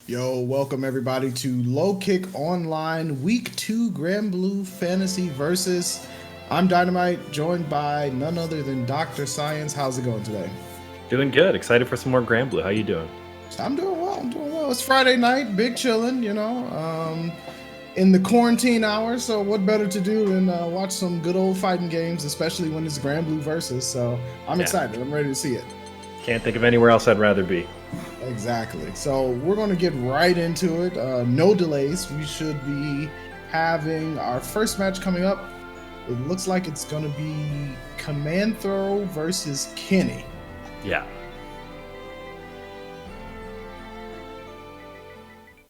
Yo, welcome everybody to Low Kick Online Week 2 Granblue Fantasy Versus. I'm Dynamite, joined by none other than Dr. Science. How's it going today? Doing good. Excited for some more Granblue. How you doing? I'm doing well. It's Friday night, big chilling, in the quarantine hours. So what better to do than watch some good old fighting games, especially when it's Granblue Versus. So I'm excited. I'm ready to see it. Can't think of anywhere else I'd rather be. Exactly. So we're going to get right into it. No delays. We should be having our first match coming up. It looks like it's going to be Command Throw versus Kenny. Yeah.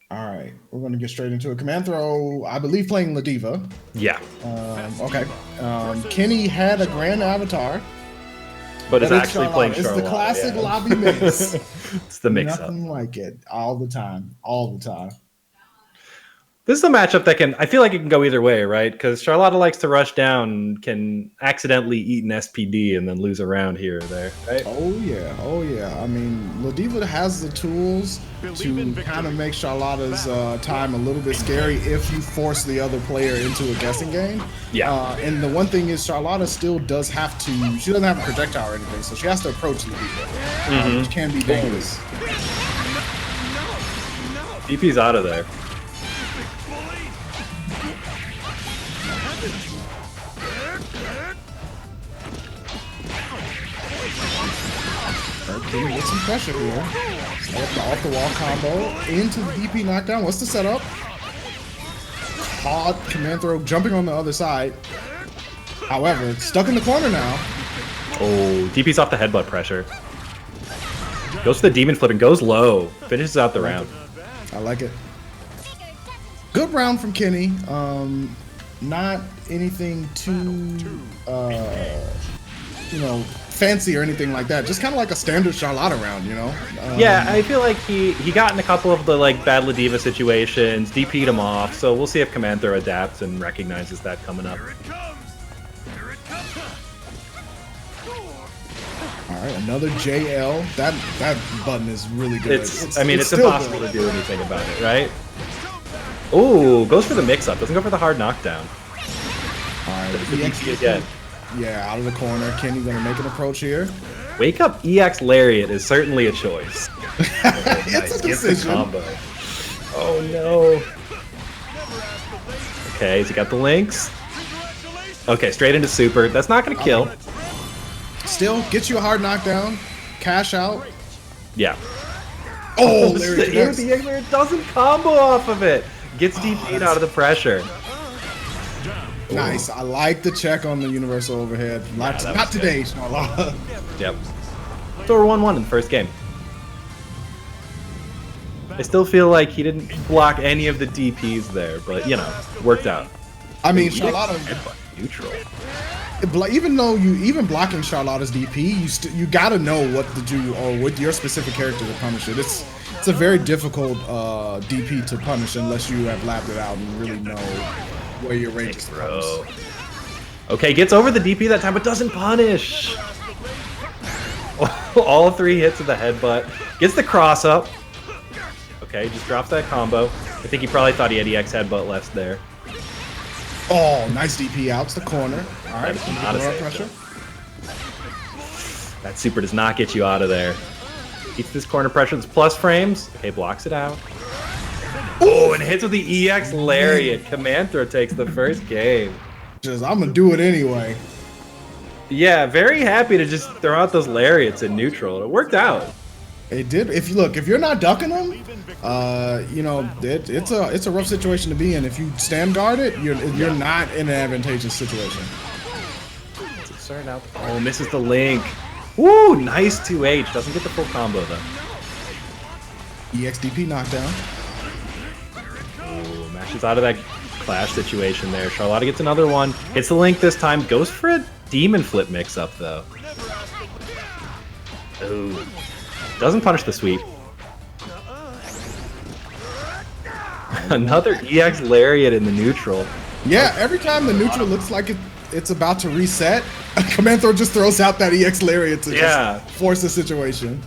All right. We're going to get straight into it. Command Throw, I believe, playing Ladiva. Yeah. Okay. Kenny had a Grand Avatar. But it's actually playing Charlotte. It's the classic lobby mix. It's the mix-up. Nothing like it. All the time. This is a matchup that I feel like it can go either way, right? Because Charlotta likes to rush down, can accidentally eat an SPD and then lose a round here or there, right? Oh yeah. I mean, Ladiva has the tools to kind of make Charlotta's time a little bit scary if you force the other player into a guessing game. Yeah. And the one thing is Charlotta still does have to, she doesn't have a projectile or anything, so she has to approach Ladiva, which can be dangerous. DP's out of there. Kenny with some pressure here. Off the wall combo into the DP knockdown. What's the setup? Caught Command Throw jumping on the other side. However, stuck in the corner now. Oh, DP's off the headbutt pressure. Goes for the demon flip and goes low. Finishes out the round. I like it. Good round from Kenny. Not anything too, fancy or anything like that. Just kind of like a standard Charlotta round, Yeah, I feel like he got in a couple of the bad Ladiva situations, DP'd him off, so we'll see if Command Throw adapts and recognizes that coming up. Alright, another JL. That button is really good. It's impossible to do anything about it, right? Ooh, goes for the mix-up, doesn't go for the hard knockdown. Alright, again. Yeah, out of the corner. Kenny gonna make an approach here. Wake Up EX Lariat is certainly a choice. It's a decision. Combo. Oh no. Okay, has he got the links? Okay, straight into super. That's not gonna kill. Still, gets you a hard knockdown. Cash out. Yeah. Oh, the EX Lariat doesn't combo off of it. Gets DP'd out of the pressure. Nice. I like the check on the universal overhead. Not today, Charlotta. Yep. So we're 1-1 in the first game. I still feel like he didn't block any of the DPs there, but worked out. I mean, Charlotta neutral. Even though even blocking Charlotta's DP, you gotta know what to do or with your specific character to punish it. It's a very difficult DP to punish unless you have lapped it out and really know where your range is. Okay, gets over the DP that time, but doesn't punish. All 3 hits of the headbutt. Gets the cross up. Okay, just drops that combo. I think he probably thought he had EX headbutt left there. Oh, nice DP out to the corner. All right, pressure. That super does not get you out of there. Keeps this corner pressure. That's plus frames. Okay, blocks it out. Oh, and hits with the EX Lariat. Command Throw takes the first game. I'm gonna do it anyway. Yeah, very happy to just throw out those Lariats in neutral. It worked out. It did. If you're not ducking them, it's a rough situation to be in. If you stand guard it, you're not in an advantageous situation. Oh, misses the link. Woo, nice 2H. Doesn't get the full combo though. EXDP knockdown. Ooh, mashes out of that clash situation there. Charlotta gets another one. Hits the link this time. Goes for a demon flip mix-up though. Ooh. Doesn't punish the sweep. Another EX Lariat in the neutral. Yeah, every time the neutral looks like it's about to reset, Command Throw just throws out that EX Lariat to just force the situation.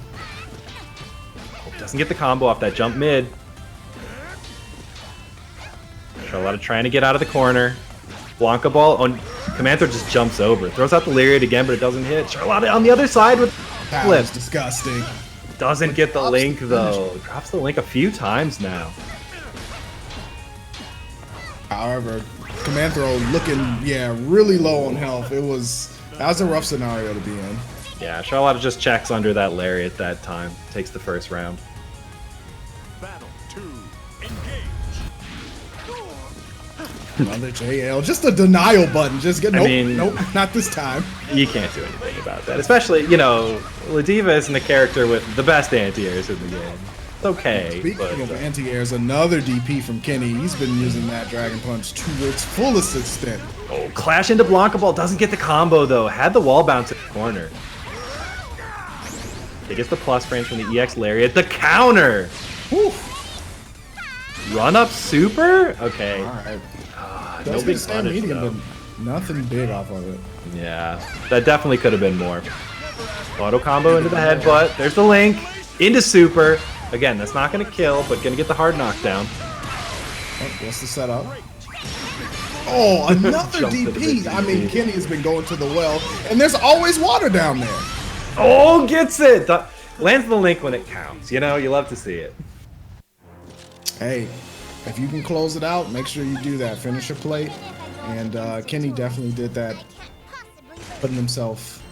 Doesn't get the combo off that jump mid. Charlotta trying to get out of the corner. Blanca ball. Oh, Commander just jumps over. Throws out the Lariat again, but it doesn't hit. Charlotta on the other side with That flip. was disgusting. Doesn't get the link, though. Drops the link a few times now. However, Command Throw looking, yeah, really low on health. That was a rough scenario to be in. Yeah, Charlotta just checks under that Lariat that time. Takes the first round. Battle 2, engage. Another JL, just a denial button. Just get nope, mean, nope, not this time. You can't do anything about that. Especially, you know, Ladiva isn't the character with the best anti-airs in the game. It's okay. Speaking of anti-airs, another DP from Kenny. He's been using that Dragon Punch to its fullest extent. Oh, clash into Blanca Ball. Doesn't get the combo, though. Had the wall bounce in the corner. He gets the plus frames from the EX Lariat. The counter! Whew. Run up super? Okay. Alright. No big punish, medium, though. but nothing big off of it. Yeah, that definitely could have been more. Auto combo into the headbutt. There's the link. Into super. Again, that's not going to kill, but going to get the hard knockdown. Oh, what's the setup? Oh, another DP. I mean, Kenny has been going to the well, and there's always water down there. Oh, gets it! Lands the link when it counts. You know, you love to see it. Hey, if you can close it out, make sure you do that. Finish your plate. And Kenny definitely did that, putting himself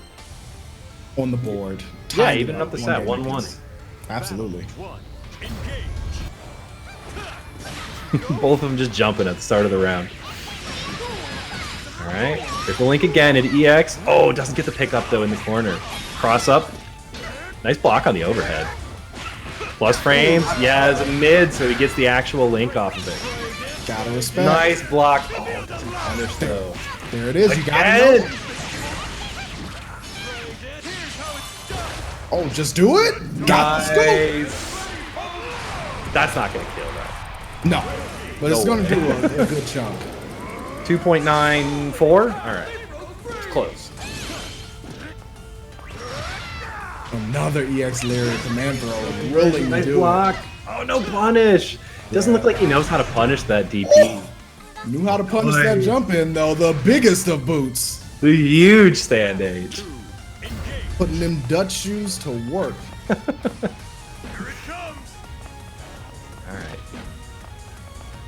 on the board. Yeah, even up the set, 1-1. Absolutely. Both of them just jumping at the start of the round. Alright, there's the link again at EX. Oh, doesn't get the pickup though in the corner. Cross up. Nice block on the overhead. Plus frames. Yeah, it's a mid, so he gets the actual link off of it. Gotta respect. Nice block. Oh, doesn't punish though. There it is. You gotta know. Oh, just do it? Got the scope. That's not gonna kill that. No, but it's gonna do a good chunk. 2.94. All right, it's close. Another EX Lariat command throw. Really Nice do block. Oh, no punish. Doesn't look like he knows how to punish that DP. Knew how to punish that jump in though. The biggest of boots. The huge stand age. Putting them Dutch shoes to work. Alright.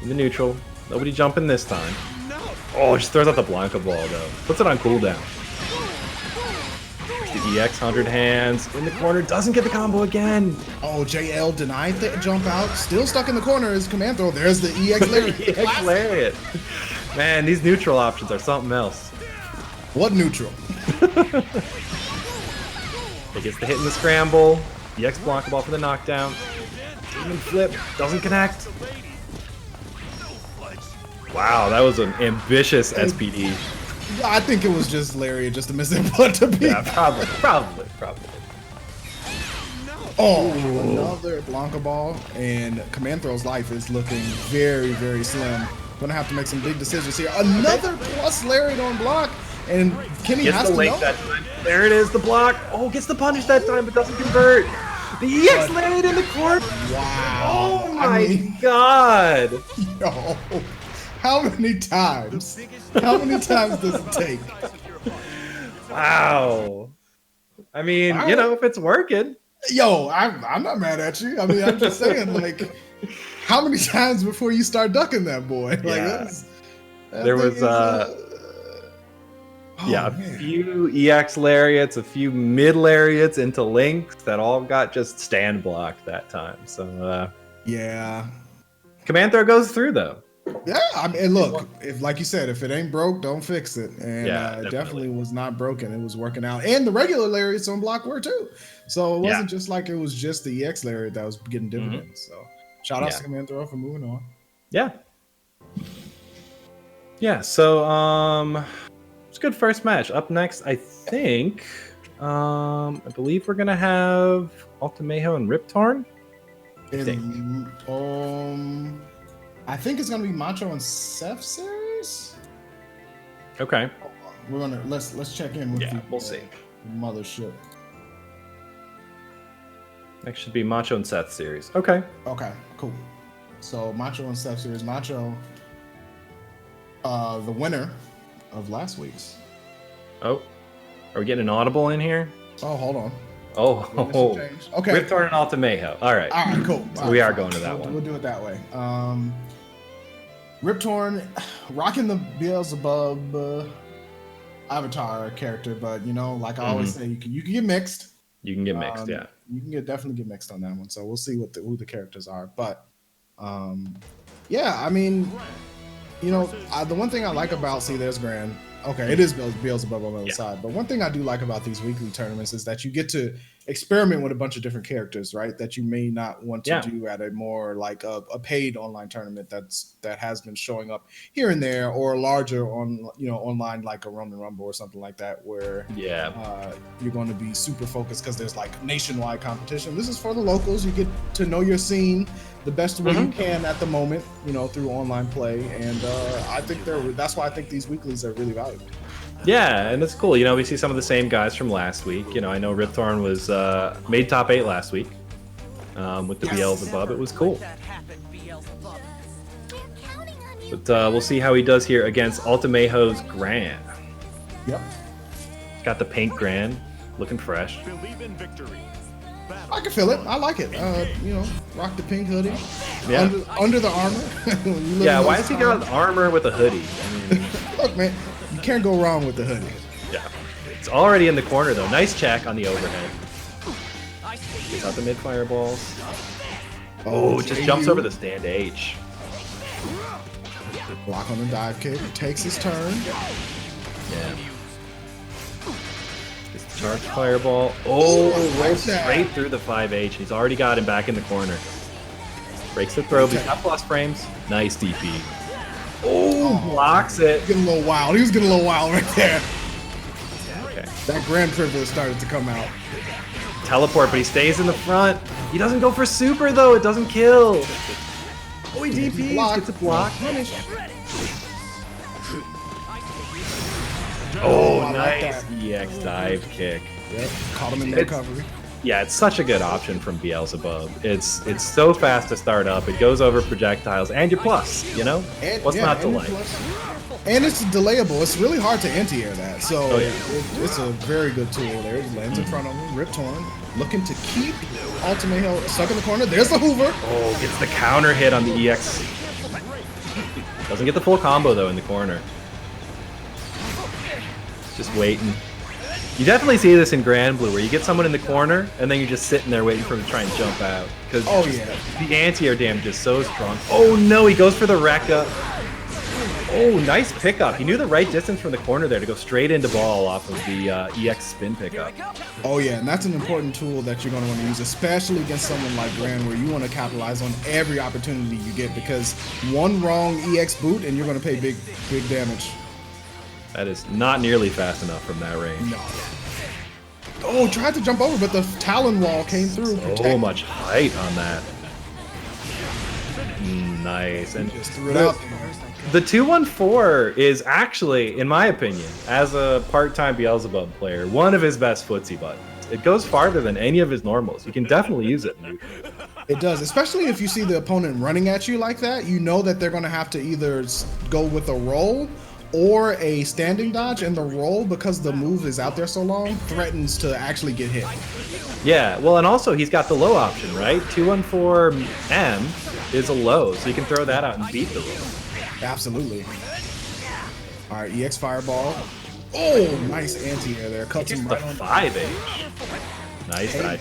In the neutral. Nobody jumping this time. Oh, just throws out the Blanca ball though. Puts it on cooldown. There's the EX 100 hands. In the corner. Doesn't get the combo again. Oh, JL denied the jump out. Still stuck in the corner is command throw. There's the EX Lariat. EX Lariat. Man, these neutral options are something else. What neutral? He gets the hit in the scramble. The EX Blanca ball for the knockdown. Demon flip. Doesn't connect. Wow, that was an ambitious SPD. I think it was just Lariat, just a misinput to be. Yeah, probably. Oh, another Blanca ball, and Command Throw's life is looking very, very slim. Gonna have to make some big decisions here. Another plus Lariat on block, and Kenny Gets has the to link know. that time. There it is, the block. Oh, gets the punish that time, but doesn't convert. The EX Lariat in the court. Wow. Oh my god. Yo, how many times? How many times does it take? Wow. I mean, you know, if it's working. Yo, I'm not mad at you. I mean, I'm just saying, like, how many times before you start ducking that boy? Like, Yeah. that There thing was, is, yeah, a man. few EX Lariats, a few mid Lariats into links that all got just stand blocked that time. So, Yeah. Command Throw goes through, though. Yeah, I mean, look, if like you said, if it ain't broke, don't fix it. And Yeah, it definitely. definitely was not broken. It was working out. And the regular Lariats on block were too. So it wasn't just like it was just the EX Lariat that was getting dividends. So shout out to Command Throw for moving on. Yeah. Yeah, so it's a good first match. Up next, I think I believe we're gonna have Ultimejo and Riptorn. And, I think it's gonna be Macho and Seth series. Okay. We're gonna let's check in with Yeah, we'll see. Mothership. Next should be Macho and Seth series. Okay. Okay, cool. So Macho and Seth series. Macho The winner of last week's. Oh, are we getting an audible in here? Oh, hold on. Oh, Okay. Riptorn and Ultimato. All right. All right, cool. So All we right, are fine. going to that one. We'll do it that way. Riptorn, rocking the Beelzebub avatar character, but you know, like I always say, you can get mixed. You can get mixed, yeah. You can definitely get mixed on that one. So we'll see who the characters are. But yeah, I mean, you know, the one thing I like about there's Grand. Okay, it is Beelzebub on the other side. But one thing I do like about these weekly tournaments is that you get to experiment with a bunch of different characters, right? That you may not want to do at a more like a paid online tournament that has been showing up here and there, or larger online like a Roman Rumble or something like that, where you're going to be super focused because there's like nationwide competition. This is for the locals. You get to know your scene the best way you can at the moment, you know, through online play, and I think that's why I think these weeklies are really valuable. Yeah, and it's cool. You know, we see some of the same guys from last week. You know, I know Riptorn was made top 8 last week with the Beelzebub. It was cool. But we'll see how he does here against Ultimajo's Gran. Yep. Got the pink Gran, looking fresh. Believe in victory. I can feel it. I like it. You know, rock the pink hoodie. Yeah. Under the armor. Yeah, why has he got armor with a hoodie? I mean, look, man, you can't go wrong with the hoodie. Yeah. It's already in the corner, though. Nice check on the overhead. Gets out the mid fireballs. Oh, just jumps over the stand H. Block on the dive kick. Takes his turn. Yeah. Charge fireball. Oh, rolls straight through the 5H. He's already got him back in the corner. Breaks the throw. He's got plus frames. Nice DP. Oh, blocks it. Getting a little wild. He was getting a little wild right there. Okay. That grand privilege started to come out. Teleport, but he stays in the front. He doesn't go for super, though. It doesn't kill. Oh, he DPs. Gets a block. Oh, nice EX dive kick. Yep, caught him in the recovery. Yeah, it's such a good option from Beelzebub. It's so fast to start up. It goes over projectiles, and you're plus, you know? What's not to like? And it's delayable. It's really hard to anti-air that. So it's a very good tool there. It lands in front of him. Riptorn looking to keep Ultimato stuck in the corner. There's the Hoover. Oh, gets the counter hit on the EX. Doesn't get the full combo, though, in the corner. Just waiting. You definitely see this in Granblue, where you get someone in the corner, and then you're just sitting there waiting for him to try and jump out. Because the anti-air damage is so strong. Oh no, he goes for the Rekka. Oh, nice pickup. He knew the right distance from the corner there to go straight into ball off of the EX spin pickup. Oh yeah, and that's an important tool that you're going to want to use, especially against someone like Gran, where you want to capitalize on every opportunity you get, because one wrong EX boot and you're going to pay big damage. That is not nearly fast enough from that range. No. Oh, tried to jump over, but the Talon wall came through. So much height on that. Nice. And just threw it out there. The 214 is actually, in my opinion, as a part-time Beelzebub player, one of his best footsie buttons. It goes farther than any of his normals. You can definitely use it. It does, especially if you see the opponent running at you like that. You know that they're going to have to either go with a roll or a standing dodge, and the roll, because the move is out there so long, threatens to actually get hit. Yeah, well, and also he's got the low option, right? 214M is a low, so you can throw that out and beat the roll. Absolutely. All right, EX Fireball. Oh, nice anti-air there. Cuts him right on the 5H. Nice dive.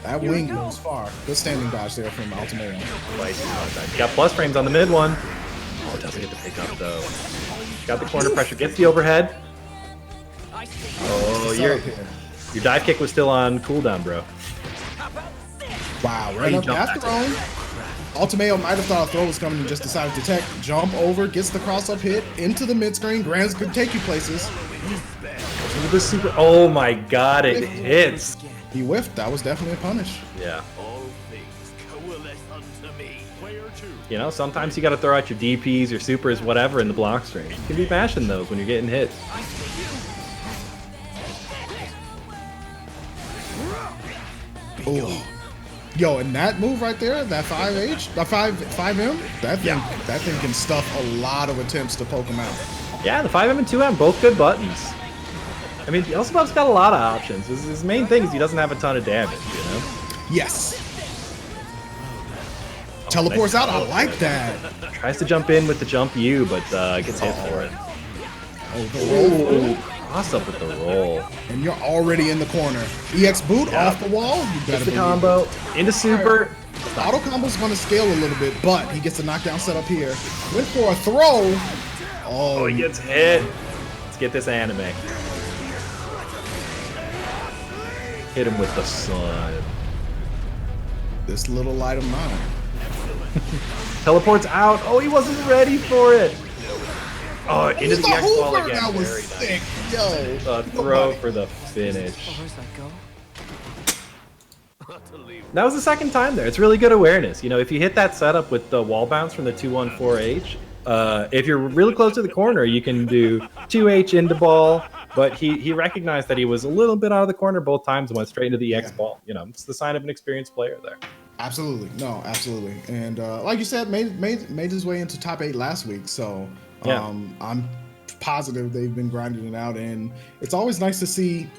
That wing goes far. Good standing dodge there from Ultimato. Got plus frames on the mid one. Oh, doesn't get the pick up though. Got the corner pressure. Gets the overhead. Oh, your dive kick was still on cooldown, bro. Wow, right up that throne. Ultimato might have thought a throw was coming and just decided to tech. Jump over, gets the cross-up hit into the mid-screen. Grand's could take you places. Oh my god, it hits. He whiffed. That was definitely a punish. Yeah. You know, sometimes you got to throw out your DPs, your supers, whatever in the block string. You can be bashing those when you're getting hit. Oh, Yo, and that move right there, that 5H, that 5M, that thing can stuff a lot of attempts to poke him out. Yeah, the 5M and 2M, both good buttons. I mean, Elsebuff's got a lot of options. His main thing is he doesn't have a ton of damage, you know? Yes. Teleports out, I like that. Tries to jump in with the jump U, but gets hit for it. Oh, the roll. Cross up with the roll. And you're already in the corner. EX boot off the wall. You better the combo into super. The auto combo's going to scale a little bit, but he gets a knockdown set up here. Went for a throw. Oh, he gets hit. Let's get this anime. Hit him with the sun. This little light of mine. Teleports out. Oh, he wasn't ready for it. Oh, into the X ball again. That was Very sick. Nice. Yo. Throw for the finish. Where's that go? That was the second time there. It's really good awareness. You know, if you hit that setup with the wall bounce from the 2-1-4H, if you're really close to the corner, you can do 2H into ball. But he recognized that he was a little bit out of the corner both times and went straight into the X ball. You know, it's the sign of an experienced player there. Absolutely. No, absolutely. And like you said, made his way into top 8 last week. So I'm positive they've been grinding it out. And it's always nice to see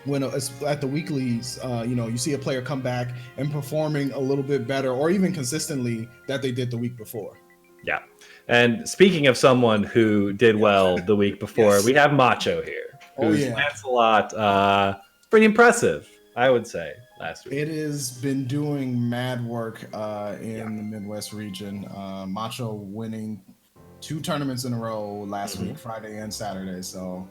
when at the weeklies, you know, you see a player come back and performing a little bit better or even consistently that they did the week before. Yeah. And speaking of someone who did well the week before, we have Macho here. Who's Lancelot. Pretty impressive, I would say, last week. It has been doing mad work in the Midwest region. Macho winning 2 tournaments in a row last week, Friday and Saturday. So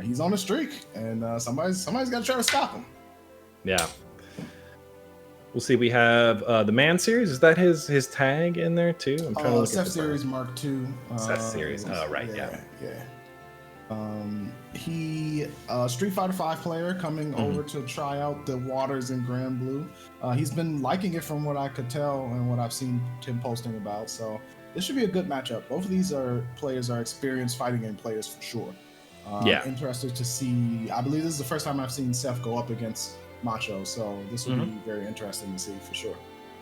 he's on a streak, and somebody's got to try to stop him. Yeah. We'll see. We have the Man Series. Is that his tag in there too? I'm trying to look Seth at Series Mark II. Seth Series. Oh, right. Yeah. He Street Fighter V player coming over to try out the waters in Granblue. He's been liking it from what I could tell and what I've seen Tim posting about. So this should be a good matchup. Both of these players are experienced fighting game players for sure. Interested to see. I believe this is the first time I've seen Seth go up against Macho, so this will be very interesting to see for sure.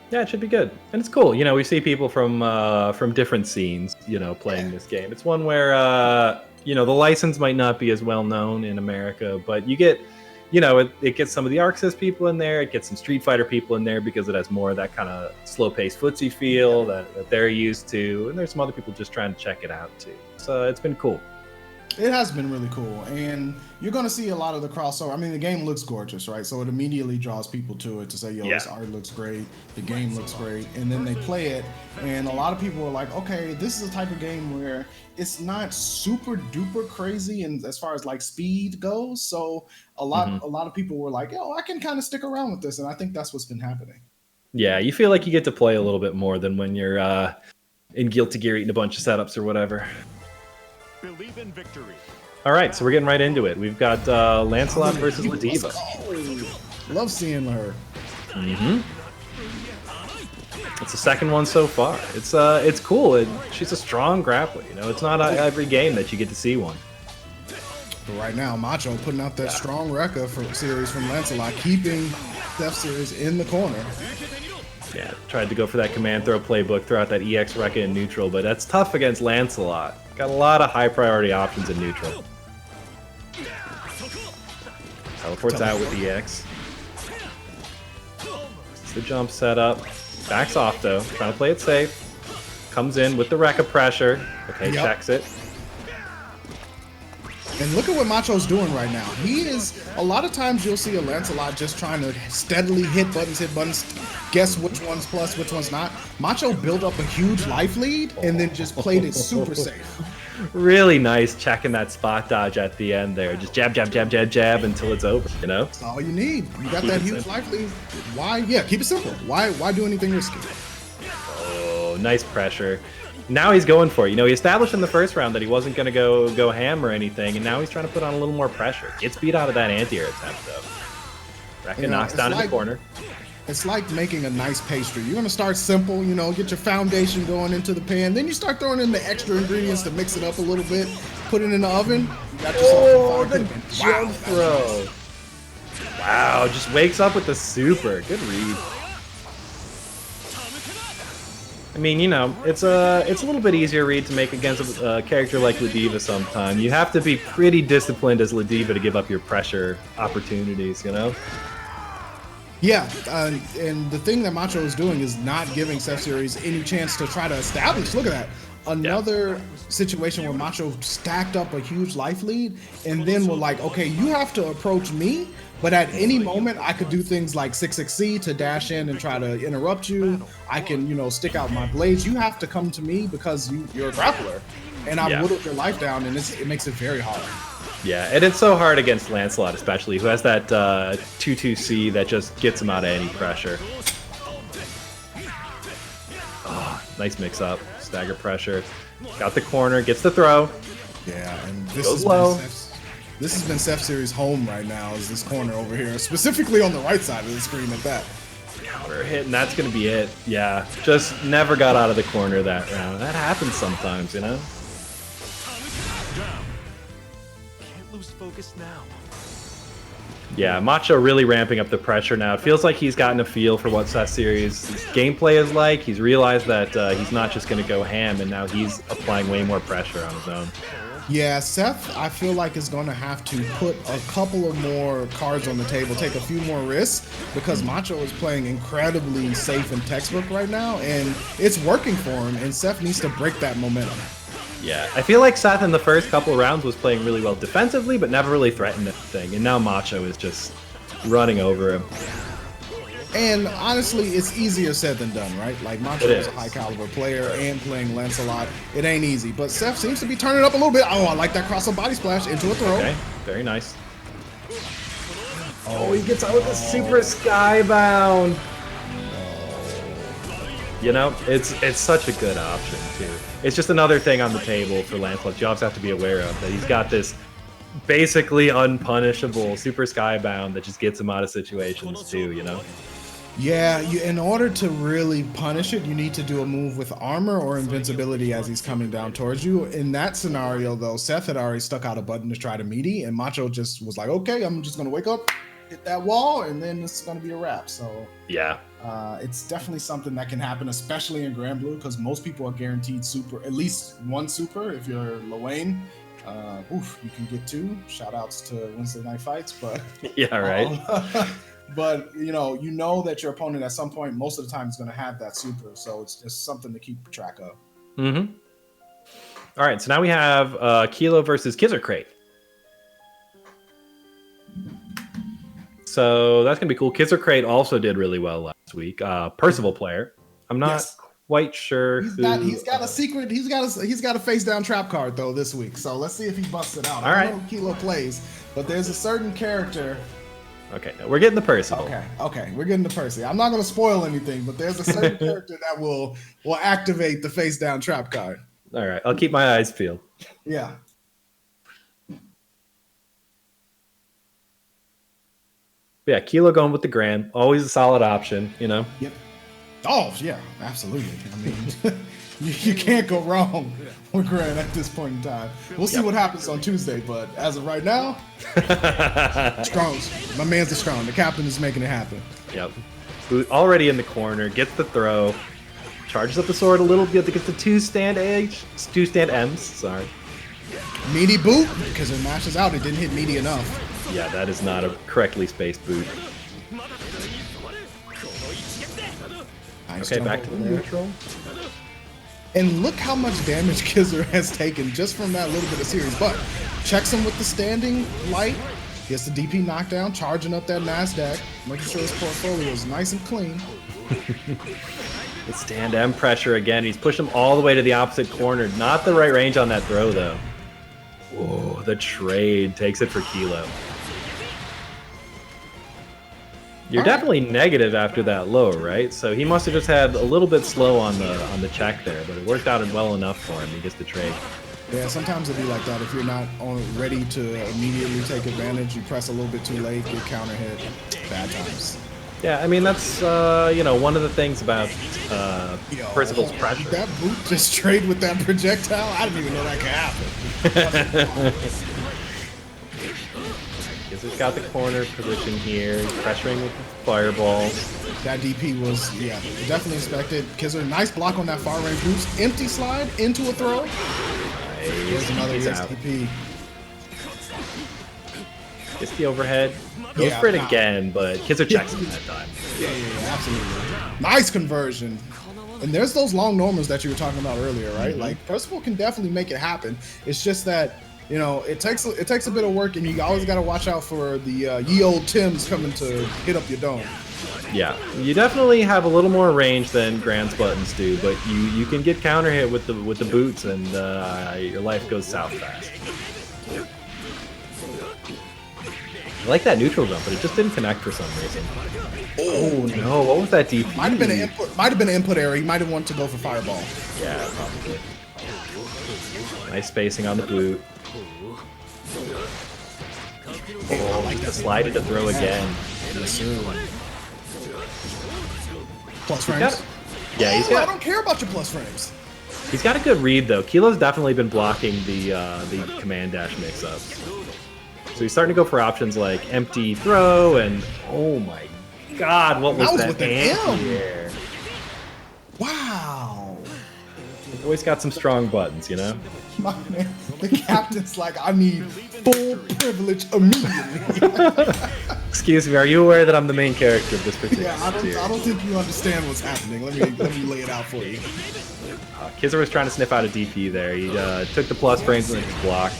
Yeah, it should be good, and it's cool. You know, we see people from different scenes, you know, playing this game. It's one where you know, the license might not be as well known in America, but you get, you know, it gets some of the ArcSys people in there. It gets some Street Fighter people in there because it has more of that kind of slow-paced footsie feel that they're used to, and there's some other people just trying to check it out too. So it's been cool. It has been really cool, and you're going to see a lot of the crossover. I mean, the game looks gorgeous, right? So it immediately draws people to it to say, yo, this art looks great, the game looks great, and then they play it, and a lot of people are like, okay, this is a type of game where it's not super duper crazy and as far as like speed goes, so a lot of people were like, yo, I can kind of stick around with this, and I think that's what's been happening. Yeah, you feel like you get to play a little bit more than when you're in Guilty Gear eating a bunch of setups or whatever. Believe in victory. All right, so we're getting right into it. We've got Lancelot versus Ladiva. Love seeing her. It's the second one so far. It's cool. She's a strong grappler. You know, it's not every game that you get to see one. But right now, Macho putting out that strong record for series from Lancelot, keeping Seth Series in the corner. Yeah, tried to go for that command throw playbook, throw out that EX Rekka in neutral, but that's tough against Lancelot. Got a lot of high priority options in neutral. Teleports out with EX. It's the jump setup. Backs off though, trying to play it safe. Comes in with the Rekka pressure. Okay, checks it. And look at what Macho's doing right now. He is, a lot of times you'll see a Lancelot just trying to steadily hit buttons, guess which one's plus, which one's not. Macho built up a huge life lead and then just played it super safe. Really nice checking that spot dodge at the end there. Just jab, jab, jab, jab, jab until it's over, you know? That's all you need. You got that huge life lead. Why? Yeah, keep it simple. Why do anything risky? Oh, nice pressure. Now he's going for it. You know, he established in the first round that he wasn't going to go ham or anything, and now he's trying to put on a little more pressure. Gets beat out of that anti-air attempt, though. Rekka knocks down in the corner. It's like making a nice pastry. You're going to start simple, you know, get your foundation going into the pan. Then you start throwing in the extra ingredients to mix it up a little bit. Put it in the oven. You got yourself the jump throw. Wow, just wakes up with the super. Good read. mean, you know, it's a little bit easier read to make against a character like Ladiva sometime. You have to be pretty disciplined as Ladiva to give up your pressure opportunities, you know? Yeah, and the thing that Macho is doing is not giving Seth Series any chance to try to establish. Look at that. Another situation where Macho stacked up a huge life lead, and then we're like, okay, you have to approach me, but at any moment I could do things like 6xc to dash in and try to interrupt you. I can, you know, stick out my blades. You have to come to me because you're a grappler, and I whittled your life down, and it makes it very hard. Yeah, and it's so hard against Lancelot, especially, who has that 2-2C that just gets him out of any pressure. Oh, nice mix-up. Stagger pressure. Got the corner, gets the throw. Yeah, and Goes low. This has been Seth Series' home right now, is this corner over here, specifically on the right side of the screen at that. Counter hit, and that's going to be it. Yeah, just never got out of the corner that round. That happens sometimes, you know? Lose focus now. Yeah, Macho really ramping up the pressure now. It feels like he's gotten a feel for what Seth Series' gameplay is like. He's realized that he's not just going to go ham, and now he's applying way more pressure on his own. Yeah, Seth, I feel like is going to have to put a couple of more cards on the table, take a few more risks, because Macho is playing incredibly safe and textbook right now, and it's working for him, and Seth needs to break that momentum. Yeah, I feel like Seth in the first couple of rounds was playing really well defensively, but never really threatened anything. And now Macho is just running over him. And honestly, it's easier said than done, right? Like, Macho is a high caliber player and playing Lancelot. It ain't easy, but Seth seems to be turning up a little bit. Oh, I like that cross-up body splash into a throw. Okay, very nice. Oh, he gets out with a super skybound. You know, it's such a good option, too. It's just another thing on the table for Lancelot. You always have to be aware of that he's got this basically unpunishable super skybound that just gets him out of situations, too, you know? Yeah, in order to really punish it, you need to do a move with armor or invincibility as he's coming down towards you. In that scenario, though, Seth had already stuck out a button to try to meaty, and Macho just was like, okay, I'm just going to wake up, hit that wall, and then it's going to be a wrap. So yeah, it's definitely something that can happen, especially in Granblue, because most people are guaranteed super, at least one super. If you're Lowain, you can get two. Shout outs to Wednesday Night Fights, but yeah, right. But you know that your opponent at some point, most of the time, is going to have that super, so it's just something to keep track of. Mm-hmm. All right, so now we have Kilo versus Kizzer Crate. So that's gonna be cool. Kizzer Crate also did really well last week. Percival player. I'm not quite sure. He's got a secret. He's got a face down trap card though this week. So let's see if he busts it out. I don't know who Kilo plays, but there's a certain character. Okay, no, we're getting the Percival. Okay, we're getting the Percy. I'm not gonna spoil anything, but there's a certain character that will activate the face down trap card. All right, I'll keep my eyes peeled. Yeah. Yeah, Kilo going with the Grand, always a solid option, you know. Yep. Oh yeah, absolutely. I mean, you can't go wrong with Grand at this point in time. We'll see what happens on Tuesday, but as of right now, strong. My man's strong. The captain is making it happen. Yep. Boot already in the corner, gets the throw, charges up the sword a little bit to get the two stand M's. Sorry. Meaty boot because it mashes out. It didn't hit meaty enough. Yeah, that is not a correctly spaced boot. Nice okay, back to the neutral. And look how much damage Kizzer has taken just from that little bit of series. But checks him with the standing light. Gets the DP knockdown, charging up that NASDAQ, making sure his portfolio is nice and clean. The stand M pressure again. He's pushed him all the way to the opposite corner. Not the right range on that throw, though. Whoa, the trade takes it for Kilo. You're definitely negative after that low, right? So he must have just had a little bit slow on the check there, but it worked out well enough for him. He gets the trade. Yeah, sometimes it'll be like that. If you're not ready to immediately take advantage, you press a little bit too late, get counter hit, bad times. Yeah, I mean, that's, one of the things about Percival's pressure. That boot just trade with that projectile? I didn't even know that could happen. Kizer's got the corner position here, pressuring with the fireballs. That DP was, yeah, definitely expected. Kizzer, nice block on that far range boost. Empty slide into a throw. There's another DP. Gets the overhead. Goes for it again, but Kizzer checks him that time. Yeah, absolutely. Nice conversion. And there's those long normals that you were talking about earlier, right? Like, Percival can definitely make it happen. It's just that, you know, it takes a bit of work, and you always got to watch out for the ye old Tims coming to hit up your dome. Yeah, you definitely have a little more range than Grant's buttons do, but you can get counter hit with the boots, and your life goes south fast. I like that neutral jump, but it just didn't connect for some reason. Oh no, what was that DP? Might have been an input error. He might have wanted to go for fireball. Yeah, probably. Nice spacing on the boot. Oh, like the slide to throw again. Plus frames? Yeah, he's got. I don't care about your plus frames. He's got a good read though. Kilo's definitely been blocking the command dash mix-ups. So he's starting to go for options like empty throw and oh my god, what was that anti-air? Wow. The boy's got some strong buttons, you know? My man, the captain's like, I need full privilege immediately. Excuse me, are you aware that I'm the main character of this particular series? I don't think you understand what's happening. Let me lay it out for you. Kizzer was trying to sniff out a DP there. He took the plus frames and then just blocked.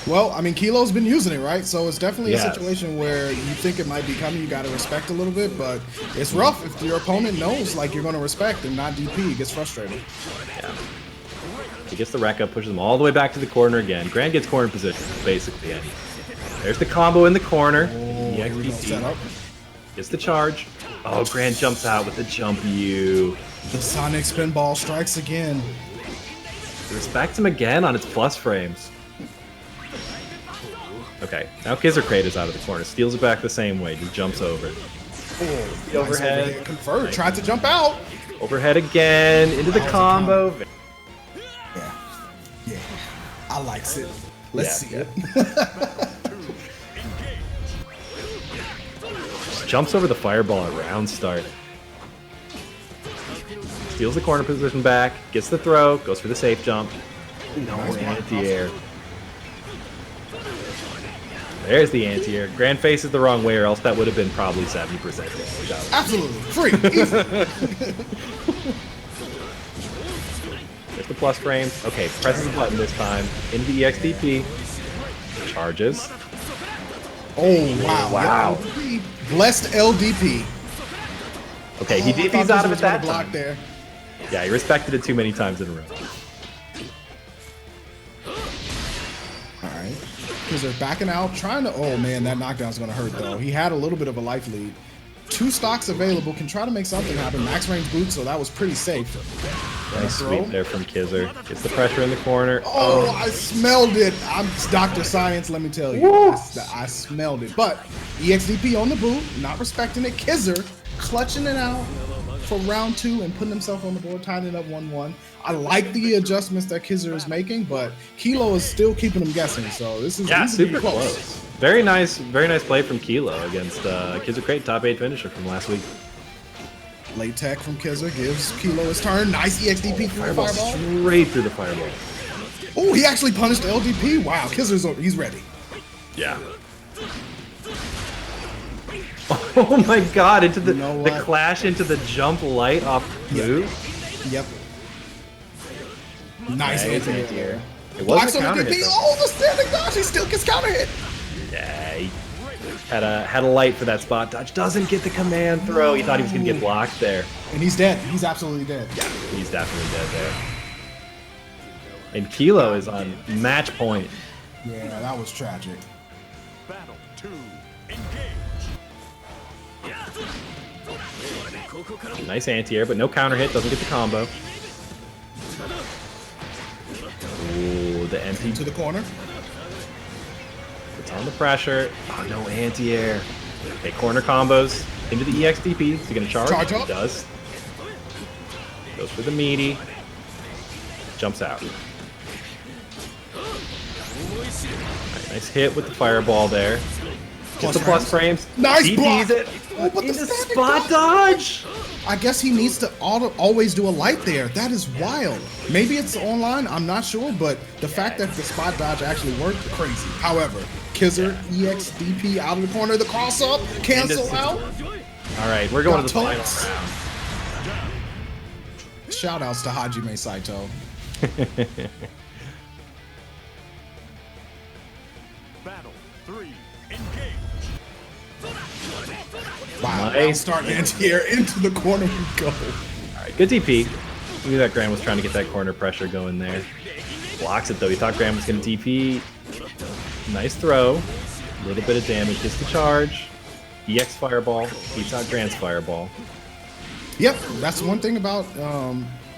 Well, I mean, Kilo's been using it, right? So it's definitely a situation where you think it might be coming. You got to respect a little bit, but it's rough if your opponent knows like you're going to respect and not DP. He gets frustrated. Yeah. He gets the wreck up, pushes him all the way back to the corner again. Grant gets corner position, basically. And there's the combo in the corner. The XDP. Gets the charge. Oh, Grant jumps out with the jump U. The Sonic spinball strikes again. Respects him again on its plus frames. Okay, now Kizzer Crate is out of the corner. Steals it back the same way. He jumps over. Oh, the overhead. Convert. Tried to jump out. Overhead again. Into the combo. Yeah. I likes it. Let's see it. Just jumps over the fireball at round start. Steals the corner position back. Gets the throw. Goes for the safe jump. No anti-air. There's the anti-air. Grand faces the wrong way, or else that would have been probably 70% damage. Absolutely. Free. There's the plus frames. Okay, presses the button this time. Into the EXDP. Charges. Oh, wow. Wow. Blessed LDP. Okay, he DP's out of it that block time. there. Yeah, he respected it too many times in a row. Because they're backing out, trying to... Oh, man, that knockdown's going to hurt, though. He had a little bit of a life lead. 2 stocks available. Can try to make something happen. Max range boot, so that was pretty safe. Nice sweep there from Kizzer. Gets the pressure in the corner. Oh, I smelled it. I'm Dr. Science, let me tell you. I smelled it. But EXDP on the boot, not respecting it. Kizzer clutching it out for round 2 and putting himself on the board, tying it up 1-1. I like the adjustments that Kizzer is making, but Kilo is still keeping him guessing. So this is super close. Very nice play from Kilo against Kizzer Crate, top 8 finisher from last week. Late tech from Kizzer gives Kilo his turn. Nice EXDP through the fireball. Straight through the fireball. Oh, he actually punished the LDP. Wow, Kizzer's over. He's ready. Yeah. Oh my god, into the clash into the jump light off blue. Yep. Nice anti-air. It was a counter hit. Oh, the standing dodge. He still gets counter hit. Yeah, he had a light for that spot dodge. Doesn't get the command throw. He thought he was going to get blocked there. And he's dead. He's absolutely dead. Yeah, he's definitely dead there. And Kilo is on match point. Yeah, that was tragic. Battle 2, engage. Nice anti-air, but no counter hit. Doesn't get the combo. Ooh, the empty to the corner. It's on the pressure. Oh, no anti-air. Okay, corner combos into the EXDP. Is he going to charge? Charge up. He does. Goes for the meaty. Jumps out. Nice. Nice hit with the fireball there. Gets the plus frames. Nice DPs block. it. Oh, but the Into static spot dodge. I guess he needs to always do a light there. That is wild. Maybe it's online, I'm not sure, but the fact that the spot dodge actually worked, crazy. However, Kizzer, EX, DP out of the corner, the cross up, cancel out. All right, we're going to the final Totes. round. Shout outs to Hajime Saito. Battle 3. Engage. Wow, Nice. start anti-air into the corner we go. All right, good DP. We knew that Graham was trying to get that corner pressure going there. Blocks it though. He thought Graham was going to DP. Nice throw. A little bit of damage. Gets the charge. EX fireball. Beats out Grant's fireball. Yep, that's one thing about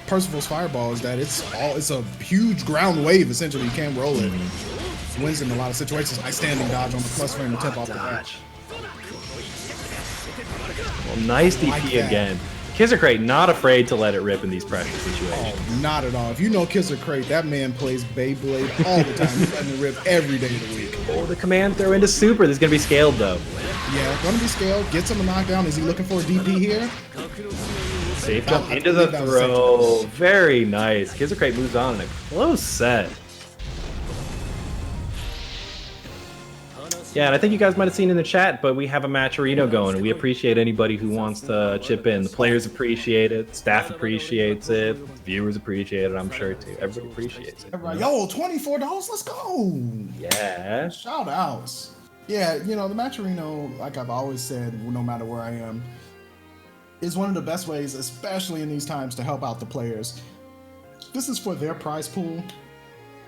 Percival's fireball is that it's a huge ground wave essentially. You can't roll it. Wins in a lot of situations. Nice standing dodge on the plus frame to tip off the patch. Well, nice DP Like that. again. Kizzer not afraid to let it rip in these pressure situations. Oh, not at all. If you know Kizzer Crate, that man plays Beyblade all the time. He's letting it rip every day of the week. Oh, the command throw into super. This is going to be scaled though. Yeah, gonna be scaled. Gets him a knockdown. Is he looking for a DP here? Safe jump I into the believe that was safe throw. Very nice. Kizzer moves on in a close set. Yeah, and I think you guys might have seen in the chat, but we have a matcherino going, and we appreciate anybody who wants to chip in. The players appreciate it, staff appreciates it, viewers appreciate it, I'm sure too. Everybody appreciates it. Right. Yo, $24. Let's go. Yeah. Shout outs. Yeah, you know, the matcherino, like I've always said, no matter where I am, is one of the best ways, especially in these times, to help out the players. This is for their prize pool.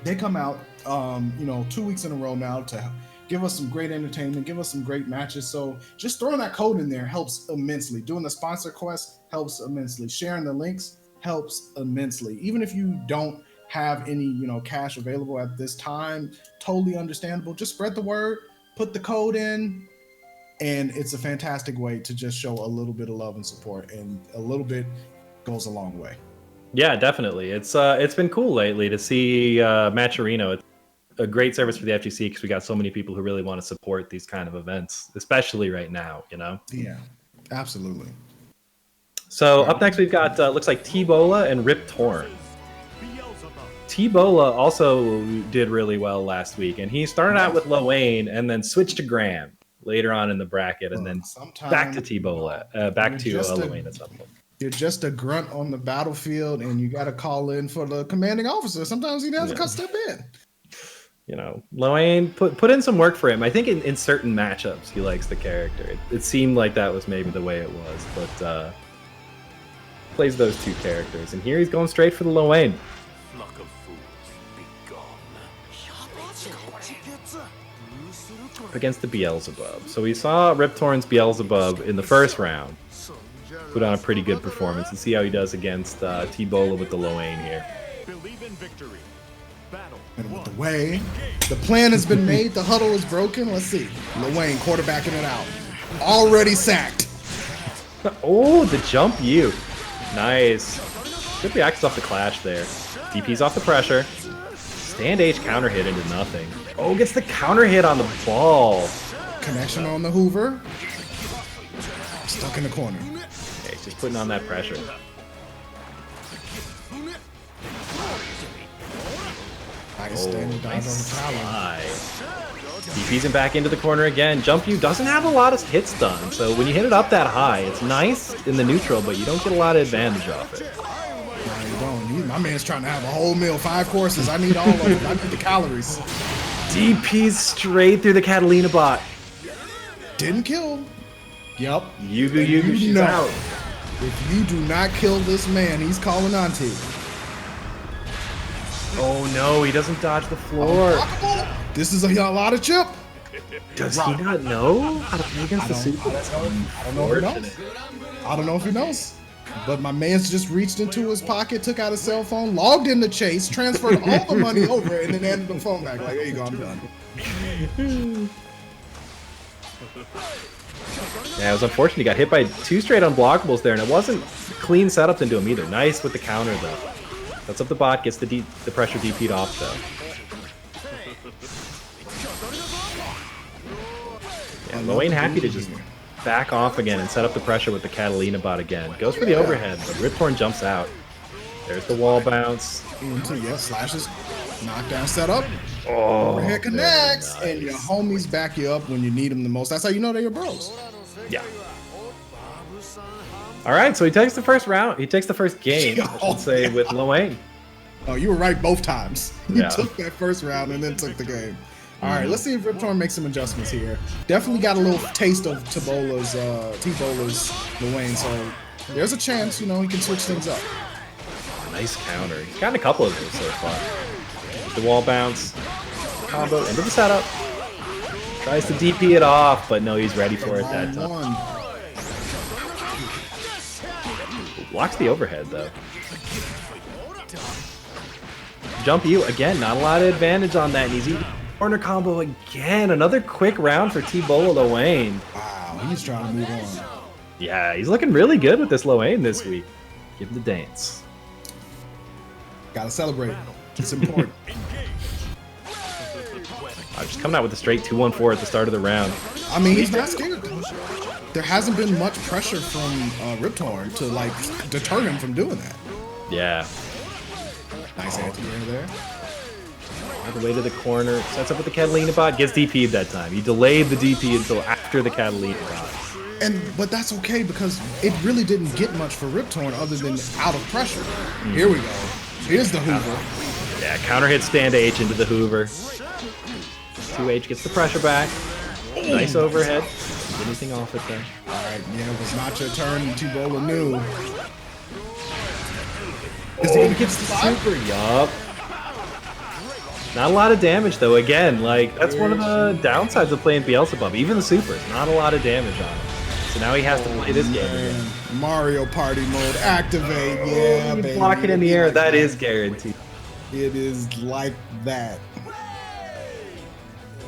They come out, 2 weeks in a row now to give us some great entertainment, give us some great matches. So just throwing that code in there helps immensely. Doing the sponsor quest helps immensely. Sharing the links helps immensely. Even if you don't have any, cash available at this time, totally understandable. Just spread the word, put the code in, and it's a fantastic way to just show a little bit of love and support, and a little bit goes a long way. Yeah, definitely. It's been cool lately to see matcherino. It's a great service for the FGC because we got so many people who really want to support these kind of events, especially right now, Yeah, absolutely. So up next we've got looks like T-Bola and Rip Torn. T-Bola also did really well last week, and he started out with Lowain and then switched to Graham later on in the bracket, and then back to T-Bola, back to Lowain at some point. You're just a grunt on the battlefield, and you got to call in for the commanding officer. Sometimes he has to step in. Lowain put in some work for him. I think in certain matchups he likes the character. It seemed like that was maybe the way it was, but plays those two characters, and here he's going straight for the Lowain. Flock of fools, be gone. Against the Beelzebub. So we saw Rip Torn's Beelzebub in the first round put on a pretty good performance, and see how he does against T-Bola with the Lowain here. Believe in victory. Battle. And with the way the plan has been made, the huddle is broken. Let's see. Lowain quarterbacking it out. Already sacked. Oh, the jump you. Nice. Good reactions off the clash there. DP's off the pressure. Stand H counter hit into nothing. Oh, gets the counter hit on the ball. Connection on the Hoover. Stuck in the corner. Okay, just putting on that pressure. Nice standing dodge on the slide. DP's him back into the corner again. Jump you doesn't have a lot of hits done, so when you hit it up that high, it's nice in the neutral, but you don't get a lot of advantage off it. No, you don't. My man's trying to have a whole meal, 5 courses. I need all of them. I need the calories. DP's straight through the Catalina bot. Didn't kill. Yup. Yugu, she's out. If you do not kill this man, he's calling auntie. Oh no, he doesn't dodge the floor. This is a lot of chip. Does he not know how to play against the super? I don't know if he knows. I don't know if he knows. But my man's just reached into his pocket, took out his cell phone, logged in the chase, transferred all the money over, and then handed the phone back. Like, there you go, I'm done. Yeah, it was unfortunate. He got hit by 2 straight unblockables there, and it wasn't clean setups into him either. Nice with the counter, though. That's up the bot, gets the pressure DP'd off, though. Lowain happy to just back off again and set up the pressure with the Catalina bot again. Goes for the overhead, but Riptorn jumps out. There's the wall bounce. Into slashes, knockdown setup. Oh, Overhead connects, very and your nice. homies back you up when you need them the most. That's how you know they're your bros. Yeah. All right, so he takes the first round. He takes the first game, I should say, with Lowain. Oh, you were right both times. You Yeah. took that first round and then took the game. All right, let's see if Riptorn makes some adjustments here. Definitely got a little taste of T-Bola's Lowain, so there's a chance, he can switch things up. Nice counter. He's gotten a couple of those so far. The wall bounce, combo into the setup. Tries to DP it off, but no, he's ready for it that time. One. Blocks the overhead though. Jump you again, not a lot of advantage on that. And he's eating corner combo again. Another quick round for T-Bola Lowain. Wow, he's trying to move on. Yeah, he's looking really good with this Lowain this week. Give him the dance. Gotta celebrate. It's important. Just coming out with a straight 2-1-4 at the start of the round. I mean, he's not scared. There hasn't been much pressure from Riptorn to deter him from doing that. Yeah. Nice anti-air there. All the way to the corner. Sets up with the Catalina bot. Gets DP'd that time. He delayed the DP until after the Catalina bot. But that's okay because it really didn't get much for Riptorn other than out of pressure. Here we go. Here's the Hoover. Yeah, counter hit stand H into the Hoover. 2H gets the pressure back. Nice overhead. Anything off it there? All right, it was not your turn. T-Bola knew. Is he gonna get the Super, yup. Not a lot of damage though. Again, that's one of the downsides of playing Beelzebub. Even the supers, not a lot of damage on him. So now he has to play this game again. Mario Party mode activate. Yeah, baby. Block it in the air. That is guaranteed. It is like that.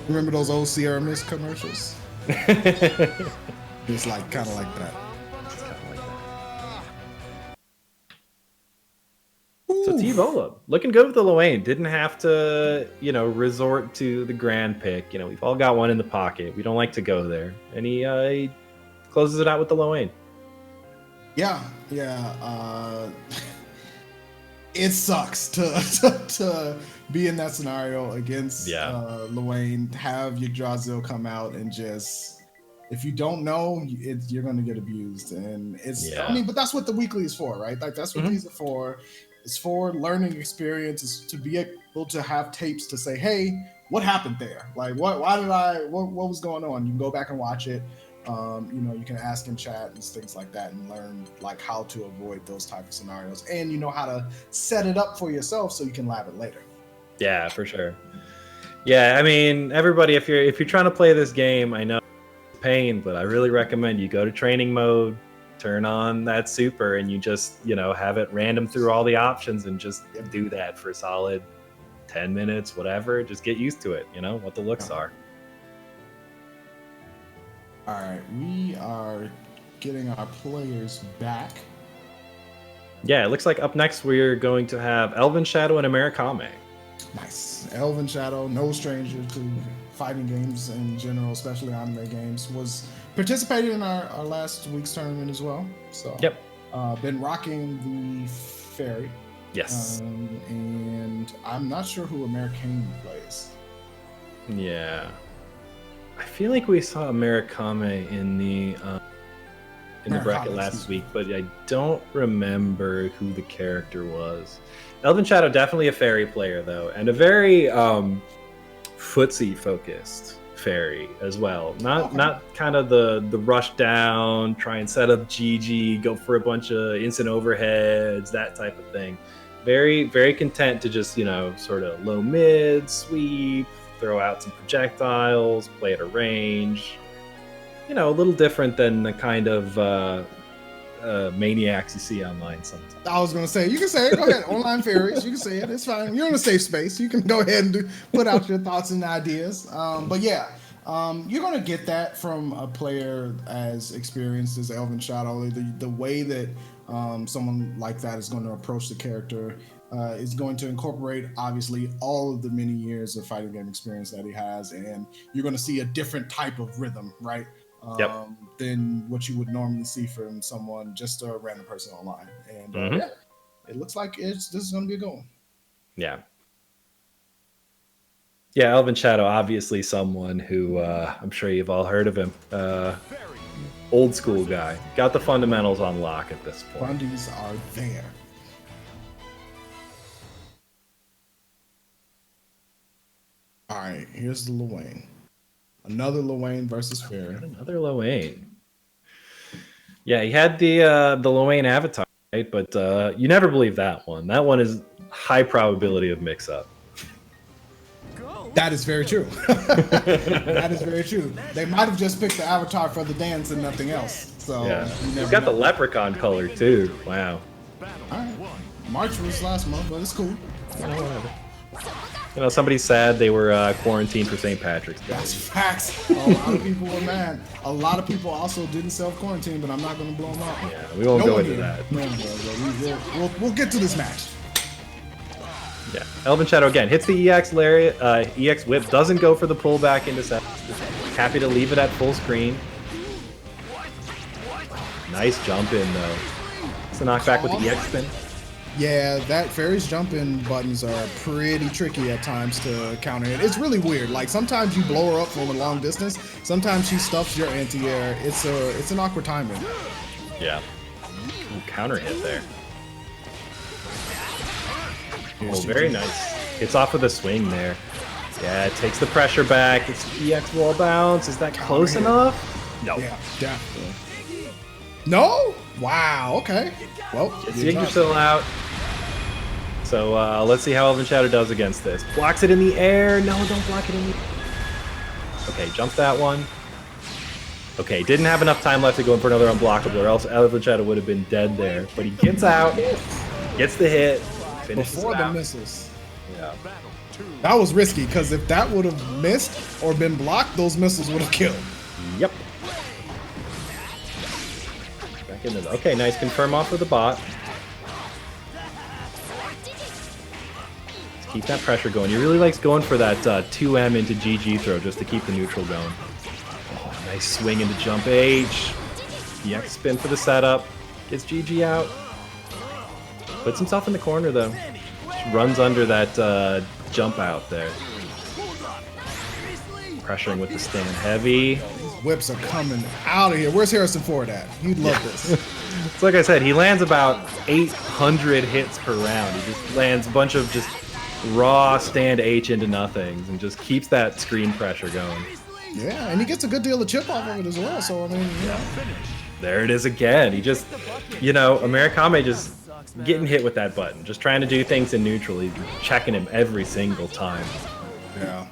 Remember those old Sierra Mist commercials? It's kind of like that. So T-Bola, looking good with the Lowain. Didn't have to, resort to the grand pick. We've all got one in the pocket. We don't like to go there. And he closes it out with the Lowain. Yeah. It sucks to be in that scenario against Lowain, have your Drazel come out and just, if you don't know, you're going to get abused. And but that's what the weekly is for, right? That's what these are for. It's for learning experience. It's to be able to have tapes to say, hey, what happened there? What was going on? You can go back and watch it. You can ask in chat and things like that and learn how to avoid those type of scenarios. And you know how to set it up for yourself so you can lab it later. Yeah, for sure. Yeah, I mean, everybody, if you're trying to play this game, I know it's pain, but I really recommend you go to training mode, turn on that super, and you just, have it random through all the options and just do that for a solid 10 minutes, whatever. Just get used to it, what the looks are. All right, we are getting our players back. Yeah, it looks like up next we're going to have Elven Shadow and Amerikame. Nice. Elven Shadow, no stranger to fighting games in general, especially anime games, was participated in our last week's tournament as well. So, been rocking the Fairy. Yes. And I'm not sure who Amerikame plays. Yeah. I feel like we saw Amerikame in the bracket last week, but I don't remember who the character was. Elven Shadow, definitely a fairy player though, and a very footsie focused fairy as well. Not kind of the rush down, try and set up GG, go for a bunch of instant overheads, that type of thing. Very, very content to just, sort of low mid, sweep, throw out some projectiles, play at a range. A little different than the kind of maniacs you see online sometimes. I was going to say, you can say it. Go ahead. Online fairies. You can say it. It's fine. You're in a safe space. You can go ahead and put out your thoughts and ideas. But yeah, you're going to get that from a player as experienced as Elven Shadow. The way that someone like that is going to approach the character is going to incorporate obviously all of the many years of fighting game experience that he has, and you're going to see a different type of rhythm, right? Yep. Than what you would normally see from someone, just a random person online. And yeah, it looks like this is going to be a good one. Yeah. Yeah, Elvin Shadow, obviously someone who I'm sure you've all heard of him. Old school guy. Got the fundamentals on lock at this point. Fundies are there. All right, here's the Lil Wayne. Another Lil Wayne versus Fairy. Another Lil Wayne. Yeah, he had the Lil Wayne avatar, right? But you never believe that one. That one is high probability of mix-up. That is very true. That is very true. They might have just picked the avatar for the dance and nothing else. So yeah, he's got the leprechaun color too. Wow. All right. March was last month, but it's cool. Whatever. You know, somebody's sad they were quarantined for St. Patrick's Day. That's facts. A lot of people were mad. A lot of people also didn't self-quarantine, but I'm not going to blow them up. Yeah, we won't go into that. No, we'll get to this match. Yeah, Elvin Shadow again hits the EX lariat, EX whip, doesn't go for the pullback into set. Happy to leave it at full screen. Nice jump in though. It's a knockback with the EX spin. Yeah, that Fairy's jump-in buttons are pretty tricky at times to counter it. It's really weird. Like sometimes you blow her up from a long distance. Sometimes she stuffs your anti-air. It's an awkward timing. Yeah. Ooh, counter hit there. Oh, very nice. It's off of the swing there. Yeah, it takes the pressure back. It's EX wall bounce. Is that close enough? No. Yeah, definitely. No? Wow, okay. Well, it's Yggdrasil out. So let's see how Elvin Shadow does against this. Blocks it in the air. No, don't block it in the... Okay, jump that one. Okay, didn't have enough time left to go in for another unblockable, or else Elvin Shadow would have been dead there. But he gets out, gets the hit, finishes before it the out. misses. Yeah. That was risky, because if that would have missed or been blocked, those missiles would have killed. Yep. Back into the... Okay, nice confirm off of the bot. Let's keep that pressure going. He really likes going for that 2M into GG throw just to keep the neutral going. Oh, nice swing into jump H. EX spin for the setup. Gets GG out. Puts himself in the corner though. Just runs under that jump out there. Pressuring with the stand heavy. Whips are coming out of here. Where's Harrison Ford at? He'd love this. It's like I said, he lands about 800 hits per round. He just lands a bunch of just raw stand H into nothings and just keeps that screen pressure going. Yeah, and he gets a good deal of chip off of it as well. So, I mean, yeah. There it is again. He just, you know, Amerikame just getting hit with that button. Just trying to do things in neutral. He's checking him every single time. Yeah.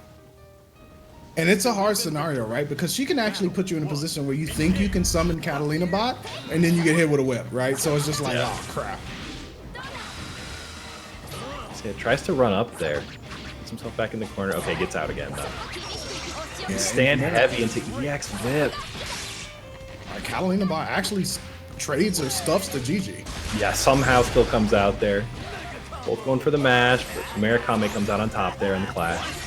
And it's a hard scenario, right? Because she can actually put you in a position where you think you can summon Catalina bot, and then you get hit with a whip, right? So it's just like, oh, crap. So it tries to run up there. Puts himself back in the corner. Okay, gets out again, though. Yeah, Stand heavy into EX whip. Catalina bot actually trades or stuffs the GG. Yeah, somehow still comes out there. Both going for the mash, but Amerikame comes out on top there in the clash.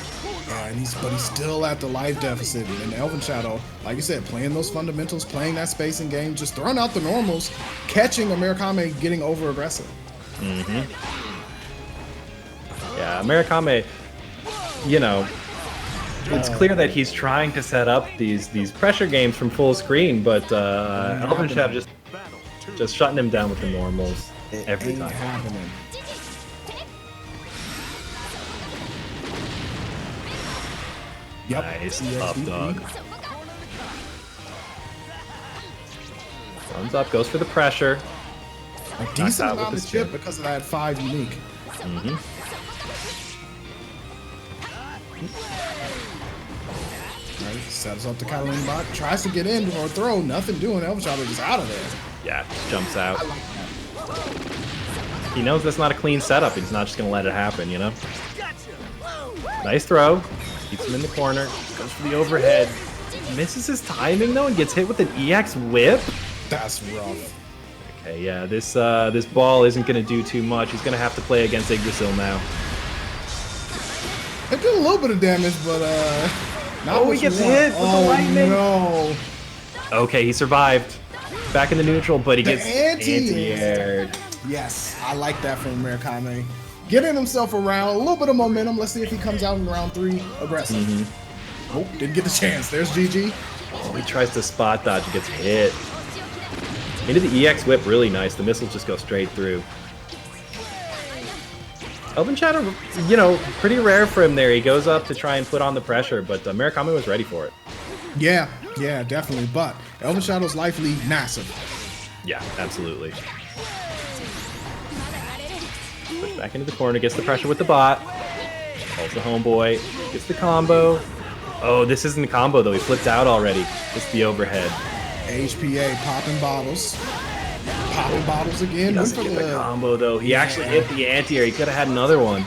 And he's still at the life deficit. And Elvin Shadow, like you said, playing those fundamentals, playing that spacing game, just throwing out the normals, catching Amerikame getting over aggressive. Mm-hmm. Yeah, Amerikame, you know, it's clear that he's trying to set up these pressure games from full screen, but Elvin Shadow just shutting him down with the normals every time. Happening. Yep. Nice, up dog. Runs up, goes for the pressure. A decent amount of chip because of that 5 unique. Mm-hmm. Right, sets up the Catalina bot, tries to get in before a throw, nothing doing. Elvin Shadow just out of there. Yeah, just jumps out. I like that. He knows that's not a clean setup. He's not just going to let it happen, you know? Nice throw. Keeps him in the corner. Goes for the overhead. Misses his timing, though, and gets hit with an EX whip. That's rough. Okay, yeah, this ball isn't going to do too much. He's going to have to play against Yggdrasil now. It did a little bit of damage, but not what he gets you want. hit with the lightning. No. Okay, he survived. Back in the neutral, but he gets anti-air. anti-aired. Yes, I like that from Americane. Getting himself around, a little bit of momentum. Let's see if he comes out in round 3 aggressive. Oh, didn't get the chance. There's GG. Oh, he tries to spot dodge and gets hit. Into the EX whip, really nice. The missiles just go straight through. Elven Shadow, you know, pretty rare for him there. He goes up to try and put on the pressure, but Murakami was ready for it. Yeah, definitely. But Elven Shadow's life lead massive. Yeah, absolutely. Push back into the corner, gets the pressure with the bot. Calls the homeboy, gets the combo. Oh, this isn't the combo though. He flipped out already. It's the overhead. HPA popping bottles. Popping bottles again. He doesn't get the combo though. He actually hit the anti-air. He could have had another one.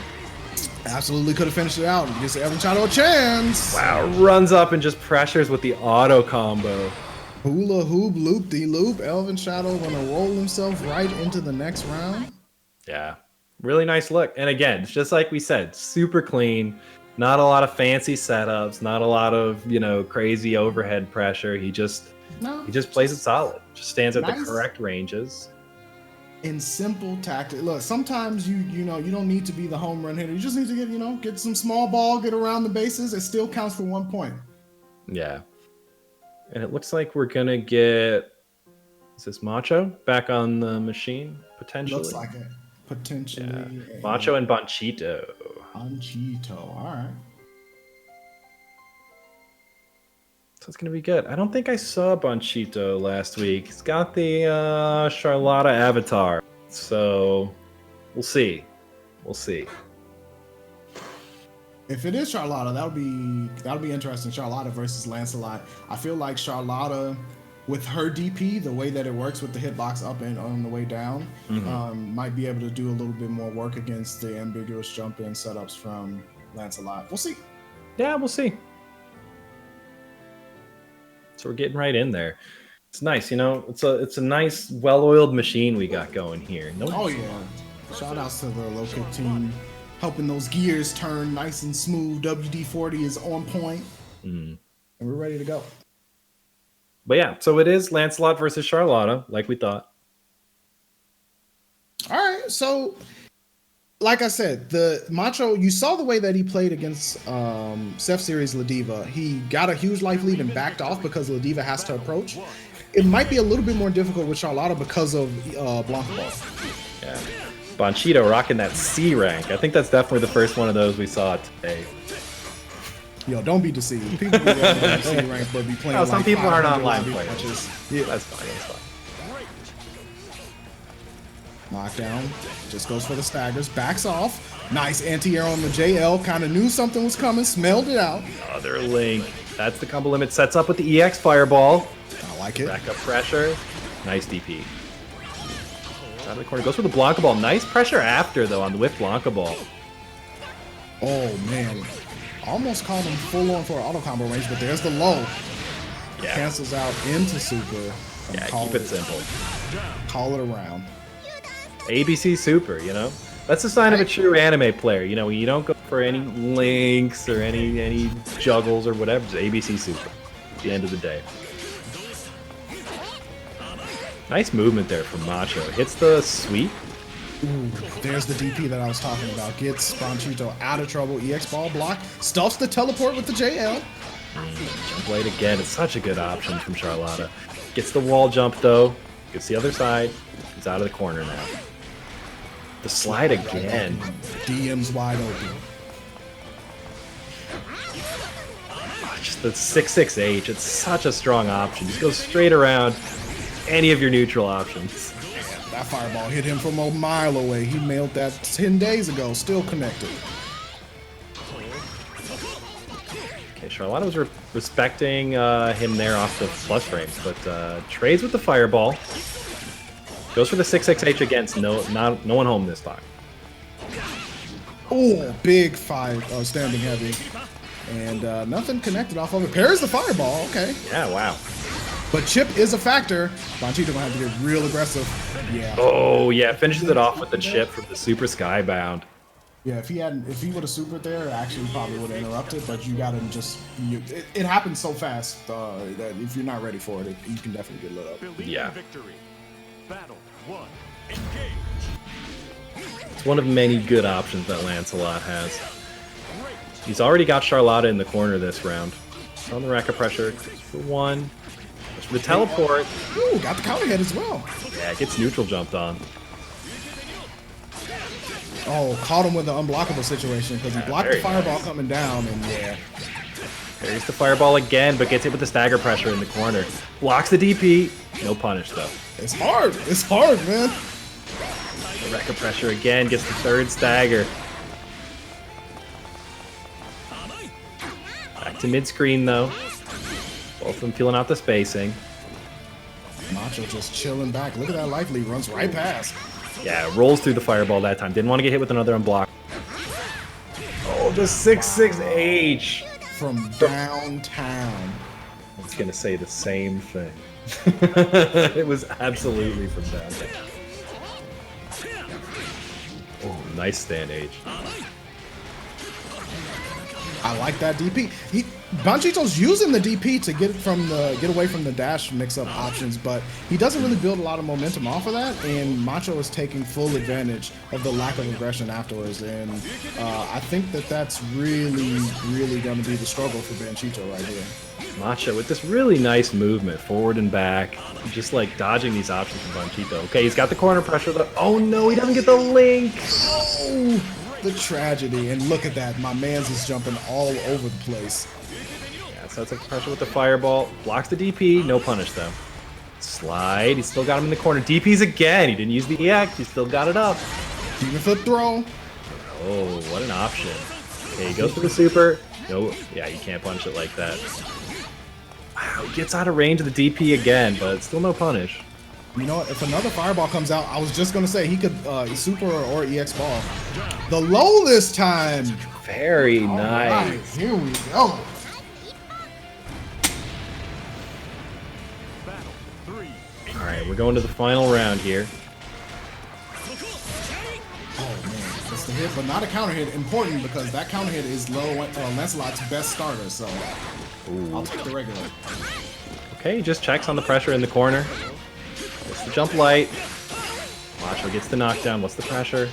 Absolutely could have finished it out. Gives Elven Shadow a chance. Wow, runs up and just pressures with the auto combo. Hula hoop, loop-de-loop. Elven Shadow gonna roll himself right into the next round. Yeah, really nice look. And again, it's just like we said, super clean. Not a lot of fancy setups. Not a lot of, you know, crazy overhead pressure. He just plays it solid. Just stands at the correct ranges. In simple tactics. Look, sometimes you know you don't need to be the home run hitter. You just need to get some small ball, get around the bases. It still counts for 1 point. Yeah. And it looks like we're gonna get, is this Macho back on the machine potentially? Looks like it. Potentially. Yeah. Macho and Bonchito. Bonchito. All right. So it's gonna be good. I don't think I saw Bonchito last week. He's got the Charlotta avatar, so we'll see. We'll see. If it is Charlotta, that'll be interesting. Charlotta versus Lancelot. I feel like Charlotta, with her DP, the way that it works with the hitbox up and on the way down, might be able to do a little bit more work against the ambiguous jump in setups from Lancelot. We'll see. Yeah, we'll see. So we're getting right in there. It's nice, you know. It's a nice, well-oiled machine we got going here. Oh yeah! Shout outs to the local team, helping those gears turn nice and smooth. WD-40 is on point, and we're ready to go. But yeah, so it is Lancelot versus Charlotta, like we thought. All right, so like I said, the Macho, you saw the way that he played against Seth Series Ladiva. He got a huge life lead and backed off because Ladiva has to approach. It might be a little bit more difficult with Charlotta because of Blanca Ball. Yeah. Bonchito rocking that C rank. I think that's definitely the first one of those we saw today. Yo, don't be deceived. People be C rank, but be playing. No, some like people aren't 500 online lobby players. matches. Yeah, that's fine. That's fine. Knockdown, just goes for the staggers, backs off. Nice anti-air on the JL, kind of knew something was coming, smelled it out. Other link. That's the combo limit. Sets up with the EX fireball. I like it. Back up pressure. Nice DP. Out of the corner. Goes for the Blanca ball. Nice pressure after, though, on the whip Blanca ball. Oh, man. Almost called him full on for auto combo range, but there's the low. Yeah. Cancels out into super. Yeah, keep it simple. Call it around. ABC Super, you know? That's a sign of a true anime player. You know, you don't go for any links or any juggles or whatever. It's ABC Super at the end of the day. Nice movement there from Macho. Hits the sweep. Ooh, there's the DP that I was talking about. Gets Bonchito out of trouble. EX ball block. Stuffs the teleport with the JL. Jump blade again. It's such a good option from Charlotta. Gets the wall jump, though. Gets the other side. He's out of the corner now. The slide again. DM's wide open. Just the 6-6H. It's such a strong option. Just goes straight around any of your neutral options. That fireball hit him from a mile away. He mailed that 10 days ago. Still connected. Okay, Charlotta was respecting him there off the plus frames, but trades with the fireball. Goes for the 6-6H against no one home this time. Oh, big five standing heavy. And nothing connected off of it. Parries the fireball. Okay. Yeah, wow. But chip is a factor. Banchito gonna have to get real aggressive. Yeah. Oh yeah, finishes it off with the chip from the Super Skybound. Yeah, if he would have supered there, actually probably would have interrupted. But you gotta just it happens so fast that if you're not ready for it, you can definitely get lit up. Believe Yeah. in victory. Battle 1. Engage. It's one of many good options that Lancelot has. He's already got Charlotta in the corner this round. On the rack of pressure, for 1. Goes for the teleport. Ooh, got the counter hit as well. Yeah, gets neutral jumped on. Oh, caught him with the unblockable situation because he blocked the very fireball nice. coming down, and yeah. Parries the fireball again, but gets hit with the stagger pressure in the corner. Blocks the DP. No punish, though. It's hard. It's hard, man. The wreck of pressure again, gets the 3rd stagger. Back to mid-screen, though. Both of them feeling out the spacing. Macho just chilling back. Look at that life lead. Runs right past. Yeah, rolls through the fireball that time. Didn't want to get hit with another unblock. Oh, the 6-6H! From downtown. I was going to say the same thing. It was absolutely from downtown. Oh, nice stand H. I like that DP. Banchito's using the DP to get away from the dash mix-up options, but he doesn't really build a lot of momentum off of that, and Macho is taking full advantage of the lack of aggression afterwards, and I think that's really, really going to be the struggle for Banchito right here. Macho with this really nice movement, forward and back, just like dodging these options from Banchito. Okay, he's got the corner pressure, though. Oh no, he doesn't get the link! Oh, the tragedy, and look at that. My man's is jumping all over the place. Yeah, sets up pressure with the fireball, blocks the DP, no punish though. Slide, he's still got him in the corner. DPs again, he didn't use the EX, he still got it up. Demon flip throw. Oh, what an option. Okay, he goes for the super. No, yeah, you can't punish it like that. Wow, he gets out of range of the DP again, but still no punish. You know what? If another fireball comes out, I was just going to say he could super or EX ball. The low this time. Very All nice. right, here we go. Battle 3. All right, we're going to the final round here. Oh man, that's the hit, but not a counter hit. Important because that counter hit is Lancelot's best starter, so I'll take the regular. Okay, he just checks on the pressure in the corner. Gets the jump light. Macho gets the knockdown. What's the pressure?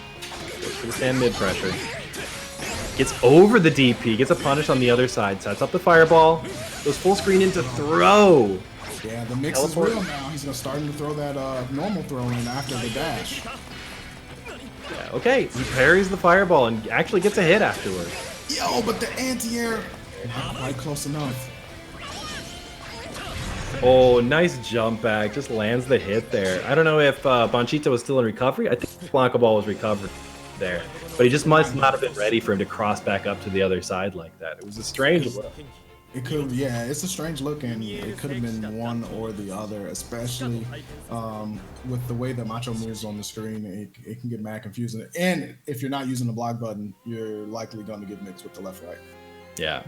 Goes for the stand mid pressure. Gets over the DP. Gets a punish on the other side. Sets up the fireball. Goes full screen into throw. Yeah, the mix Teleport. is real now. He's starting to throw that normal throw in after the dash. Yeah, okay, he parries the fireball and actually gets a hit afterwards. Yo, but the anti-air, not quite close enough. Oh, nice jump back. Just lands the hit there. I don't know if Banchito was still in recovery. I think Blanca Ball was recovered there. But he just must not have been ready for him to cross back up to the other side like that. It was a strange look. It could, yeah, it's a strange look, and it could have been one or the other, especially with the way that Macho moves on the screen. It can get mad confusing. And if you're not using the block button, you're likely going to get mixed with the left-right. Yeah.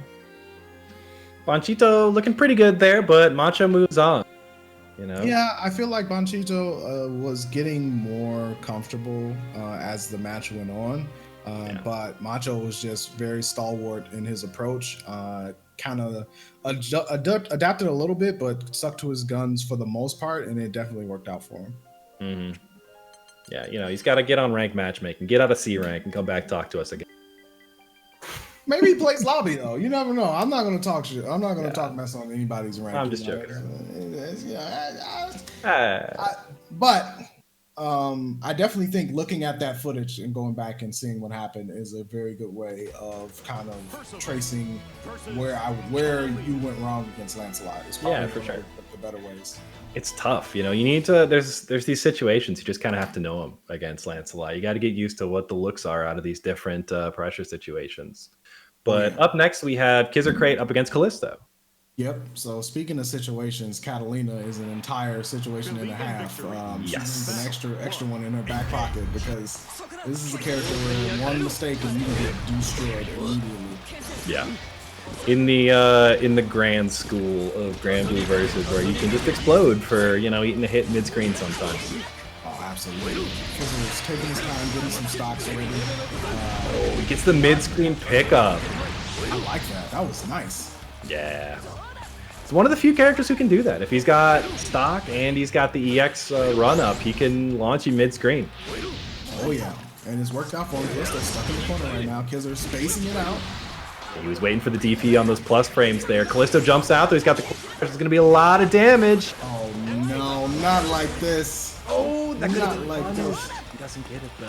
Banchito looking pretty good there, but Macho moves on. You know? Yeah, I feel like Banchito was getting more comfortable as the match went on, but Macho was just very stalwart in his approach. Kind of adapted a little bit, but stuck to his guns for the most part, and it definitely worked out for him. Mm-hmm. Yeah, you know, he's got to get on ranked matchmaking, get out of C rank, and come back talk to us again. Maybe he plays lobby though. You never know. I'm not gonna talk shit. I'm not gonna talk mess on anybody's rank. I'm just joking. But I definitely think looking at that footage and going back and seeing what happened is a very good way of kind of tracing where you went wrong against Lancelot. It's probably for sure. The better ways. It's tough, you know. You need to. There's these situations you just kind of have to know them against Lancelot. You got to get used to what the looks are out of these different pressure situations. But up next we have Kizzer Crate up against Callisto. Yep. So speaking of situations, Catalina is an entire situation and a half. She needs an extra one in her back pocket because this is a character where one mistake and you can get destroyed immediately. Yeah. in the grand school of Granblue versus, where you can just explode for, you know, eating a hit mid-screen sometimes. Oh, absolutely. Kizzer's taking his time, getting some stocks already. Oh, he gets the mid-screen pickup. I like that. That was nice. Yeah. It's one of the few characters who can do that. If he's got stock and he's got the EX run-up, he can launch you mid-screen. Oh, yeah. And it's worked out for him. They're stuck in the corner right now. Kizzer's spacing it out. He was waiting for the DP on those plus frames there. Callisto jumps out there. He's got the... There's going to be a lot of damage. Oh, no. Not like this. Oh, that could Not have like this. He doesn't get it, though.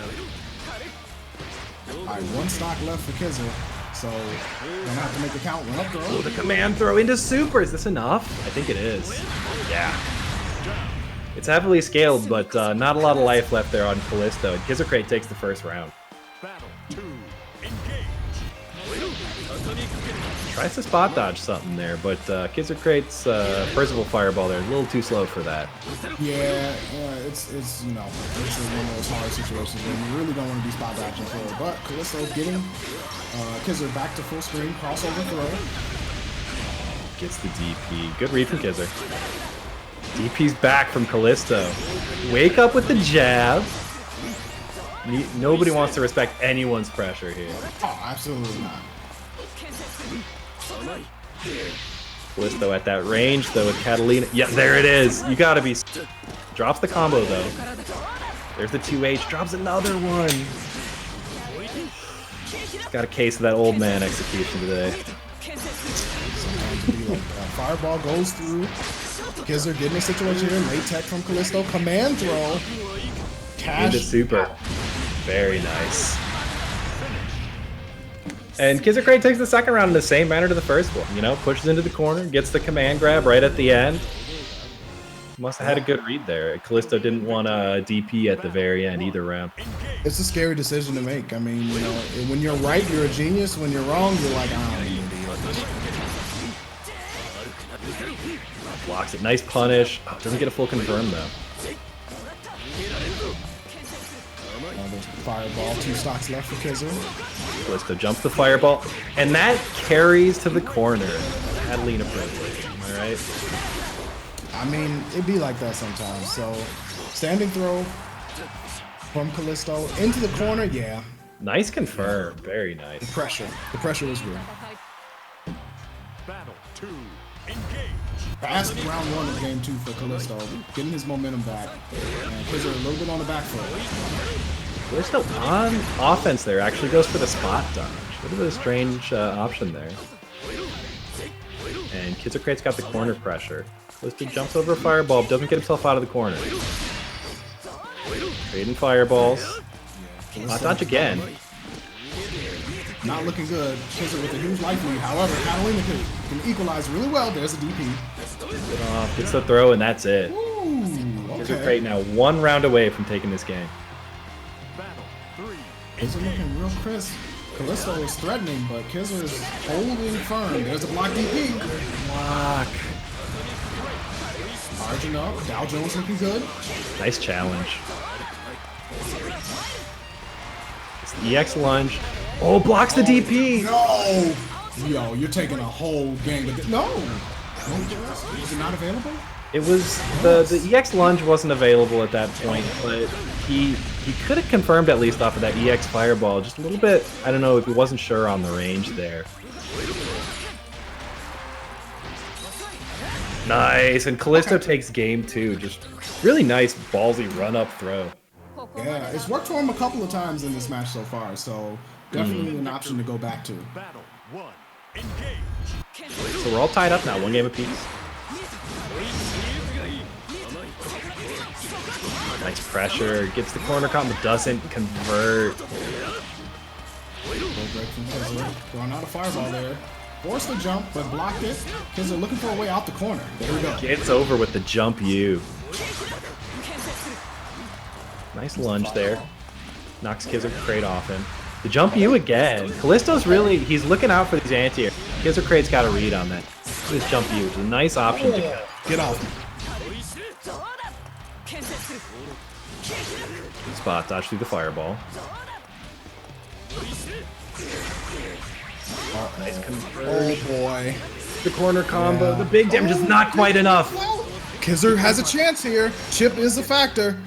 All right, one stock left for Kizzer. So, gonna have to make a count. Run up throw. Oh, the command throw into super. Is this enough? I think it is. Yeah. It's heavily scaled, but not a lot of life left there on Callisto. And Kizzer takes the first round. Battle 2. Engage. Tries to spot dodge something there, but Kizzer Percival Fireball there. A little too slow for that. Yeah, it's you know, it's one of those hard situations where you really don't want to be spot dodging for it. But Callisto getting Kizzer back to full screen, crossover throw. Gets the DP. Good read from Kizzer. DP's back from Callisto. Wake up with the jab. Nobody wants to respect anyone's pressure here. Oh, absolutely not. Callisto at that range, though, with Catalina. Yeah, there it is. You gotta be... Drops the combo, though. There's the 2H. Drops another one. Got a case of that old man execution today. Sometimes it be like fireball goes through. Kizzer getting a situation here. Late tech from Callisto. Command throw. Cash. Into super. Very nice. And Kizzer takes the second round in the same manner to the first one. You know, pushes into the corner, gets the command grab right at the end. Must have had a good read there. Callisto didn't want a DP at the very end either round. It's a scary decision to make. I mean, you know, when you're right, you're a genius. When you're wrong, you're like, I'm an idiot. Blocks it. Nice punish. Oh, doesn't get a full confirm, though. Fireball, 2 stocks left for Kizzer. Callisto jumps the fireball, and that carries to the corner. Catalina privilege, am I right? I mean, it'd be like that sometimes. So, standing throw from Callisto into the corner, yeah. Nice confirm, very The nice. pressure. The pressure was real. Battle 2. Engage. Fast round 1 of game 2 for Callisto. Getting his momentum back. And Kizzer a little bit on the back foot. Callisto on offense there actually goes for the spot dodge. A bit of a strange option there. And Kizzer got the corner pressure. Callisto jumps over a fireball, doesn't get himself out of the corner. Trading fireballs. Spot dodge again. Not looking good. Kizzer with a huge life lead. However, Catalina can equalize really well. There's a DP. Get off, gets the throw, and that's it. Ooh, Kizzer okay. now 1 round away from taking this game. Battle 3. Kizzer looking real crisp. Callisto is threatening, but Kizzer is holding firm. There's a block DP. Block. Charging up. Dow Jones looking good. Nice challenge. It's the EX lunge. Oh, blocks the DP. No! Yo, you're taking a whole game. No! Was it not available? It was the EX lunge wasn't available at that point, but he could have confirmed at least off of that EX fireball just a little bit. I don't know if he wasn't sure on the range there. Nice, and Callisto takes game 2. Just really nice ballsy run up throw. Yeah, it's worked for him a couple of times in this match so far, so definitely an option to go back to. Battle 1. Engage. So we're all tied up now, 1 game apiece. Nice pressure, gets the corner combo, doesn't convert. Go break from Kizzer. Throwing out a fireball there. Forced the jump, but blocked it. Kizzer looking for a way out the corner. There we go. Gets over with the jump U. Nice lunge there. Knocks Kizzer Crate off him. The jump U again. Callisto's really, he's looking out for these anti-air. Kizzer Crate's got a read on that. This jump U, which is a nice option to go. Get off me. Spot dodge through the fireball. Nice Oh conversion. boy. The corner combo. Yeah. The big damage is not quite enough. Well, Kizzer has a chance here. Chip is a factor.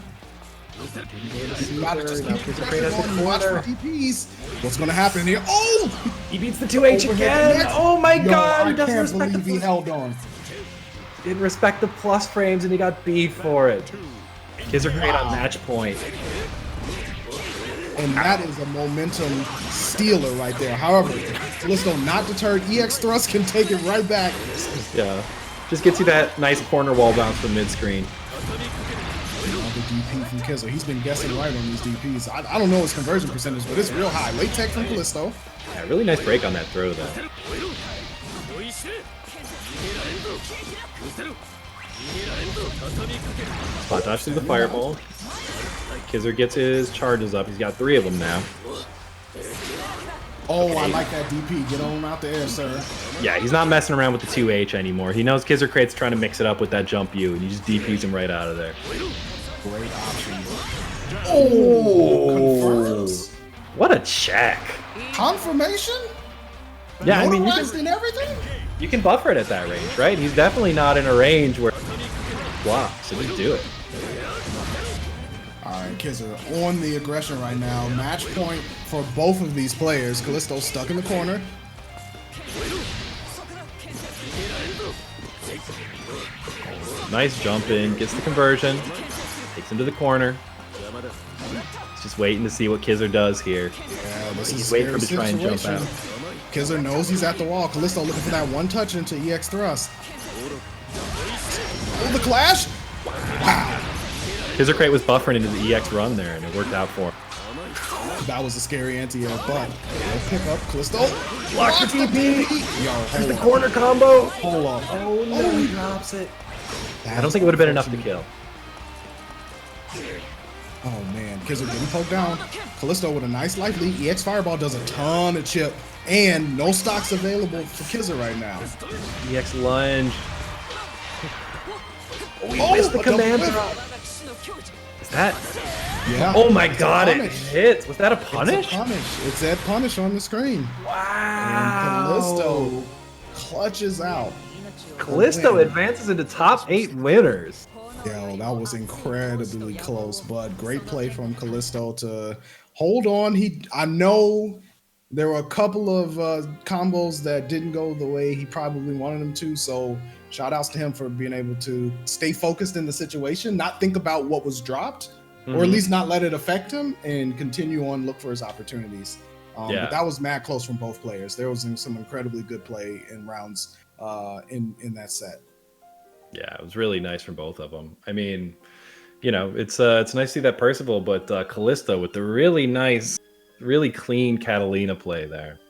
You gotta just keep the pressure going and watch for DPs. What's gonna happen here? Oh! He beats the 2H Overhead again. connect. Oh my Yo, god. I He doesn't can't respect believe he the held on. didn't respect the plus frames and he got beat for it. Kids are great on match point. And that is a momentum stealer right there. However, Callisto not deterred. EX thrust can take it right back. Yeah. Just gets you that nice corner wall bounce from mid-screen. Another DP from Kizzer. He's been guessing right on these DPs. I don't know his conversion percentage, but it's real high. Late tech from Callisto. Yeah, really nice break on that throw, though. Spot dodge through the fireball. Kizzer gets his charges up. He's got 3 of them now. Oh, I like that DP. Get on out the air, sir. Yeah, he's not messing around with the 2H anymore. He knows Kizzer Crate's trying to mix it up with that jump U, and he just DPs him right out of there. Great option. Oh! Confirms. What a check. Confirmation? Yeah, I mean, Notarized and everything? you can buffer it at that range, right? He's definitely not in a range where block, so just do it. All right, Kizzer on the aggression right now. Match point for both of these players. Callisto stuck in the corner. Nice jump in, gets the conversion, takes him to the corner. He's just waiting to see what Kizzer does here. Yeah, this He's is waiting for him to try and jump out. Kizzer knows he's at the wall. Callisto looking for that one touch into EX thrust. Oh, the clash! Wow. Kizzer Crate was buffering into the EX run there, and it worked out for him. That was a scary anti-air, but they'll pick up Callisto. Block the TP! Yo, hold up. Corner combo! Hold up. Oh no, he drops it. I don't think it would have been enough to kill. Oh man, Kizzer getting poked down. Callisto with a nice life lead. EX Fireball does a ton of chip, and no stocks available for Kizzer right now. EX lunge. Oh, he Oh, missed the a double command whiff. drop. Is that? Yeah. Oh my It's a god, it punish. hits. Was that a It's a punish? punish. It said punish on the screen. And Wow. Callisto clutches out. Callisto Win. advances into top 8 winners. Yo, that was incredibly close, but great play from Callisto to hold on. I know there were a couple of combos that didn't go the way he probably wanted them to, so shout outs to him for being able to stay focused in the situation, not think about what was dropped, or at least not let it affect him, and continue on, look for his opportunities. Yeah. But that was mad close from both players. There was some incredibly good play in rounds in that set. Yeah, it was really nice from both of them. I mean, you know, it's nice to see that Percival, but Callisto with the really nice, really clean Catalina play there.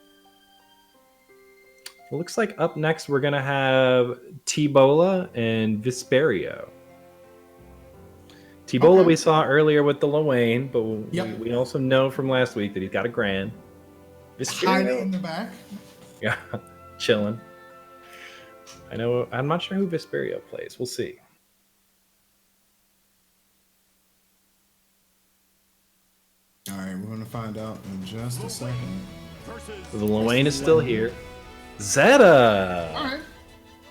It looks like up next we're gonna have T-Bola and Vesperio. T-Bola Okay. we saw earlier with the Lorraine, but Yep. we also know from last week that he's got a grand. Hiding in Vesperio, the back. yeah, chilling. I'm not sure who Vesperio plays. We'll see. All right, we're gonna find out in just a second. The Lorraine is still here. Zeta! All right,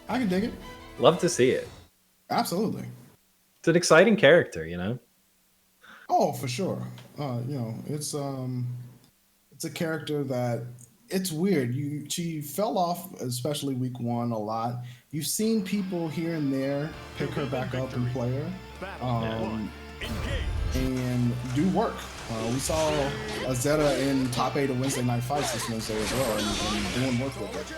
I can dig it. Love to see it. Absolutely. It's an exciting character, you know? Oh, for sure. It's a character that it's weird. She fell off, especially week 1, a lot. You've seen people here and there pick her back up and play her, and do work. We saw a Zeta in top 8 of Wednesday Night Fights this Wednesday as well, and doing work with her.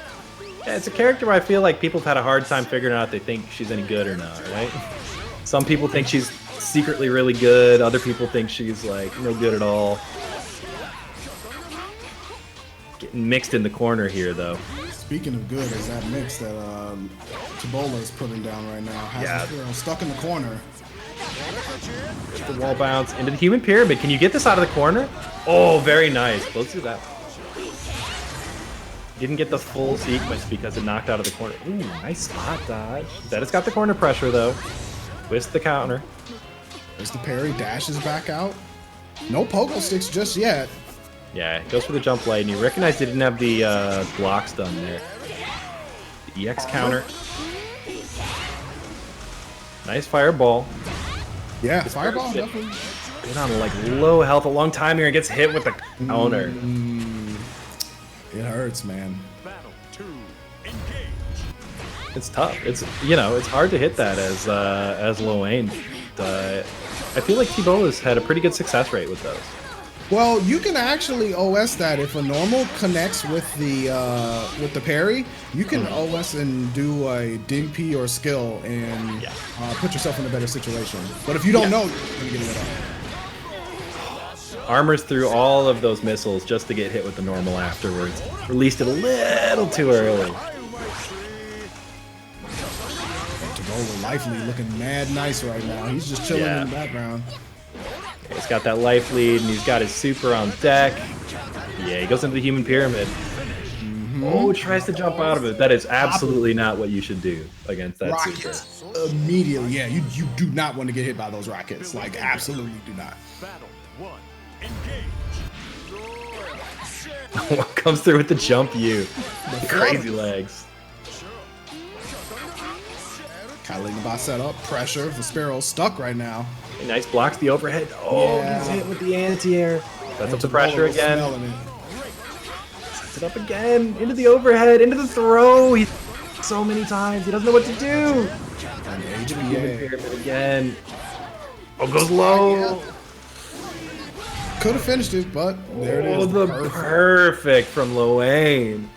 Yeah, it's a character where I feel like people have had a hard time figuring out if they think she's any good or not, right? Some people think she's secretly really good. Other people think she's like no good at all. Getting mixed in the corner here, though. Speaking of good, is that mix that T-Bola is putting down right now. Has Yeah. stuck in the corner. The wall bounce into the human pyramid. Can you get this out of the corner? Oh, very nice. Close to that. Didn't get the full sequence because it knocked out of the corner. Ooh, nice spot dodge. Zeta's got the corner pressure, though. Twist the counter. There's the parry, dashes back out. No pogo sticks just yet. Yeah, goes for the jump light, and you recognize they didn't have the blocks done there. The EX counter. Nice fireball. Yeah, fireball definitely. Been on like low health a long time here and gets hit with the counter. It hurts, man. Battle 2. Engage. It's tough. It's it's hard to hit that as Loane. I feel like T-Bola's had a pretty good success rate with those. Well, you can actually OS that if a normal connects with the parry, you can OS and do a DP or skill and put yourself in a better situation. But if you don't know, you're gonna get lit up. Armors through all of those missiles just to get hit with the normal afterwards. Released it a little too early. Tabola Lively looking mad nice right now. He's just chilling in the background. He's got that life lead, and he's got his super on deck. Yeah, he goes into the human pyramid. Oh, tries to jump out of it. That is absolutely not what you should do against that Rockets. super. Immediately, yeah. You do not want to get hit by those rockets. Like, absolutely do not. Battle 1. Engage. What comes through with the jump U? The crazy legs. Kylie Nabas set up. Pressure. Vespero stuck right now. Nice blocks the overhead. Oh, he's hit with the anti-air. Sets up the pressure again. Sets it up again. Into the overhead. Into the throw. He's so many times. He doesn't know what to do. Into the human pyramid again. Oh, goes low. Could have finished it, but there it is. Oh, the perfect from Loane.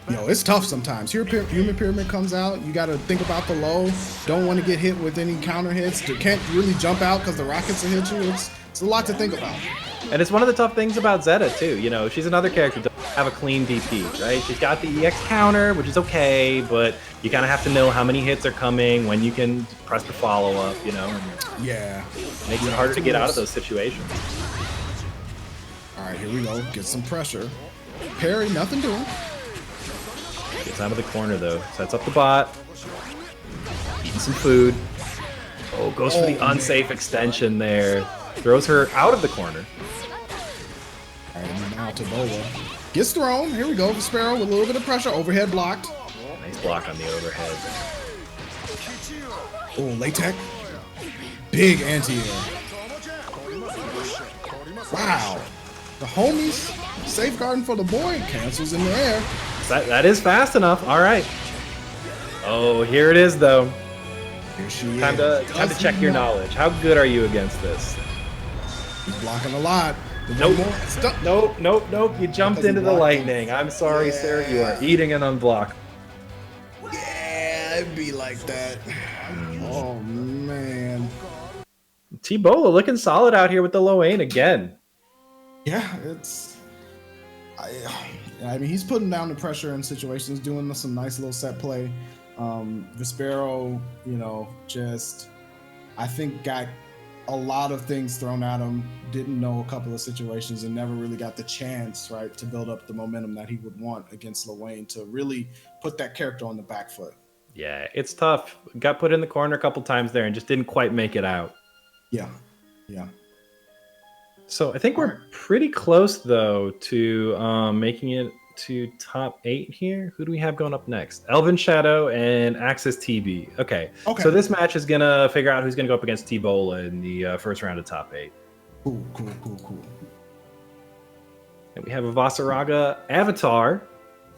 Yo, it's tough sometimes. Human pyramid comes out. You got to think about the low. Don't want to get hit with any counter hits. You can't really jump out because the rockets will hit you. It's a lot to think about. And it's one of the tough things about Zeta too. She's another character that doesn't have a clean DP, right? She's got the EX counter, which is okay, but you kind of have to know how many hits are coming, when you can press the follow-up, and Yeah. makes it harder to get out of those situations. All right, here we go. Get some pressure. Parry, nothing doing. Gets out of the corner though. Sets up the bot. Eating some food. Oh, goes for the unsafe extension there. Throws her out of the corner. All right, now Tabola gets thrown. Here we go. Vespero with a little bit of pressure. Overhead blocked. Nice block on the overhead. Oh, latex. Big anti-air. Wow. The homies safeguarding for the boy. Cancels in the air. That is fast enough. All right. Oh, here it is though. Here she is. Time to check your knowledge. How good are you against this? He's blocking a lot. Nope. Nope. You jumped into the lightning. I'm sorry, sir. You are eating an unblock. Yeah, it'd be like that. Oh, man. T-Bola looking solid out here with the Loane again. Yeah, I mean, he's putting down the pressure in situations, doing some nice little set play. Vespero, I think got a lot of things thrown at him, didn't know a couple of situations, and never really got the chance, right, to build up the momentum that he would want against Loane to really put that character on the back foot. Yeah, it's tough. Got put in the corner a couple times there and just didn't quite make it out. Yeah. So I think we're pretty close, though, to making it to top 8 here. Who do we have going up next? Elven Shadow and Axis TB. Okay. So this match is going to figure out who's going to go up against T-Bola in the first round of top 8. Cool. And we have a Vasaraga avatar.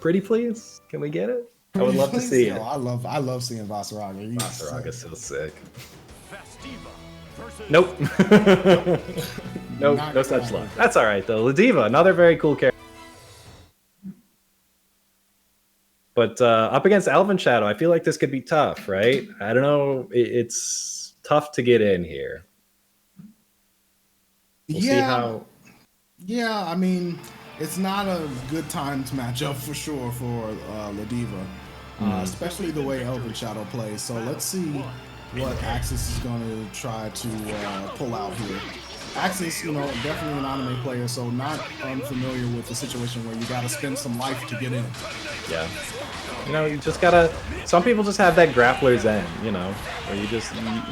Pretty please? Can we get it? I would love to see it. I love seeing Vasaraga. Vasaraga's so sick. Festiva versus Nope. Nope, no such luck. That's all right, though. Ladiva, another very cool character. But up against Elven Shadow, I feel like this could be tough, right? I don't know. It's tough to get in here. We'll see how... Yeah, I mean, it's not a good timed matchup for sure for Ladiva, especially the way Elven Shadow plays. So let's see what Axis is going to try to pull out here. Axis, definitely an anime player, so not unfamiliar with the situation where you got to spend some life to get in. Yeah. You just gotta... Some people just have that grappler zen, where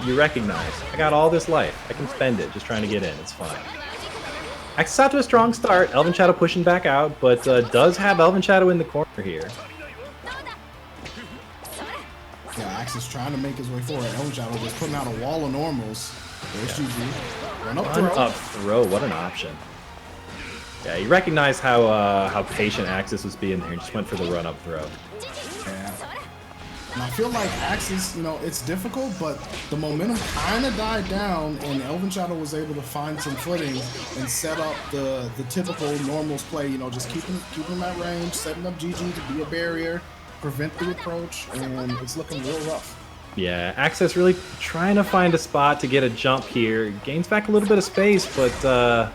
you recognize, I got all this life. I can spend it just trying to get in. It's fine. Axis out to a strong start. Elven Shadow pushing back out, but does have Elven Shadow in the corner here. Yeah, Axis trying to make his way forward. Elven Shadow just putting out a wall of normals. There's GG. Run up throw. Run up throw. What an option. Yeah, you recognize how patient Axis was being there. He just went for the run up throw. Yeah. And I feel like Axis, you know, it's difficult, but the momentum kind of died down, and Elven Shadow was able to find some footing and set up the typical normals play. You know, just keep him at range, setting up GG to be a barrier, prevent the approach, and it's looking real rough. Yeah, Axis really trying to find a spot to get a jump here. Gains back a little bit of space, but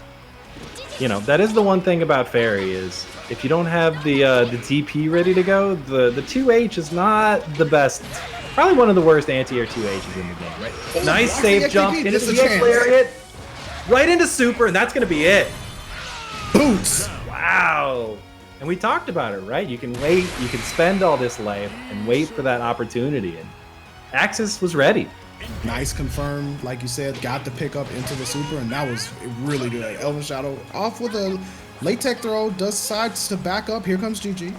you know, that is the one thing about Fairy is if you don't have the DP ready to go, the 2H is not the best. Probably one of the worst anti-air 2Hs in the game, right? Oh, nice safe jump into the EX lariat, right into super, and that's going to be it. Boots! Wow. And we talked about it, right? You can wait, you can spend all this life and wait for that opportunity, and Axis was ready. Nice confirmed, like you said, got the pick up into the super, and that was really good. Elven Shadow off with a late tech throw, decides to back up. Here comes GG.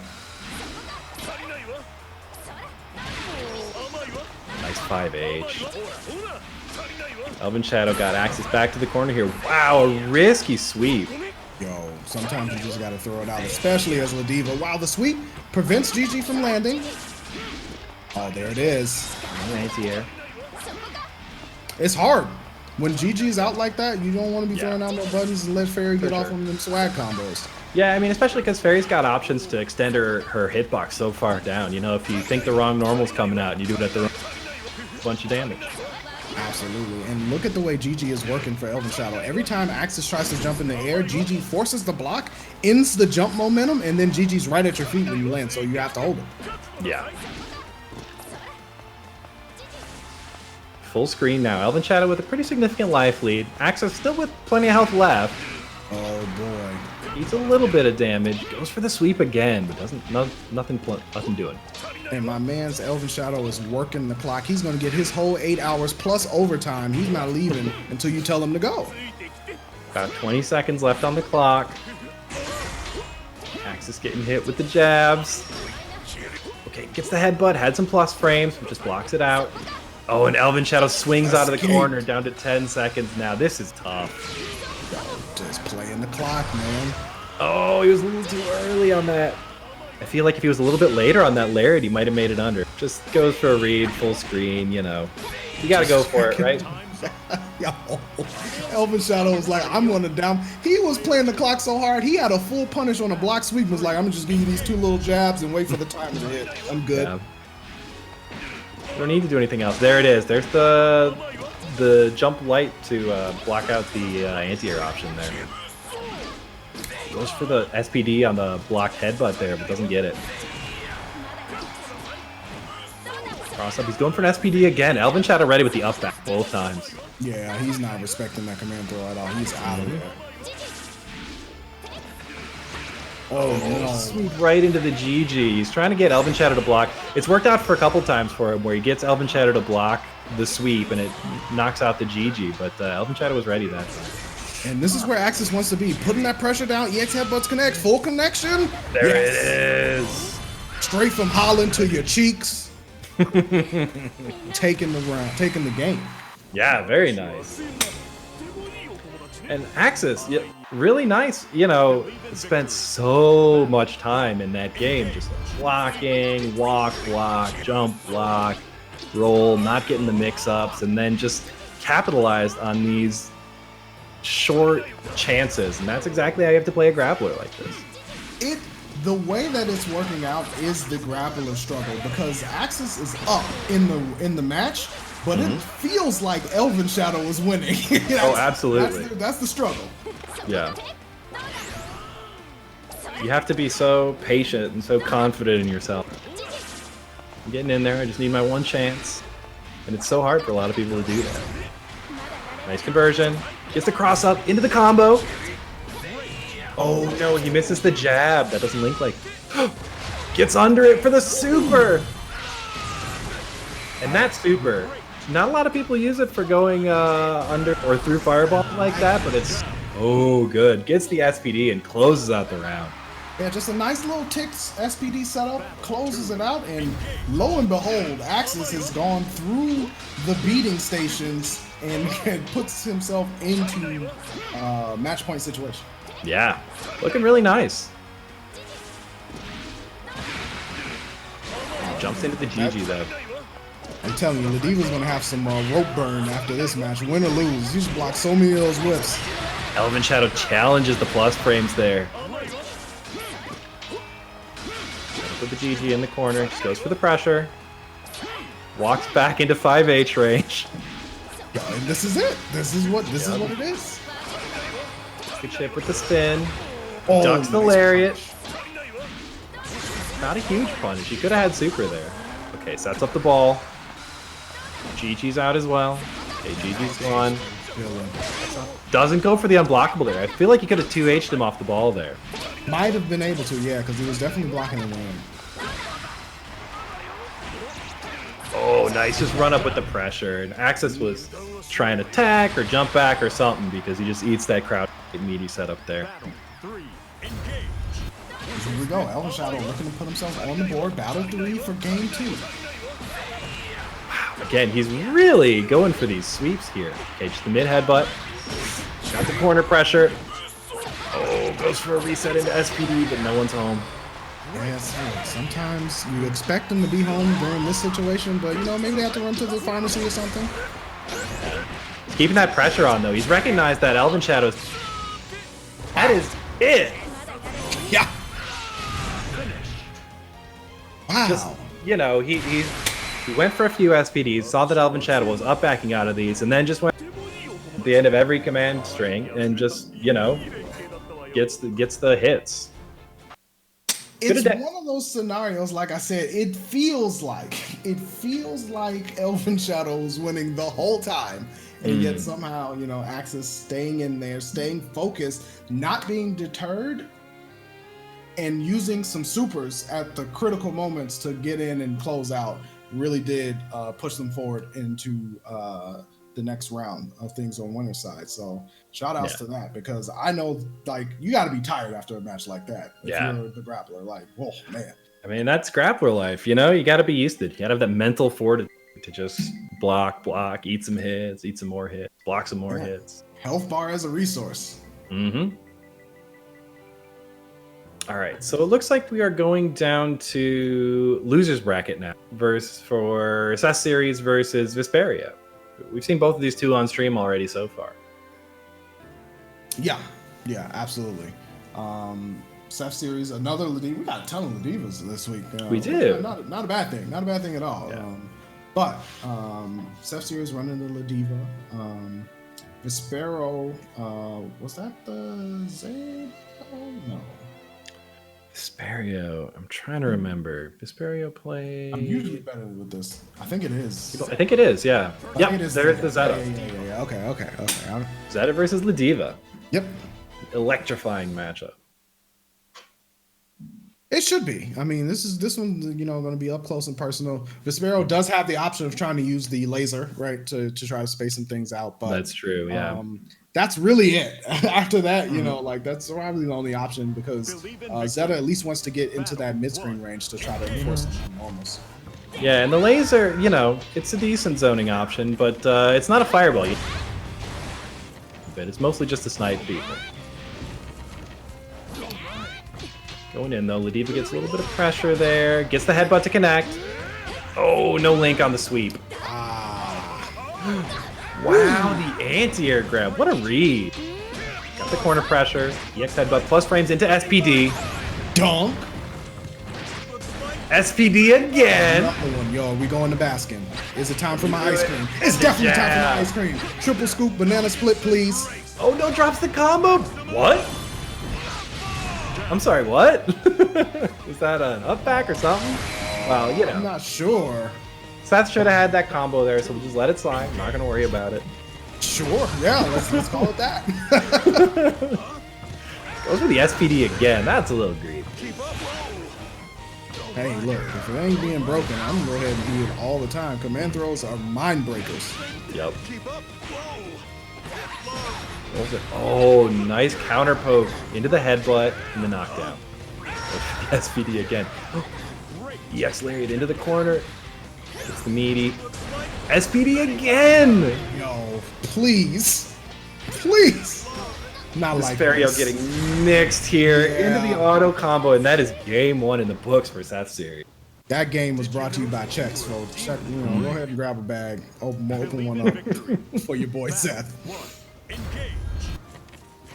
Nice 5H. Elven Shadow got Axis back to the corner here. Wow, a risky sweep. Yo, sometimes you just gotta throw it out, especially as Ladiva. Wow, the sweep prevents GG from landing. Oh, there it is. Anti-air. It's hard. When GG's out like that, you don't want to be throwing out no buttons and let Fairy get off on them swag combos. Yeah, I mean, especially because Fairy's got options to extend her hitbox so far down. You know, if you think the wrong normal's coming out and you do it at the wrong bunch of damage. Absolutely. And look at the way GG is working for Elven Shadow. Every time Axis tries to jump in the air, GG forces the block, ends the jump momentum, and then GG's right at your feet when you land, so you have to hold it. Yeah. Full screen now. Elven Shadow with a pretty significant life lead. Axis still with plenty of health left. Oh boy. Eats a little bit of damage. Goes for the sweep again, but nothing doing. And my man's Elven Shadow is working the clock. He's going to get his whole 8 hours plus overtime. He's not leaving until you tell him to go. About 20 seconds left on the clock. Axis getting hit with the jabs. Okay, gets the headbutt. Had some plus frames, but just blocks it out. Oh, and Elven Shadow swings out of the corner down to 10 seconds now. This is tough. Just playing the clock, man. Oh, he was a little too early on that. I feel like if he was a little bit later on that Lariat, he might have made it under. Just goes for a read, full screen, you know. You gotta go for it, right? Yo, Elven Shadow was like, I'm going to down. He was playing the clock so hard, he had a full punish on a block sweep. Was like, I'm going to just give you these 2 little jabs and wait for the timer to hit. I'm good. Yeah. Don't need to do anything else. There it is. There's the jump light to block out the anti-air option there. Goes for the SPD on the blocked headbutt there, but doesn't get it. Cross up. He's going for an SPD again. Elven Shadow ready with the up back both times. Yeah, he's not respecting that command throw at all. He's out of there. Oh no. Sweep right into the GG. He's trying to get Elven Shadow to block. It's worked out for a couple times for him where he gets Elven Shadow to block the sweep and it knocks out the GG, but Elven Shadow was ready that time. And this is where Axis wants to be. Putting that pressure down, EX headbutts connect, full connection. There it is. Straight from Holland to your cheeks. Taking the round, taking the game. Yeah, very nice. And Axis, yeah, really nice. You know, spent so much time in that game just blocking, walk, block, jump, block, roll, not getting the mix-ups, and then just capitalized on these short chances. And that's exactly how you have to play a grappler like this. The way that it's working out is the grappler struggle because Axis is up in the match, but it feels like Elven Shadow is winning. Oh, absolutely. That's the struggle. Yeah. You have to be so patient and so confident in yourself. I'm getting in there. I just need my one chance. And it's so hard for a lot of people to do that. Nice conversion. Gets the cross up into the combo. Oh no, he misses the jab. That doesn't link like... Gets under it for the super! And that super, not a lot of people use it for going under or through fireball like that, but it's Oh, good. Gets the SPD and closes out the round. Yeah, just a nice little tick SPD setup, closes it out, and lo and behold, Axis has gone through the beating stations and puts himself into match point situation. Yeah, looking really nice. Jumps into the GG though. I'm telling you, Ladiva's gonna have some rope burn after this match, win or lose. He's blocked so many of those whips. Elven Shadow challenges the plus frames there. With the GG in the corner, just goes for the pressure. Walks back into 5H range. Yeah, and this is it. This is what it is. Good shit with the spin. Oh, Ducks the nice lariat. punch. Not a huge punish. He could have had super there. Okay, sets up the ball. GG's out as well. Okay, GG's gone. Doesn't go for the unblockable there. I feel like he could have 2H'd him off the ball there. Might have been able to, yeah, because he was definitely blocking him in. Oh, nice. Just run up with the pressure. And Axis was trying to attack or jump back or something because he just eats that crowd meaty setup there. Here we go. Elven Shadow looking to put himself on the board. Battle 3 for game 2. Again, he's really going for these sweeps here. Okay, just the mid headbutt. Got the corner pressure. Oh, goes for a reset into SPD, but no one's home. Yes, sometimes you expect them to be home during this situation, but you know, maybe they have to run to the pharmacy or something. He's keeping that pressure on though. He's recognized that Elven Shadow's. That is it. Yeah. Wow. Just, you know, he went for a few SPDs, saw that Elven Shadow was up backing out of these, and then just went at the end of every command string and just, you know, gets the hits. It's one of those scenarios, like I said, it feels like Elven Shadow was winning the whole time, and yet somehow, you know, Axis staying in there, staying focused, not being deterred, and using some supers at the critical moments to get in and close out really did push them forward into the next round of things on winner's side. So shout outs to that, because I know, like, you got to be tired after a match like that if you're the grappler. Like, whoa, man. I mean, that's grappler life, you know? You got to be used to it. You got to have that mental fortitude to just block, eat some hits, eat some more hits, block some more hits. Health bar as a resource. Mm-hmm. All right, so it looks like we are going down to loser's bracket now for SS Series versus Vesperia. We've seen both of these two on stream already so far. Yeah, absolutely. Seth Series, another Ladiva. We got a ton of Ladivas this week. We do. Not a bad thing. Not a bad thing at all. Yeah. But Seth Series running the Ladiva. Vespero, was that the Zed? Oh, no. Vesperio, I'm trying to remember. Vesperio played. I'm usually better with this. I think it is. I think it is, yeah. Yep, there's the Zeta. Yeah. Okay. Zeta versus Ladiva. Yep. Electrifying matchup. It should be. I mean, this one's, you know, going to be up close and personal. Vespero does have the option of trying to use the laser, right, to try to space some things out. But that's true. Yeah. That's really it. After that, you know, like, that's probably the only option, because Zeta at least wants to get into that mid-screen range to try to enforce some normals. Yeah, and the laser, you know, it's a decent zoning option, but it's not a fireball. But it's mostly just to snipe people. Going in, though. Ladiva gets a little bit of pressure there. Gets the headbutt to connect. Oh, no link on the sweep. Wow, the anti-air grab. What a read. Got the corner pressure. EX headbutt plus frames into SPD. Dunk. SPD again. Another one, yo. We going to Baskin. Is it time for my ice cream? It's definitely time for my ice cream. Triple scoop, banana split, please. Oh, no, drops the combo. What? I'm sorry, what? Is that an up back or something? Well, you know. I'm not sure. Seth should have had that combo there, so we'll just let it slide. I'm not going to worry about it. Sure, yeah, let's call it that. Goes for the SPD again. That's a little greedy. Hey, look, if it ain't being broken, I'm going to go ahead and do it all the time. Command throws are mind breakers. Yep. Oh, nice counter poke into the headbutt and the knockdown. SPD again. EX Lariat into the corner. Gets the meaty. SPD again! Yo, please. Please. Not like Ferio this. getting mixed here into the auto combo, and that is game 1 in the books for Seth series. That game was brought to you by Chex, folks. Check, go ahead and grab a bag. Open one up for your boy Seth.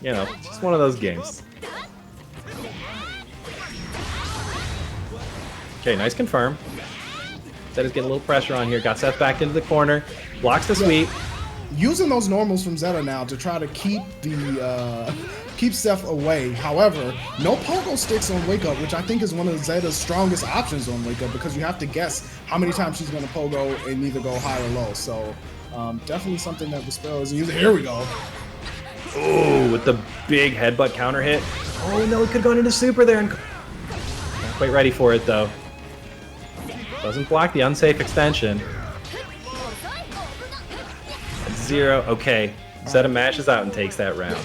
You know, just one of those games. Okay, nice confirm. Seth is getting a little pressure on here. Got Seth back into the corner. Blocks the sweep. Using those normals from Zeta now to try to keep the keep Seth away. However, no pogo sticks on Wake Up, which I think is one of Zeta's strongest options on Wake Up, because you have to guess how many times she's going to pogo and either go high or low. So definitely something that Vespero is using. Here we go. Oh, with the big headbutt counter hit. Oh no, he could have gone into super there. And... Not quite ready for it though. Doesn't block the unsafe extension. At 0. Okay. Zeta mashes out and takes that round.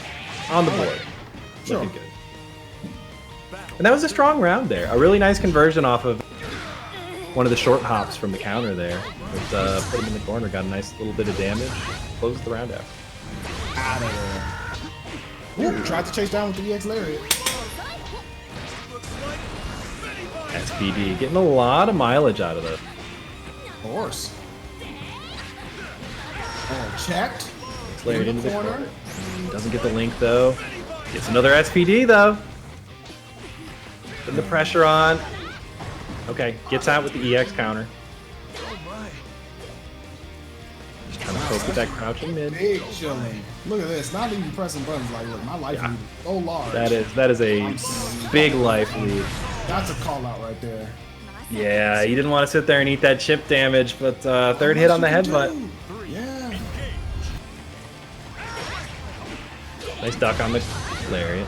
On the board. Sure. Looking good. And that was a strong round there. A really nice conversion off of one of the short hops from the counter there. But, put him in the corner, got a nice little bit of damage. Closes the round out. Out of there. Ooh, tried to chase down with the EX Lariat. SPD getting a lot of mileage out of this. Of course. Oh, checked. Lariat into the corner. Doesn't get the link though. Gets another SPD though. Putting the pressure on. Okay, gets out with the EX counter. Just trying to poke with that crouching mid. Big chilling. Look at this. Not even pressing buttons. Like, look, my life lead is so large. That is a big life lead. That's a call out right there. Yeah, you didn't want to sit there and eat that chip damage, but third hit on the headbutt. Yeah. Nice duck on the lariat.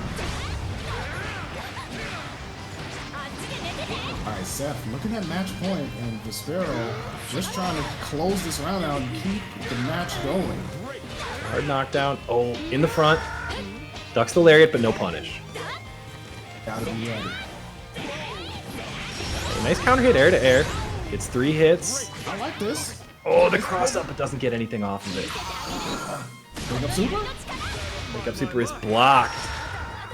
Alright, Seth, look at that match point, and Vespero just trying to close this round out and keep the match going. Hard knockdown. Oh, in the front. Ducks the lariat, but no punish. Gotta be ready. Nice counter hit air to air. Gets 3 hits. I like this. Oh, the cross up, but doesn't get anything off of it. Wake Up Super? Wake Up super is blocked.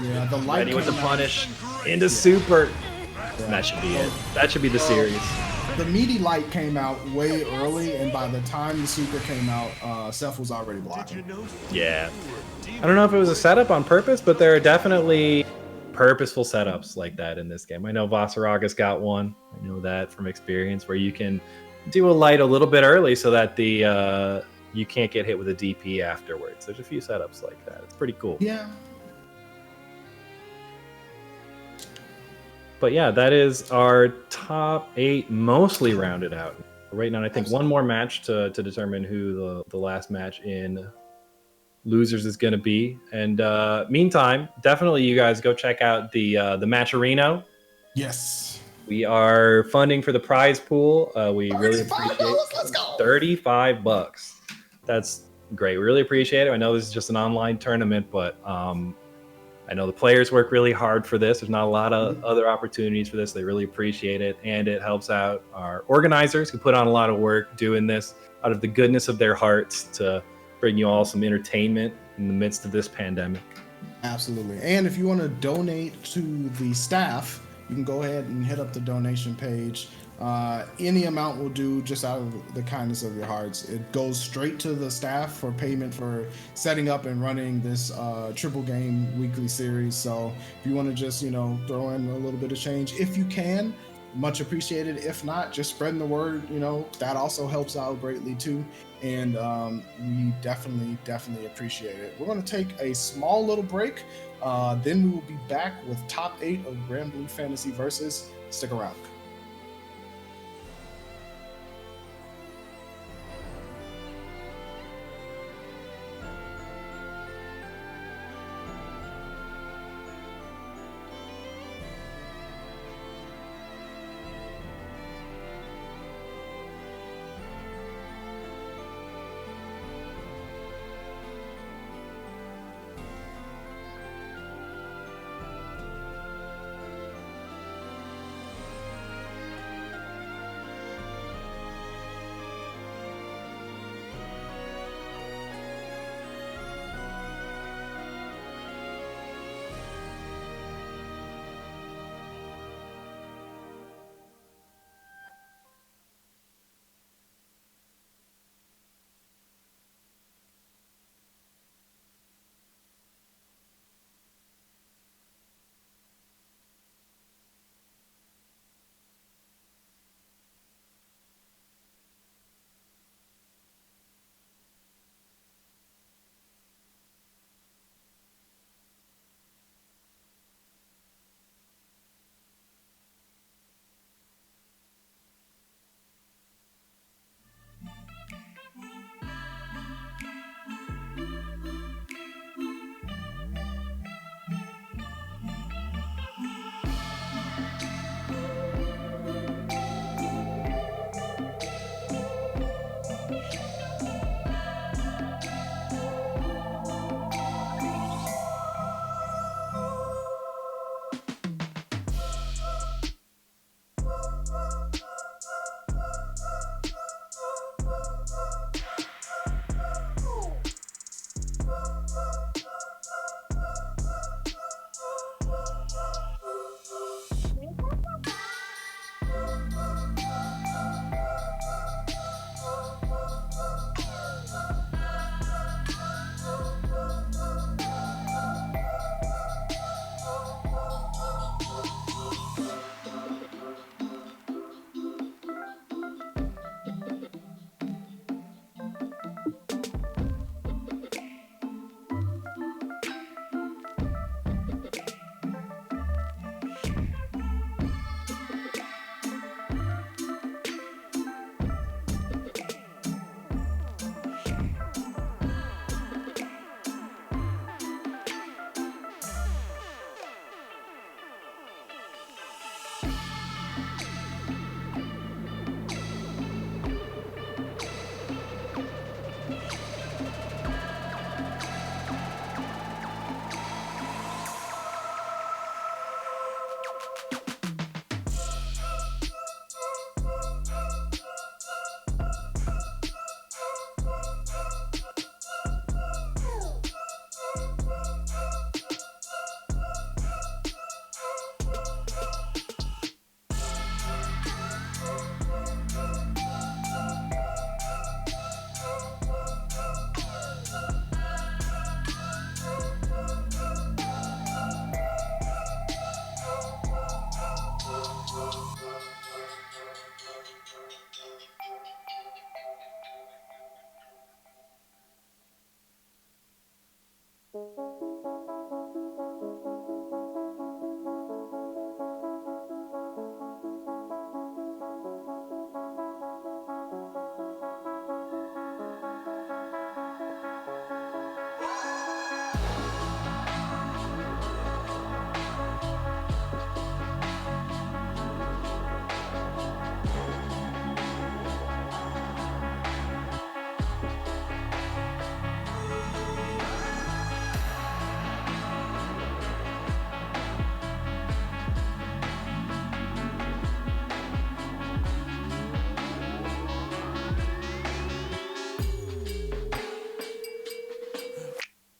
Yeah, the light. Ready with the came out. punish. Into super. And that should be it. That should be the series. The meaty light came out way early, and by the time the super came out, Seth was already blocking. Yeah. I don't know if it was a setup on purpose, but there are definitely purposeful setups like that in this game. I know Vasaraga's got one. I know that from experience, where you can do a light a little bit early so that the you can't get hit with a DP afterwards. There's a few setups like that. It's pretty cool. Yeah. But yeah, that is our top 8 mostly rounded out. We're waiting on, I think, one more match to determine who the last match in losers is going to be. And meantime, definitely you guys go check out the Matcherino. Yes. We are funding for the prize pool. We really $35, appreciate let's go. $35. That's great. We really appreciate it. I know this is just an online tournament, but I know the players work really hard for this. There's not a lot of other opportunities for this. They really appreciate it, and it helps out our organizers who put on a lot of work doing this out of the goodness of their hearts to bring you all some entertainment in the midst of this pandemic. Absolutely. And if you want to donate to the staff, you can go ahead and hit up the donation page. Any amount will do, just out of the kindness of your hearts. It goes straight to the staff for payment for setting up and running this triple game weekly series. So if you want to just, throw in a little bit of change, if you can, much appreciated. If not, just spreading the word, that also helps out greatly too. And we definitely appreciate it. We're going to take a small little break. Then we will be back with top 8 of Granblue Fantasy Versus. Stick around.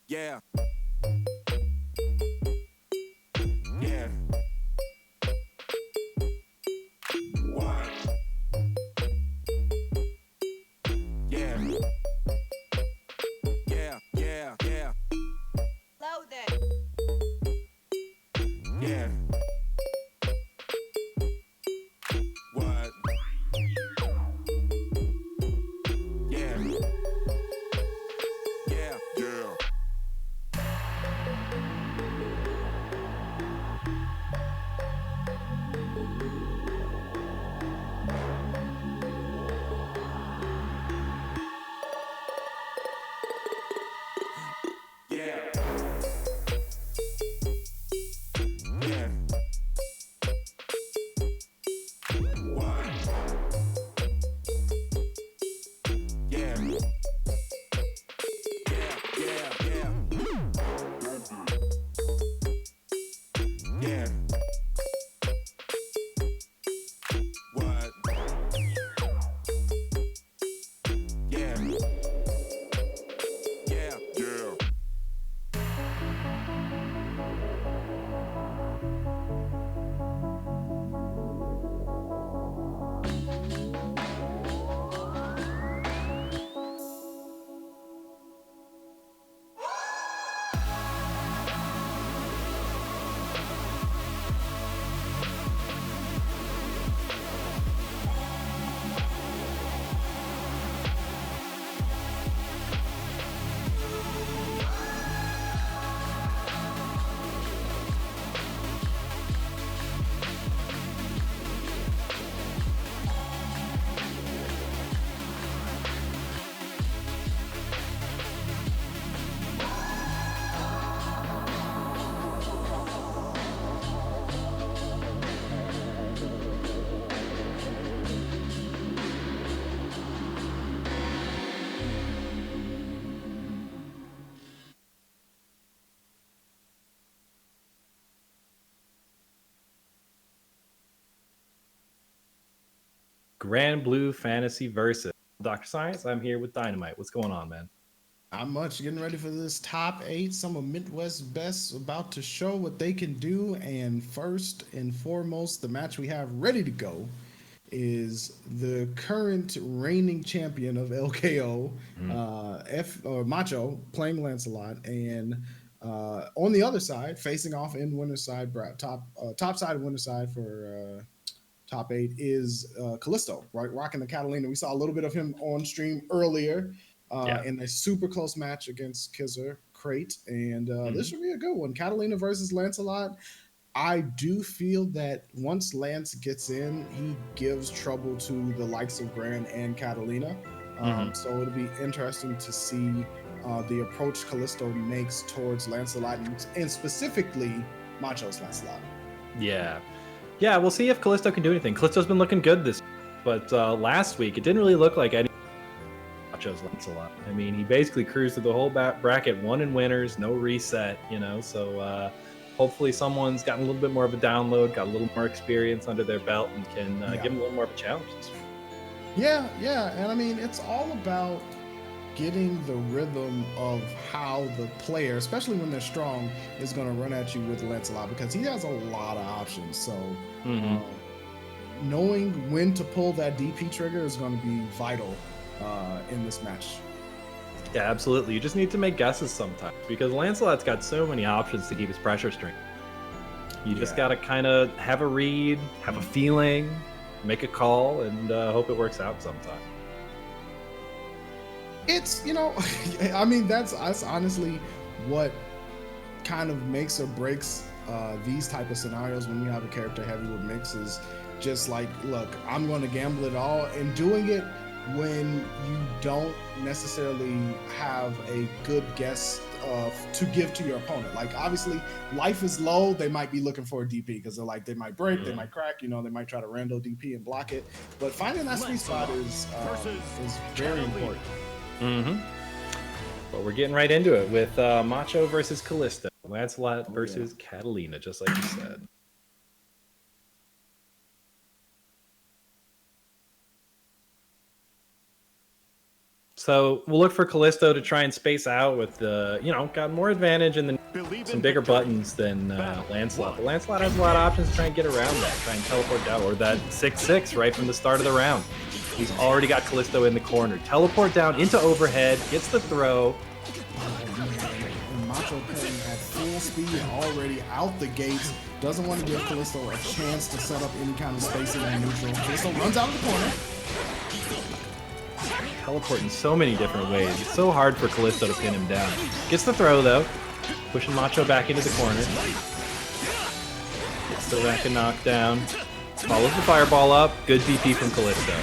Yeah. Yeah. What? Yeah. Yeah, yeah, yeah. Loaded. Yeah. What? Yeah. Yeah. Yeah. Yeah. Yeah. What? Yeah. Yeah, yeah, yeah. Yeah. What? Yeah. Yeah. Yeah. Granblue Fantasy Versus. Dr. Science, I'm here with Dynamite. What's going on, man? Not much. Getting ready for this top 8. Some of Midwest best about to show what they can do. And first and foremost, the match we have ready to go is the current reigning champion of LKO, Macho, playing Lancelot, and on the other side, facing off in winner's side, top side winner's side for top 8 is Callisto, right? Rocking the Catalina. We saw a little bit of him on stream earlier Yeah. in a super close match against Kizzer Crate. And this should be a good one. Catalina versus Lancelot. I do feel that once Lance gets in, he gives trouble to the likes of Gran and Catalina. So it'll be interesting to see the approach Callisto makes towards Lancelot and specifically Macho's Lancelot. Yeah. Yeah, we'll see if Callisto can do anything. Callisto's been looking good this, but last week it didn't really look like any Macho's Lancelot. I mean, he basically cruised through the whole bracket, won in winners, no reset, so hopefully someone's gotten a little bit more of a download, got a little more experience under their belt, and can give him a little more of a challenge this week. Yeah, and I mean, it's all about getting the rhythm of how the player, especially when they're strong, is going to run at you with Lancelot, because he has a lot of options. So knowing when to pull that DP trigger is going to be vital in this match. Yeah, absolutely. You just need to make guesses sometimes, because Lancelot's got so many options to keep his pressure string. You just got to kind of have a read, have a feeling, make a call, and hope it works out sometime. It's, I mean, that's honestly what kind of makes or breaks these type of scenarios when you have a character heavy with mix is just like, look, I'm going to gamble it all, and doing it when you don't necessarily have a good guess to give to your opponent. Like, obviously, life is low. They might be looking for a DP because they're like, they might break, they might crack, you know, they might try to rando DP and block it. But finding that sweet spot is very important. Mm-hmm. But we're getting right into it with Macho versus Callisto. Lancelot versus Catalina, just like you said. So we'll look for Callisto to try and space out with the, got more advantage and some bigger buttons than Lancelot. But Lancelot has a lot of options to try and get around that, try and teleport down, or that 6-6 right from the start of the round. He's already got Callisto in the corner. Teleport down into overhead, gets the throw. And Macho playing at full speed and already out the gates. Doesn't want to give Callisto a chance to set up any kind of spacing on neutral. Callisto runs out of the corner. Teleport in so many different ways. It's so hard for Callisto to pin him down. Gets the throw though, pushing Macho back into the corner. Gets the rack and knockdown. Follows the fireball up. Good DP from Callisto.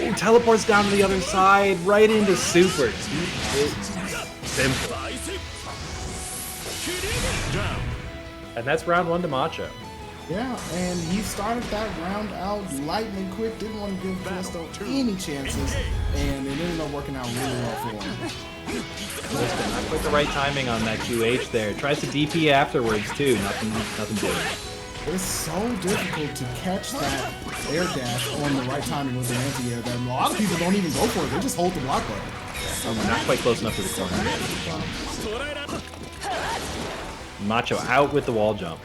Ooh, teleports down to the other side, right into super. Simple. And that's round 1 to Macho. Yeah, and he started that round out lightning quick, didn't want to give Callisto any chances, and it ended up working out really well for him. Callisto, not quite the right timing on that QH there. Tries to DP afterwards too, nothing doing. It's so difficult to catch that air dash on the right timing with an anti-air that a lot of people don't even go for it, they just hold the block button. Not quite close enough to the corner. Macho out with the wall jump.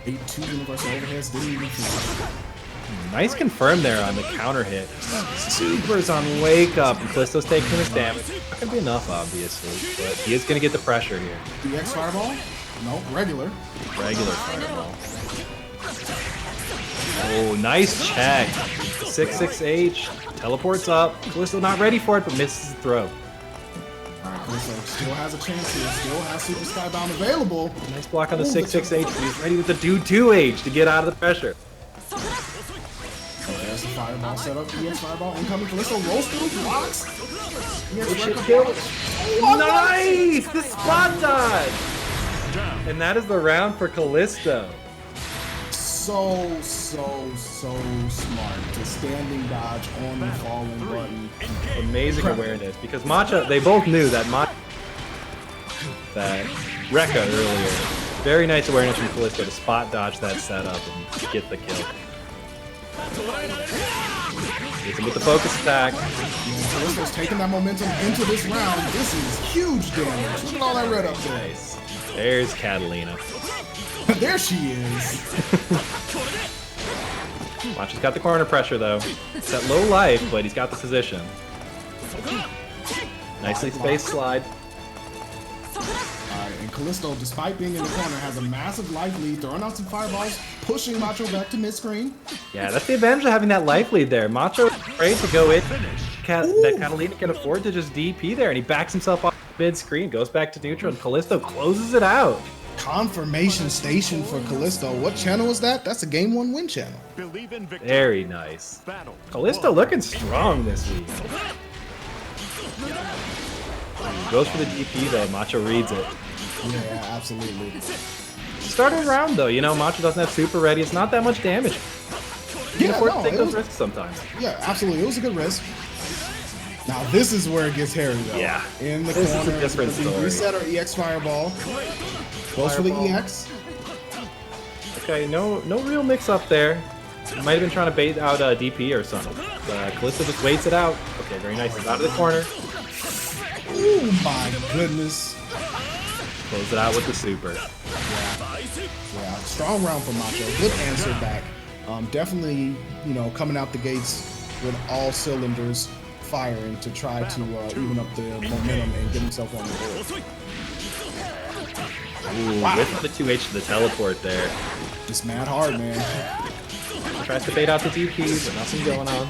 8-2 universal overheads, didn't even finish. Nice confirm there on the counter hit. Super's on wake up, and Callisto's taking his damage. Not gonna be enough, obviously, but he is gonna get the pressure here. EX fireball? No, regular. Regular fireball. Oh, nice check. 6-6H. Teleports up. Callisto not ready for it, but misses the throw. Callisto still has a chance here, still has Super Skybound available. Nice block on the 6-6H, but he's ready with the 2-2H to get out of the pressure. There's the fireball setup, EX fireball incoming. Callisto rolls through, blocks. Nice! The spot dodge! And that is the round for Callisto. So smart to standing dodge on the falling button. Amazing awareness, because Macho, they both knew that Rekka earlier. Very nice awareness from Callisto to spot dodge that setup and get the kill. Hits him with the focus attack. Callisto's taking that momentum into this round. This is huge damage. Look at all that red up there. Nice. There's Catalina. There she is. Macho's got the corner pressure though. It's at low life, but he's got the position. Nicely spaced slide. Alright, and Callisto, despite being in the corner, has a massive life lead, throwing out some fireballs, pushing Macho back to mid-screen. Yeah, that's the advantage of having that life lead there. Macho is afraid to go in. That Catalina can afford to just DP there, and he backs himself off mid-screen, goes back to neutral, and Callisto closes it out. Confirmation station for Callisto. What channel is that? That's a Game 1 win channel. Very nice. Callisto looking strong this week. Goes for the DP though, Macho reads it. Yeah, absolutely. Started round though, Macho doesn't have super ready. It's not that much damage. You can afford to take those risks sometimes. Yeah, absolutely. It was a good risk. Now this is where it gets hairy though. Yeah. In the This corner. is a different story. Reset or EX fireball. Goes for the EX. Okay, no real mix up there. Might have been trying to bait out a DP or something. Callisto just waits it out. Okay, very nice. He's out of the corner. Oh my goodness. Close it out with the super. Yeah, strong round for Macho. Good answer back. Definitely, coming out the gates with all cylinders firing to try to even up the momentum and get himself on the board. Ooh, wow. With the 2H to the teleport there. Just mad hard, man. Tries to bait out the DP, but nothing going on.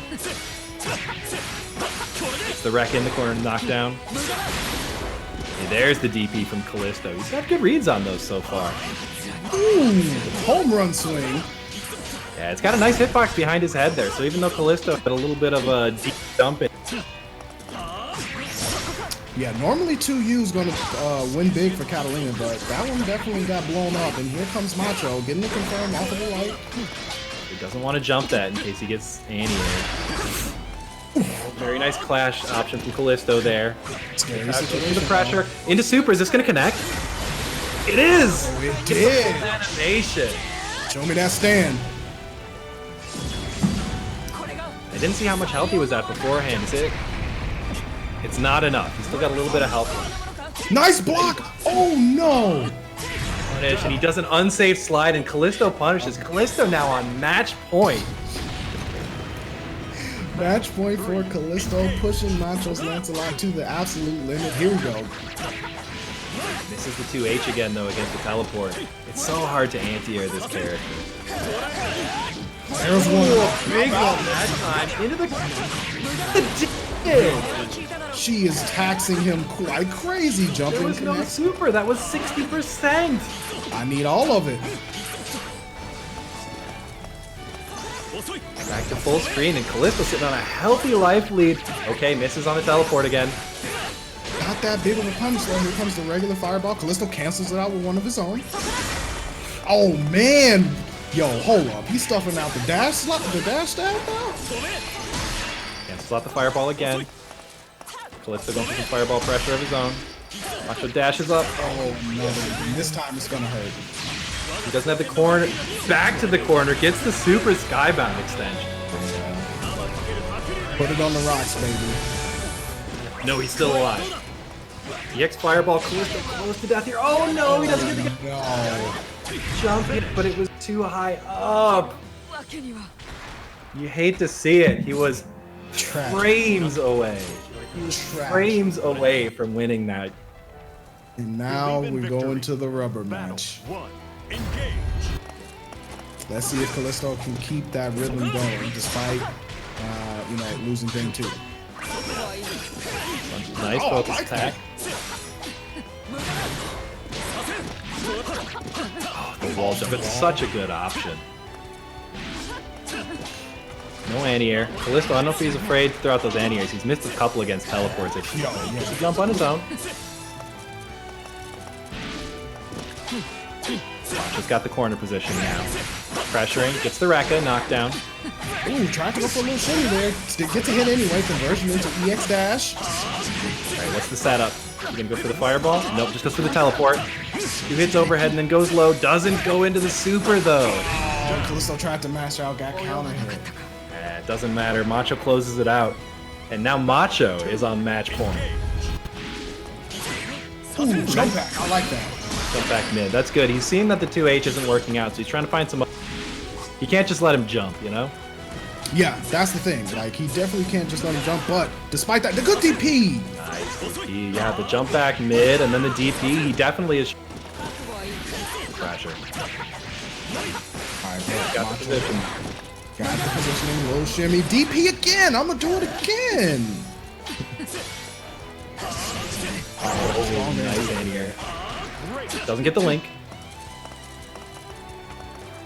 It's the wreck in the corner knockdown. Hey, there's the DP from Callisto. He's got good reads on those so far. Ooh, home run swing. Yeah, it's got a nice hitbox behind his head there. So even though Callisto had a little bit of a deep dump in, Yeah, normally 2U's gonna win big for Catalina, but that one definitely got blown up. And here comes Macho, getting the confirm off of the light. he doesn't want to jump that in case he gets Annie in. Very nice clash option from Callisto there. Scary Into situation. the pressure. Into super. Is this going to connect? It is! Oh, it did. Animation. Show me that stand. I didn't see how much health he was at beforehand. Is it? It's not enough. He's still got a little bit of health left. Nice block. Oh no. Punish, and he does an unsafe slide, and Callisto punishes. Callisto now on match point. Match point for Callisto, pushing Macho's Lancelot to the absolute limit. Here we go. This is the 2H again, though, against the teleport. It's so hard to anti-air this character. There's one. Big one that time. Into the She is taxing him quite crazy. There Jumping was no connect. super. That was 60%. I need all of it. Back to full screen, and Callisto sitting on a healthy life lead. Okay, misses on the teleport again. Not that big of a punch though. Here comes the regular fireball. Callisto cancels it out with one of his own. Oh man. Yo, hold up. He's stuffing out the dash slot, the dash stab now? Cancels out the fireball again. Callisto going for some fireball pressure of his own. Macho dashes up. Oh no. This time it's gonna hurt. He doesn't have the corner. Back to the corner. Gets the super skybound extension. Put it on the rocks, baby. No, he's still alive. EX fireball. Callisto close to death here. Oh no, he doesn't get the No. jump hit, but it was too high up. You hate to see it. He was Tragic. frames away. He was Tragic. frames away from winning that. And now we go Victory. into the rubber Battle match. 1. Engage. Let's see if Callisto can keep that rhythm going despite, losing game 2. Nice Oh, I focus like attack. Oh, the wall jump. It's such a good option. No anti-air. Callisto, I don't know if he's afraid to throw out those anti-airs. He's missed a couple against teleports. He should jump on his own. Just got the corner position now. Pressuring, gets the Rekka, knockdown. Ooh, trying to go for a little shimmy there. Gets a hit anyway. Conversion into EX dash. Alright, what's the setup? You gonna go for the fireball? Nope, just goes for the teleport. 2 hits overhead and then goes low. Doesn't go into the super though. Oh, Callisto tried to mash out, got counter hit. It doesn't matter. Macho closes it out. And now Macho is on match point. Ooh, jump back. I like that. Jump back mid. That's good. He's seeing that the 2H isn't working out, so he's trying to find some... He can't just let him jump, you know? Yeah, that's the thing. Like, he definitely can't just let him jump, but despite that, the good DP! Nice DP. Yeah, the jump back mid and then the DP. He definitely is... Pressure. Alright, Got the position. Got the positioning, low shimmy. DP again! I'm gonna do it again! Oh, nice anti-air. Doesn't get the link.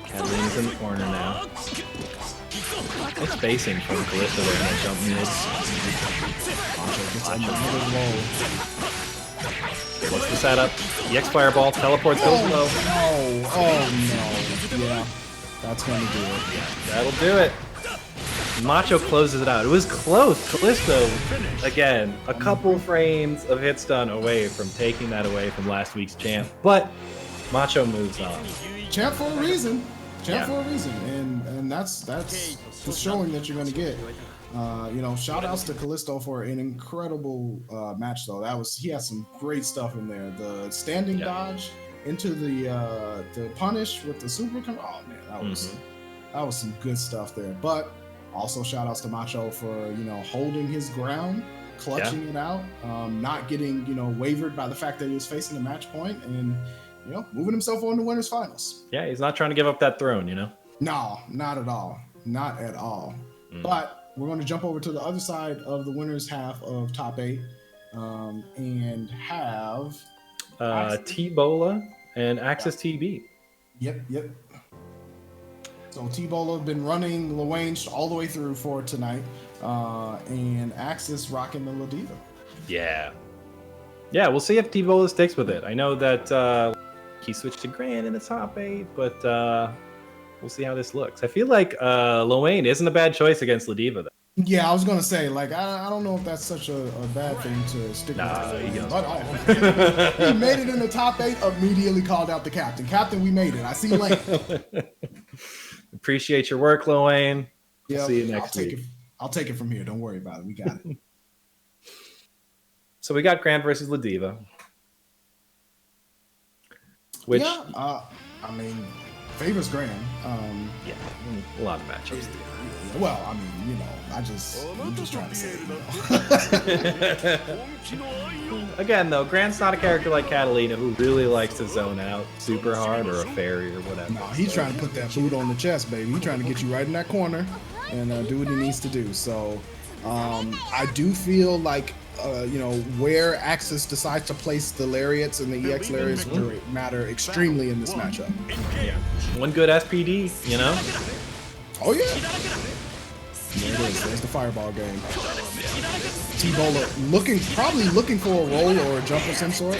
Catalina's in the corner now. Nice spacing from Callisto there in that jump mid. Gets another low. Okay, what's the setup? EX fireball, teleports, goes low. No! Oh no. Yeah. That's gonna do it. That'll do it. Macho closes it out. It was close. Callisto, again, a couple frames of hit stun away from taking that away from last week's champ. But Macho moves on. Champ for a reason. Champ Yeah. for a reason. And that's the showing that you're gonna get. Shout outs to Callisto for an incredible match though. He had some great stuff in there. The standing dodge into the punish with the super oh man, that was some good stuff there. But also shout outs to Macho for holding his ground, clutching it out, not getting wavered by the fact that he was facing a match point, and moving himself on to winners finals. Yeah, he's not trying to give up that throne, No, not at all. Not at all. But we're going to jump over to the other side of the winners half of top 8. and have T-Bola and Axis TB. Yep. So T-Bola been running Luane all the way through for tonight, and Axis rocking the Ladiva. Yeah. Yeah, we'll see if T-Bola sticks with it. I know that he switched to Gran in the top 8, but we'll see how this looks. I feel like Luane isn't a bad choice against Ladiva, though. Yeah, I was gonna say, like, I don't know if that's such a bad thing to stick with. He goes. But he made it in the top 8. Immediately called out the captain. Captain, we made it. I see you later. Appreciate your work, Luane. Yeah, See you next week. I'll take it from here. Don't worry about it. We got it. So we got Gran versus Ladiva. Which, yeah, I mean, favors Gran. Yeah, a lot of matchups. Well, I mean, you know, I'm just trying to say. Again, though, Gran's not a character like Catalina who really likes to zone out super hard or a fairy or whatever. No, he's trying to put that boot on the chest, baby. He's trying to get you right in that corner and do what he needs to do. So I do feel like, you know, where Axis decides to place the lariats and the EX lariats matter extremely in this matchup. Yeah. One good SPD, you know? Oh, yeah. There it is. There's the fireball game. T-Bola probably looking for a roll or a jump of some sort.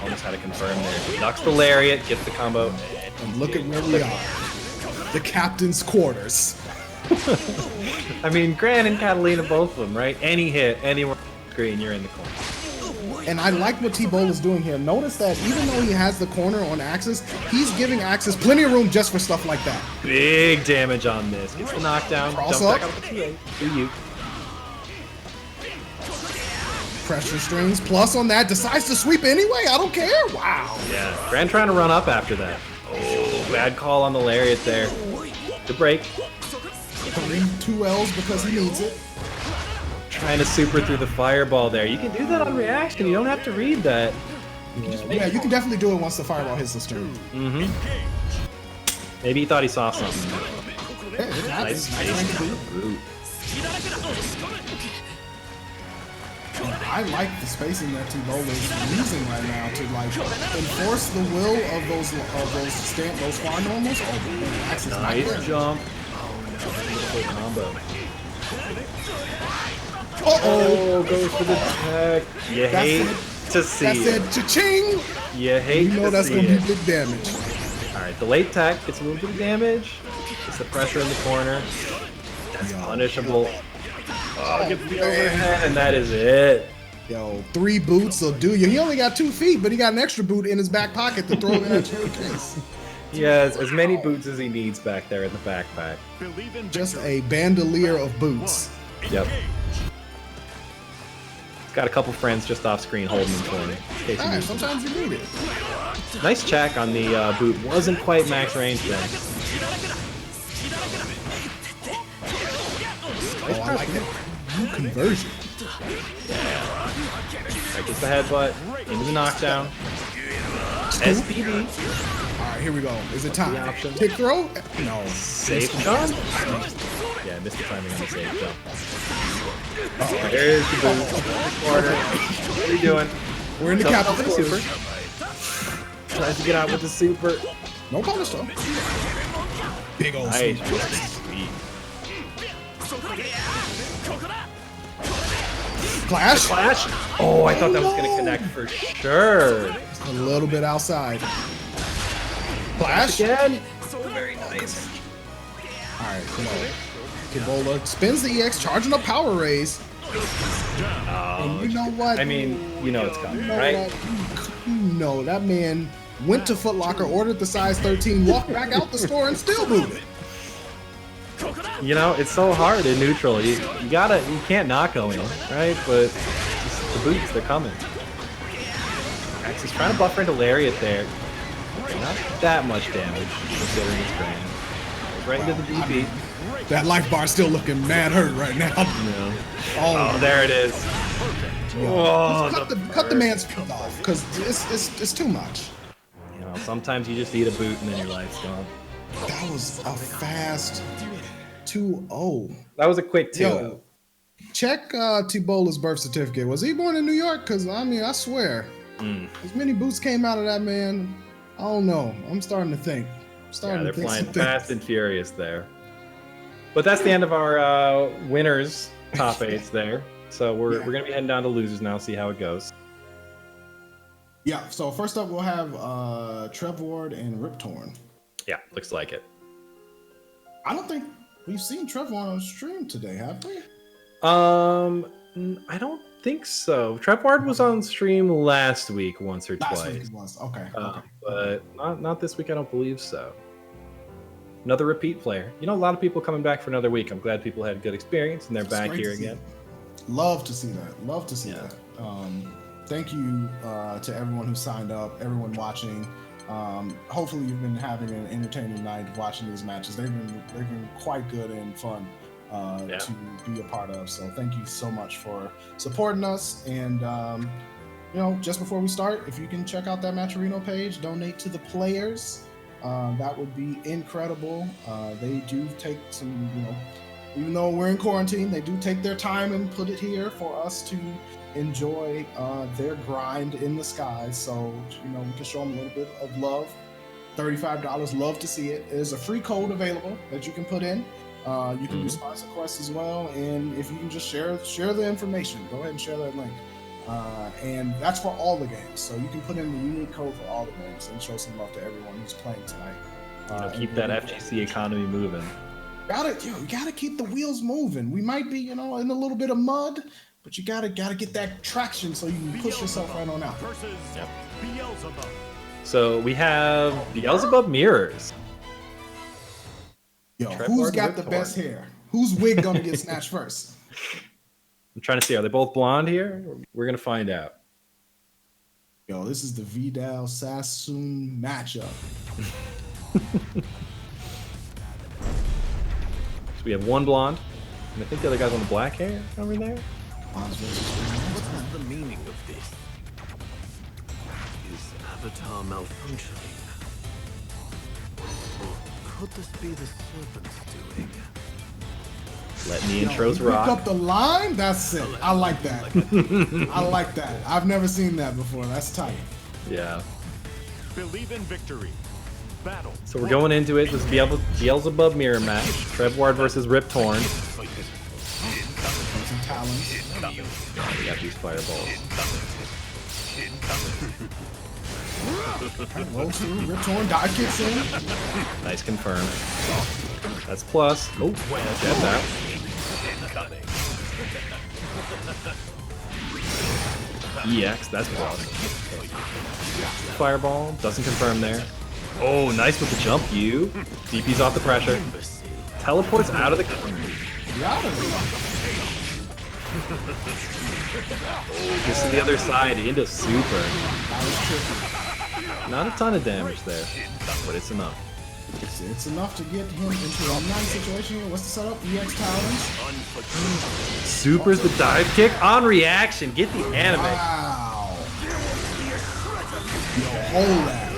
Almost had to confirm there. Ducks the lariat, gets the combo. And look at where we are. The captain's quarters. I mean, Gran and Catalina, both of them, right? Any hit, anywhere on the screen, you're in the corner. And I like what T-Bola's doing here. Notice that even though he has the corner on Axis, he's giving Axis plenty of room just for stuff like that. Big damage on this. Gets the knockdown. Cross Jumps up. back up to 2-8. Do you. Pressure strings. Plus on that, decides to sweep anyway. I don't care. Wow. Yeah. Gran trying to run up after that. Oh, bad call on the lariat there. Good break. 2 L's because he needs it. Trying to super through the fireball there. You can do that on reaction. You don't have to read that. You can just make Yeah, you can definitely do it once the fireball hits the screen. Maybe he thought he saw something. Yeah, it happens. Nice space to the boot. I like the spacing that T-Bola is using right now to like enforce the will of those far normals. Oh, Axis not Nice there. jump. Oh no, beautiful combo. Uh-oh. Goes for the tech. You hate to see That said, it. cha-ching. You hate You know to that's see gonna it. be big damage. Alright, the late tech gets a little bit of damage. Gets the pressure in the corner. That's punishable. Oh, gets the overhead, and that is it. Yo, 3 boots will do you. He only got 2 feet, but he got an extra boot in his back pocket to throw in that case. He has as many boots as he needs back there in the backpack. Just a bandolier of boots. Yep. He's got a couple friends just off screen holding him for him. In case he Alright, needs them. sometimes you need it. Nice check on the boot. Wasn't quite max range there. Oh, I like that. Boot conversion. Right, gets the headbutt. Into the knockdown. SPB. Alright, here we go. Is it time? The option. Kick throw? No. Safe jump? Yeah, missed the timing on the safe jump. There's the boot. Corner. What are you doing? We're in the Jump captain's with the quarters. super. Tries to get out with the super. No punish though. Big old Nice. sweep. Sweet. Clash. Flash. Oh, I thought that was going to connect for sure. A little bit outside. Flash. Again. Very nice. Alright, come on. T-Bola spins the EX, charging up power raise. And you know what? I mean, you know it's coming, You know right? what? You know, that man went to Foot Locker, ordered the size 13, walked back out the store, and still booted. You know, it's so hard in neutral. You can't not go in, right? But just the boots, they're coming. Max is trying to buffer into Lariat there. Not that much damage, considering his grand. Right into the DP. That life bar's still looking mad hurt right now. No. Oh, Oh, there it is. Oh, cut the man's feet off, because it's too much. You know, sometimes you just need a boot and then your life's gone. That was a fast 2-0. That was a quick 2. Yo, Check T-Bola's birth certificate. Was he born in New York? Because, I mean, I swear, as many boots came out of that man. I don't know. I'm starting to think. Yeah, they're flying fast and furious there. But that's the end of our winners top 8s there. So we're going to be heading down to losers now, see how it goes. Yeah, so first up we'll have Trev Ward and Rip Torn. Yeah, looks like it. I don't think we've seen Trev Ward on stream today, have we? I don't think so. Trev Ward was on stream last week once or twice. Last week it was. Okay. But not this week, I don't believe so. Another repeat player. You know, a lot of people coming back for another week. I'm glad people had a good experience and they're back here again. Love to see that. Love to see that. Thank you to everyone who signed up, everyone watching. Hopefully you've been having an entertaining night watching these matches. They've been quite good and fun to be a part of. So thank you so much for supporting us. And you know, just before we start, if you can check out that Matcherino page, donate to the players. That would be incredible. They do take some, you know, even though we're in quarantine, they do take their time and put it here for us to enjoy their grind in the skies. So, you know, we can show them a little bit of love. $35, love to see it. There's a free code available that you can put in. You can do sponsor quests as well. And if you can just share the information, go ahead and share that link. And that's for all the games. So you can put in the unique code for all the games and show some love to everyone who's playing tonight. You know, keep that FGC economy moving. You gotta keep the wheels moving. We might be, you know, in a little bit of mud, but you gotta get that traction so you can push yourself right on out. Versus Beelzebub. So we have Beelzebub mirrors. Yo, who's got the best hair? Whose wig gonna get snatched first? I'm trying to see, are they both blonde here? We're gonna find out. Yo, this is the Vidal Sassoon matchup. So we have one blonde, and I think the other guy's on the black hair over there. What's the meaning of this? Is Avatar malfunctioning? Or could this be the serpent's doing? Letting the intros rock. Pick up the line? That's sick. I like that. I like that. I've never seen that before. That's tight. Yeah. Believe in victory. Battle. So we're going into it. This is Beelzebub mirror match. Trev Ward versus Rip Torn. Some talents. We got these fireballs. Rolls through. Rip Torn dive kicks in. Nice confirm. That's plus. Oh, jab that. EX, that's plus. Fireball, doesn't confirm there. Oh, nice with the jump, you. DP's off the pressure. Teleports out of the... Oh, gets to the other side, into super. Not a ton of damage there, but it's enough. It's enough to get him into a nice situation. What's the setup? EX Talons. Super's the dive kick on reaction. Get the anime. Wow. Yo, hold that.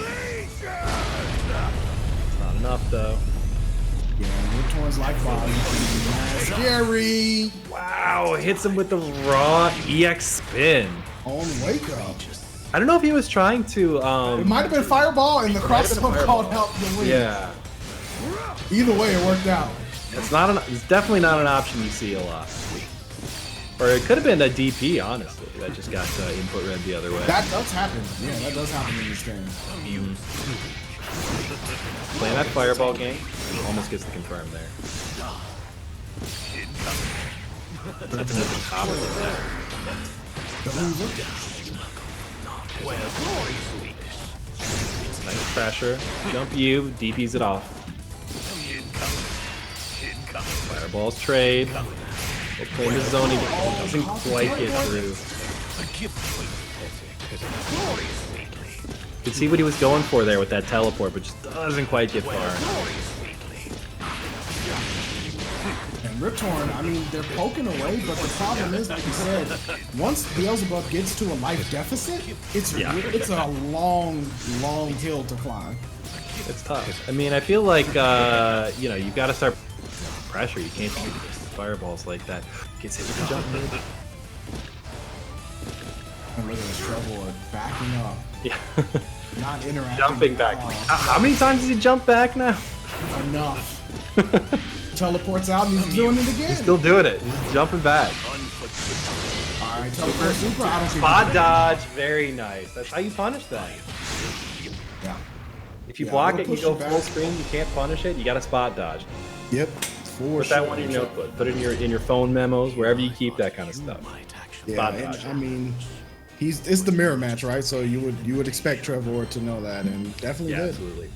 Not enough though. Yeah, Rip Torn's life volume. Scary. Wow, hits him with the raw EX spin. On wake up. I don't know if he was trying to. It might have been Fireball and the crossover called out the win. Yeah. Either way, it worked out. It's definitely not an option you see a lot. Or it could have been a DP, honestly, that just got input read the other way. That does happen. Yeah, that does happen in this game. Playing that fireball game, almost gets the confirm there. That's another top of The loser. Nice pressure. Jump you, DP's it off. Fireballs trade. They claim the zoning, doesn't quite get through. You can see what he was going for there with that teleport, but just doesn't quite get far enough. And Rip Torn, I mean, they're poking away, but the problem is, like you said, once Beelzebub gets to a life deficit, it's a long, long hill to climb. It's tough. I mean, I feel like, you know, you've got to start pressure. You can't shoot fireballs like that. Gets hit with the jump mid. And look at this Trevor backing up, Yeah. not interacting. Jumping back. at all. How many times does he jump back now? Enough. Teleports out and he's doing it again. Still doing it. He's jumping back. Alright, teleport super. I don't see Spot dodge. Very nice. That's how you punish that. Yeah. If you Yeah, block I'm it, gonna you go push it full back. screen. You can't punish it. You got to spot dodge. Yep. For Put that one in your notebook. Put it in your phone memos, wherever you keep that kind of stuff. Yeah, Spot and, dodge. I mean, it's the mirror match, right? So you would expect Trevor to know that, and definitely Yeah, did. absolutely.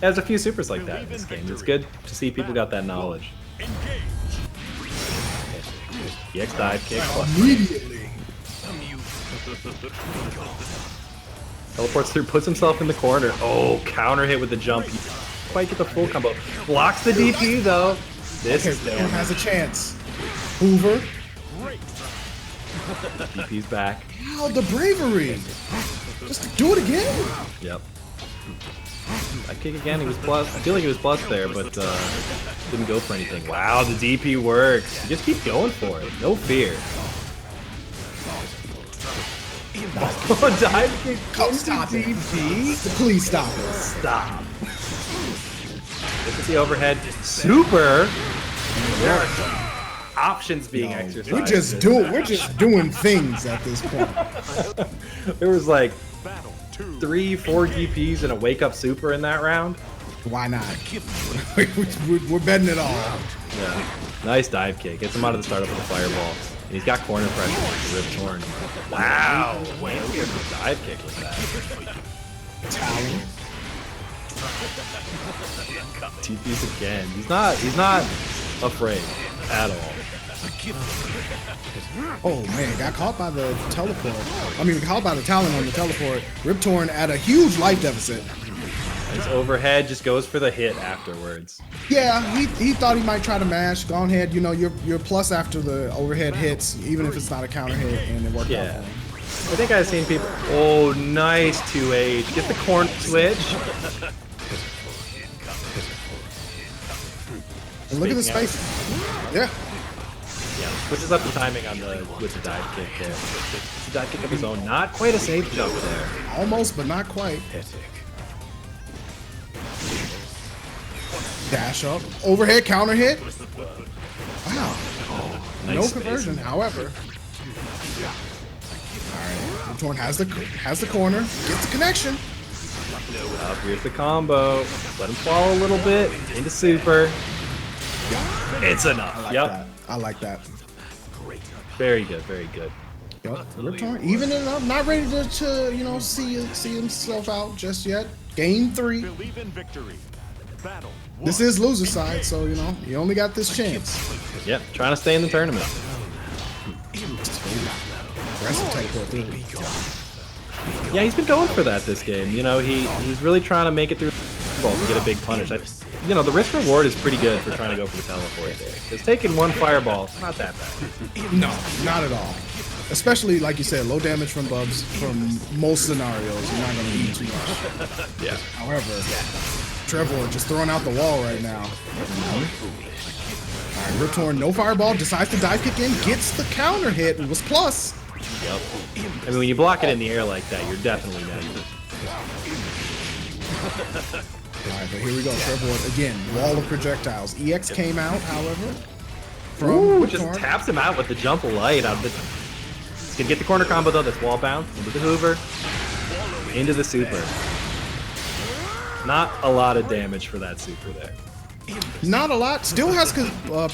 There's a few supers like that in this game. It's good to see people got that knowledge. EX dive kick. Immediately. Teleports through, puts himself in the corner. Oh, counter hit with the jump. He didn't quite get the full combo. Blocks the DP though. This Okay, is Hoover damn. has a chance. Hoover. DP's back. Wow, the bravery. Just do it again. Yep. That kick again. He was plus. I feel like he was plus there, but didn't go for anything. Wow, the DP works. You just keep going for it. No fear. Oh, dive kick Come into stop it. DP. Please stop it. Stop. Look at the overhead. Super. There are options being exercised. We're just doing things at this point. There was like Battle 2. 3-4 DPs and a wake up super in that round. Why not? We're betting it all. Yeah. Nice dive kick. Gets him out of the startup with a fireball. And he's got corner pressure with the Rip Torn. Wow. Man, we have a dive kick with that. Talon. TPs again. He's not afraid at all. Oh man, got caught by the teleport. I mean, caught by the Talon on the teleport. Rip Torn at a huge life deficit. His overhead just goes for the hit afterwards. Yeah, he thought he might try to mash. Go ahead, you know, you're plus after the overhead hits, even if it's not a counter hit, and it worked out Yeah. for him. I think I've seen people. Oh, nice 2H. Get the corn switch. And look at the space. Yeah. Yeah, switches up the timing on with the dive kick there. The dive kick of his own. Not quite a safe jump there. Almost, but not quite. Dash up. Overhead counter hit. Wow. Nice No space. conversion, however. Alright. Rip Torn has the corner. Gets the connection. Up here's the combo. Let him fall a little bit into super. It's enough. I like Yep. that. I like that. Very good. Very good. Yep. Rip Torn even it up. Not ready to you know see himself out just yet. Game 3. Believe in victory. Battle 1. This is loser side, so you know you only got this chance. Yep. Trying to stay in the tournament. Aggressive teleport through. Yeah, he's been going for that this game. You know, he's really trying to make it through the ball to get a big punish. You know, the risk reward is pretty good for trying to go for the teleport there. Because taking one fireball, not that bad. No, not at all. Especially like you said, low damage from Bubs from most scenarios. You're not gonna need too much. Yeah. However, Trevor just throwing out the wall right now. All right, Rip Torn, no fireball, decides to dive kick in, gets the counter hit. It was plus. Yep. I mean, when you block it in the air like that, you're definitely negative. All right, but here we go. Trevor again, wall of projectiles. EX came out, however, from Ooh, Rip just Torn. taps him out with the jump light out of the. He's gonna get the corner combo though. That's wall bound into the Hoover, into the super. Not a lot of damage for that super there. Not a lot. Still has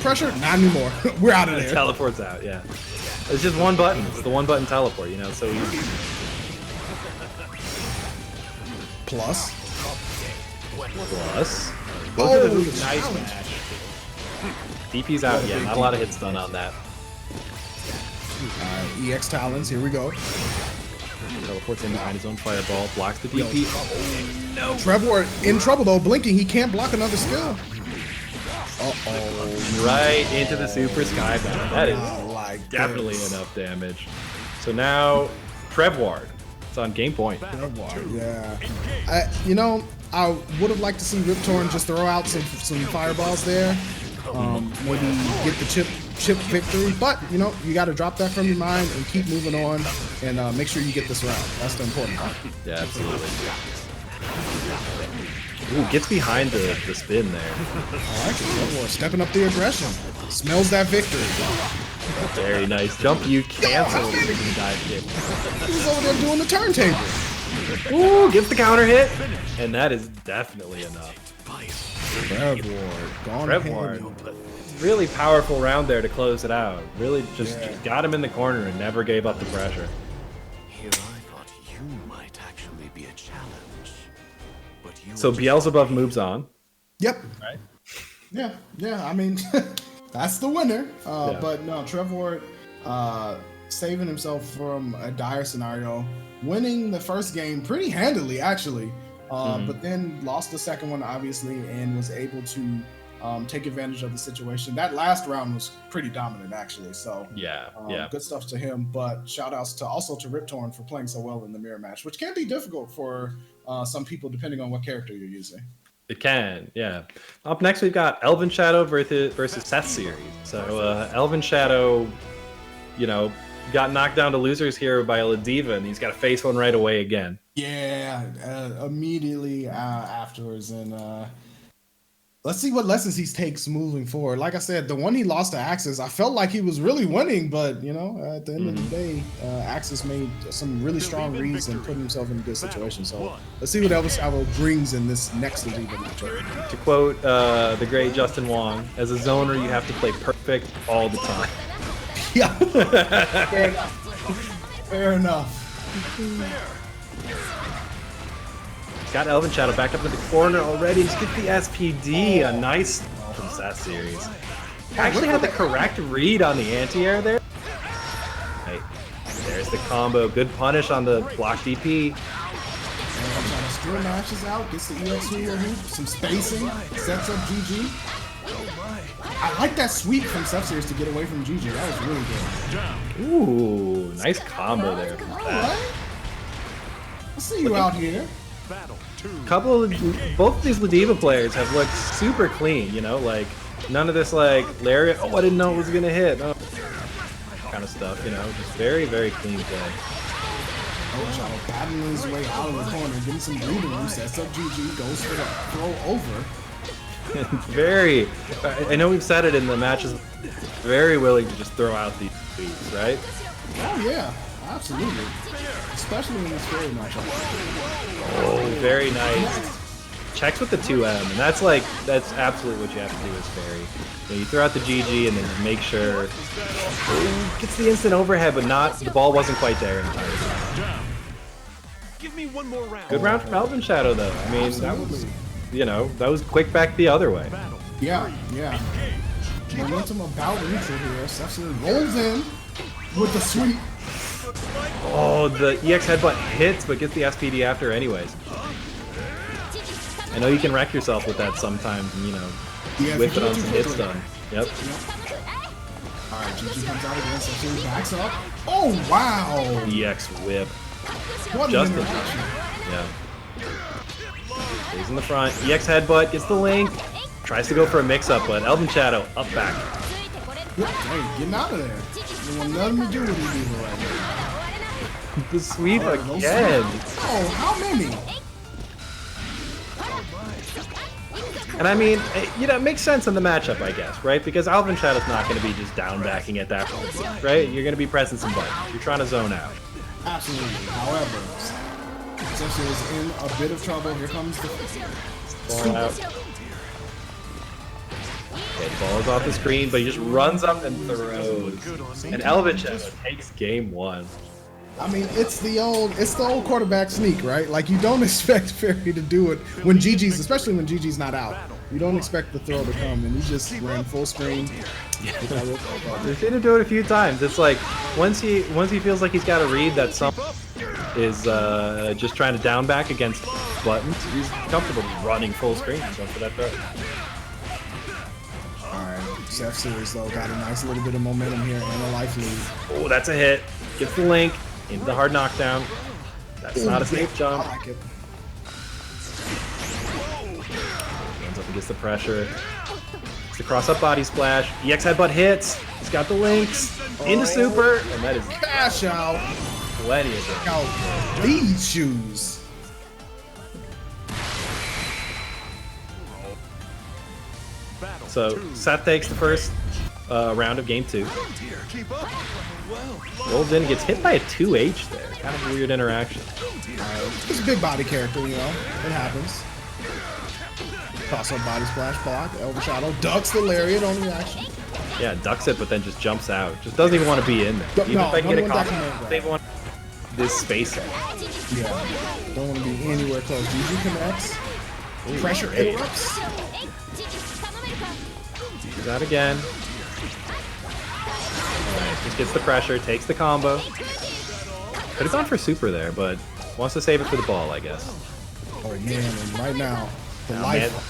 pressure. Not anymore. We're out of It there. teleports out. Yeah. It's just one button. It's the one button teleport. You know, so easy. Plus. Plus. Oh, Nice challenge. match. DP's out. Yeah, not a lot of hits done on that. EX Talons. Here we go. Teleports in behind his own fireball. Blocks the DP. Trevor in trouble though. Blinking. He can't block another skill. Right into the super skybound. That is I like definitely this. enough damage. So now, Trevward. It's on game point. Yeah. You know, I would have liked to see Rip Torn just throw out some fireballs there. Maybe get the chip chip victory, but you know, you got to drop that from your mind and keep moving on and make sure you get this round. That's the important part. Yeah, absolutely. Ooh, gets behind the spin there. I like it. Trevor stepping up the aggression. Smells that victory. Very nice. Jump you cancel the dive kick. He's over there doing the turntable. Ooh, gets the counter hit. And that is definitely enough. Trevor, gone Trevor. ahead. Really powerful round there to close it out. Really just got him in the corner and never gave up the pressure. Here I thought you might actually be a challenge. But you So Beelzebub moves on. Yep. Right. Yeah. I mean, that's the winner. Yeah. But no, Trevor saving himself from a dire scenario, winning the first game pretty handily, actually. But then lost the second one, obviously, and was able to take advantage of the situation. That last round was pretty dominant, actually. So Yeah. good stuff to him. But shout outs also to Riptorn for playing so well in the mirror match, which can be difficult for some people depending on what character you're using. It can, yeah. Up next, we've got Elven Shadow versus Seth Series. So Elven Shadow, you know, got knocked down to losers here by Ladiva, and he's got to face one right away again. Yeah, immediately afterwards, and let's see what lessons he takes moving forward. Like I said, the one he lost to Axis, I felt like he was really winning, but you know, at the end of the day, Axis made some really strong reads and put himself in a good situation. So let's see what Elvis Salvo brings in this next Ladiva matchup. To quote the great Justin Wong, as a zoner, you have to play perfect all the time. Yeah, fair enough. He's got Elven Shadow back up in the corner already. He's get the SPD. A nice from Seth Series. Actually had the correct read on the anti-air there. Right. There's the combo. Good punish on the block DP. Still mashes out, gets the EX hula hoop, some spacing, sets up GG. I like that sweep from Seth Series to get away from GG. That was really good. Ooh, nice combo there. All right. I'll see you out here. Battle 2. Couple of both of these Ladiva players have looked super clean, you know, like none of this like lariat, oh I didn't know it was gonna hit, oh, kind of stuff, you know, just very, very clean play. Shadow battling his way out of the corner, getting some breathing room, sets up GG, goes for the throw over. Very, I know we've said it in the matches, very willing to just throw out these beats, right? Oh yeah, absolutely. Especially in this fairy matchup. Oh, very nice. Checks with the 2M, and that's absolutely what you have to do as fairy. You know, you throw out the GG and then just make sure gets the instant overhead, but the ball wasn't quite there in time. Give me one more round. Good round from Elven Shadow though. I mean, that was, you know, that was quick back the other way. Yeah. Momentum about neutral here. Seth rolls in with the sweep. Oh, the EX headbutt hits, but gets the SPD after anyways. I know you can wreck yourself with that sometimes, and, you know, whip it on some hit stun. Yep. Alright, GG comes out again, Seth backs up. Oh, wow! EX whip. What Just an in interaction. Yeah. Stays in the front. EX headbutt, gets the link. Tries to go for a mix-up, but Elven Shadow, up back. Hey, getting out of there. You want nothing to do with you people right now. The sweep No again. sweep. Oh, how many? And I mean, you know, it makes sense in the matchup, I guess, right? Because Elven Shadow's not going to be just down backing at that point, right? You're going to be pressing some buttons. You're trying to zone out. Absolutely. However, Seth is in a bit of trouble. Here comes the Ball out. Okay, the ball is off the screen, but he just runs up and throws. And Elven Shadow takes game one. I mean, it's the old quarterback sneak, right? Like you don't expect Fairy to do it when GG's, especially when GG's not out. You don't expect the throw to come, and he just ran full screen. We've seen him do it a few times. It's like once he feels like he's got a read that some is just trying to down back against buttons, he's comfortable running full screen and going for that throw. Alright, Seth Series though got a nice little bit of momentum here and a life lead. Oh, that's a hit. Gets the link into the hard knockdown. That's not a safe jump. I like it. Runs up against the pressure. It's the cross up body splash. EX headbutt hits. He's got the links into super, and that is Cash out. plenty of damage. Out these shoes. So Seth takes the first round of game 2. Keep up. Rolls in, gets hit by a 2H there. Kind of a weird interaction. He's a big body character, you know. It happens. Toss up body splash block. Elder Shadow ducks the lariat on reaction. Yeah, ducks it, but then just jumps out. Just doesn't even want to be in there. Even No, if I can get a don't want that combo, command they want this space out. Yeah. Don't want to be anywhere close. GG connects. Pressure interrupts. Do that again. Alright, just gets the pressure, takes the combo. Could have gone for super there, but wants to save it for the ball, I guess. Oh man, and right now, the Now, life. man,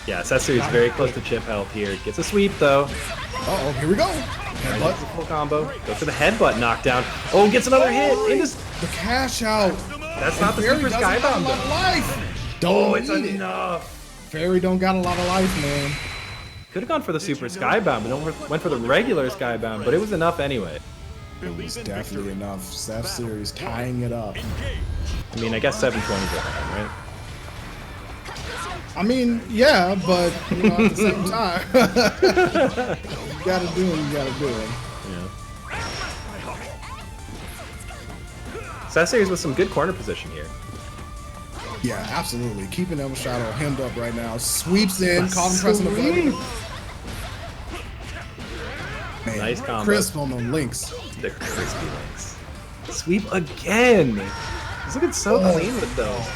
yeah, Sessu is very close to chip health here. Gets a sweep though. Uh-oh, here we go. Gets Headbutt. the full combo. Goes for the headbutt knockdown. Oh, gets another hit. Into... The cash out. That's not the Fairy super doesn't got a skybound lot of though. life. Oh, Don't it's need it. enough. Fairy don't got a lot of life, man. Could have gone for the super skybound, but went for the regular skybound, but it was enough anyway. It was definitely enough. Seth Series tying it up. I mean, I guess 720 is right? I mean, yeah, but you know, at the same time, you gotta do what you gotta do. Yeah. Seth Series with some good corner position here. Yeah, absolutely. Keeping Elder Shadow hemmed up right now. Sweeps in, caught him pressing the button. Man, Nice combo. crisp on the links. The crispy links. Sweep again. He's looking so clean with those.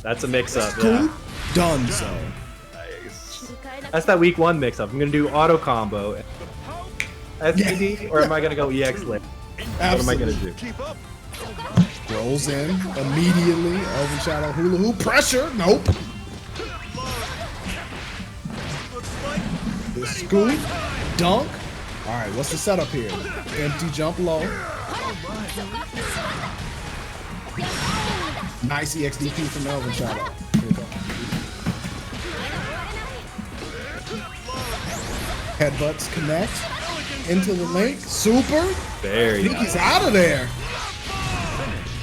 That's a mix-up. Cool. Yeah. Done so. Nice. That's that week 1 mix-up. I'm gonna do auto combo. SPD, or am I gonna go EX late? What am I gonna do? Keep up. Rolls in immediately. Elven Shadow hula hoop pressure. Nope. The scoop. Dunk. All right, what's the setup here? Empty jump low. Nice EXDP from Elven Shadow. Here we go. Headbutts connect into the link. Super. Very I think nice. he's out of there.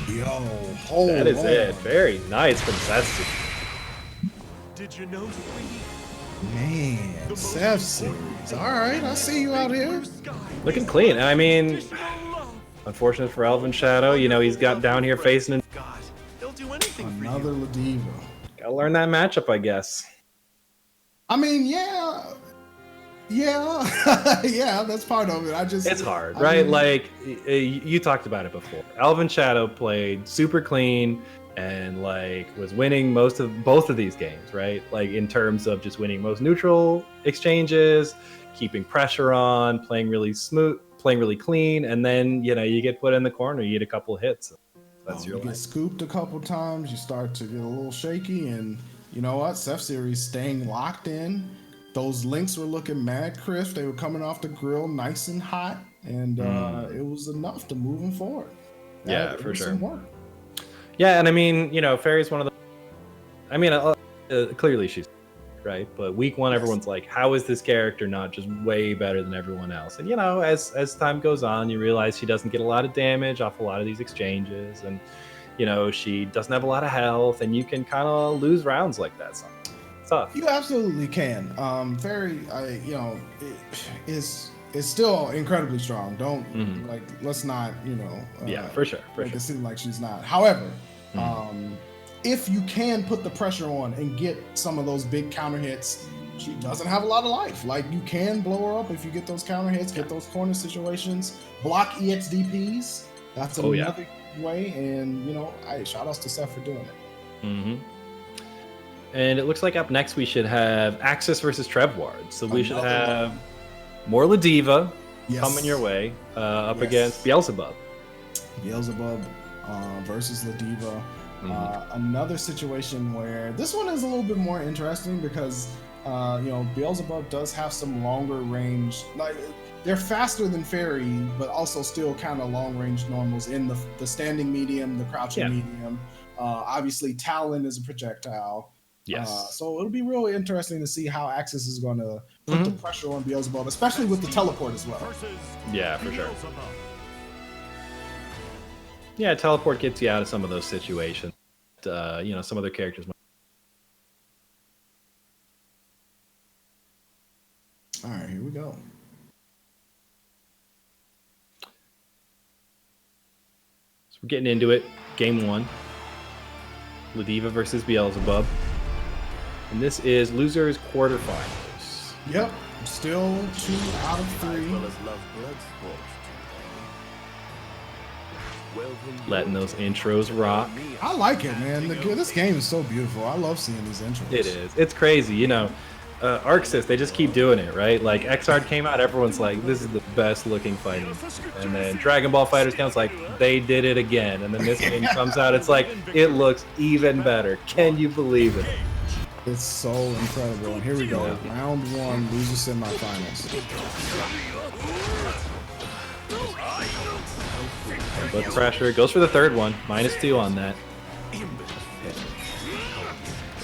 Yo, hold That is on. it. Very nice from Setsu. Did you know, sweetie? Man, Seth Series. All right, I see you out here. Looking clean. And I mean, unfortunate for Elven Shadow. You know, he's got down here facing. God, they'll do anything for you. Another Ladiva. Gotta learn that matchup, I guess. I mean, yeah, yeah, that's part of it. It's hard, I right? mean, Like, you talked about it before. Elven Shadow played super clean and, like, was winning most of both of these games, right? Like, in terms of just winning most neutral exchanges, keeping pressure on, playing really smooth, playing really clean, and then, you know, you get put in the corner, you get a couple of hits. That's your you get life. scooped a couple times. You start to get a little shaky, and you know what? Seth Series staying locked in. Those links were looking mad crisp. They were coming off the grill nice and hot, and it was enough to move them forward. Yeah, It for was sure. some work. Yeah, and I mean, you know, Fairy's one of the. I mean, clearly she's right, but week 1, everyone's like, "How is this character not just way better than everyone else?" And you know, as time goes on, you realize she doesn't get a lot of damage off a lot of these exchanges, and you know, she doesn't have a lot of health, and you can kind of lose rounds like that. So it's tough. You absolutely can. Fairy, is still incredibly strong. Don't like. Let's not, you know. Yeah, for sure, for make sure. it seem like she's not. However, if you can put the pressure on and get some of those big counter hits, she doesn't have a lot of life. Like, you can blow her up if you get those counter hits, get those corner situations, block EXDPs. That's another way. And you know, shout outs to Seth for doing it. Mm-hmm. And it looks like up next we should have Axis versus Trevward. So we should have more Ladiva coming your way up against Beelzebub. Beelzebub versus Ladiva. Another situation where this one is a little bit more interesting because you know, Beelzebub does have some longer range. Like, they're faster than Fairy, but also still kind of long range normals in the standing medium, the crouching medium. Obviously, Talon is a projectile. Yes. So it'll be really interesting to see how Axis is going to put the pressure on Beelzebub, especially with the teleport as well. Yeah, for sure. Yeah, teleport gets you out of some of those situations. You know, some other characters might. All right, here we go. So we're getting into it. Game 1. Ladiva versus Beelzebub. And this is losers quarterfinals. Yep, still 2 out of 3. Letting those intros rock. I like it, man. This game is so beautiful. I love seeing these intros. It is. It's crazy, you know. ArcSys, they just keep doing it, right? Like, Xrd came out, everyone's like, this is the best looking fighting. And then Dragon Ball FighterZ comes like, they did it again. And then this game comes out, it's like, it looks even better. Can you believe it? It's so incredible. And here we go. Round 1, loser semifinals. But pressure. Goes for the third one. -2 on that.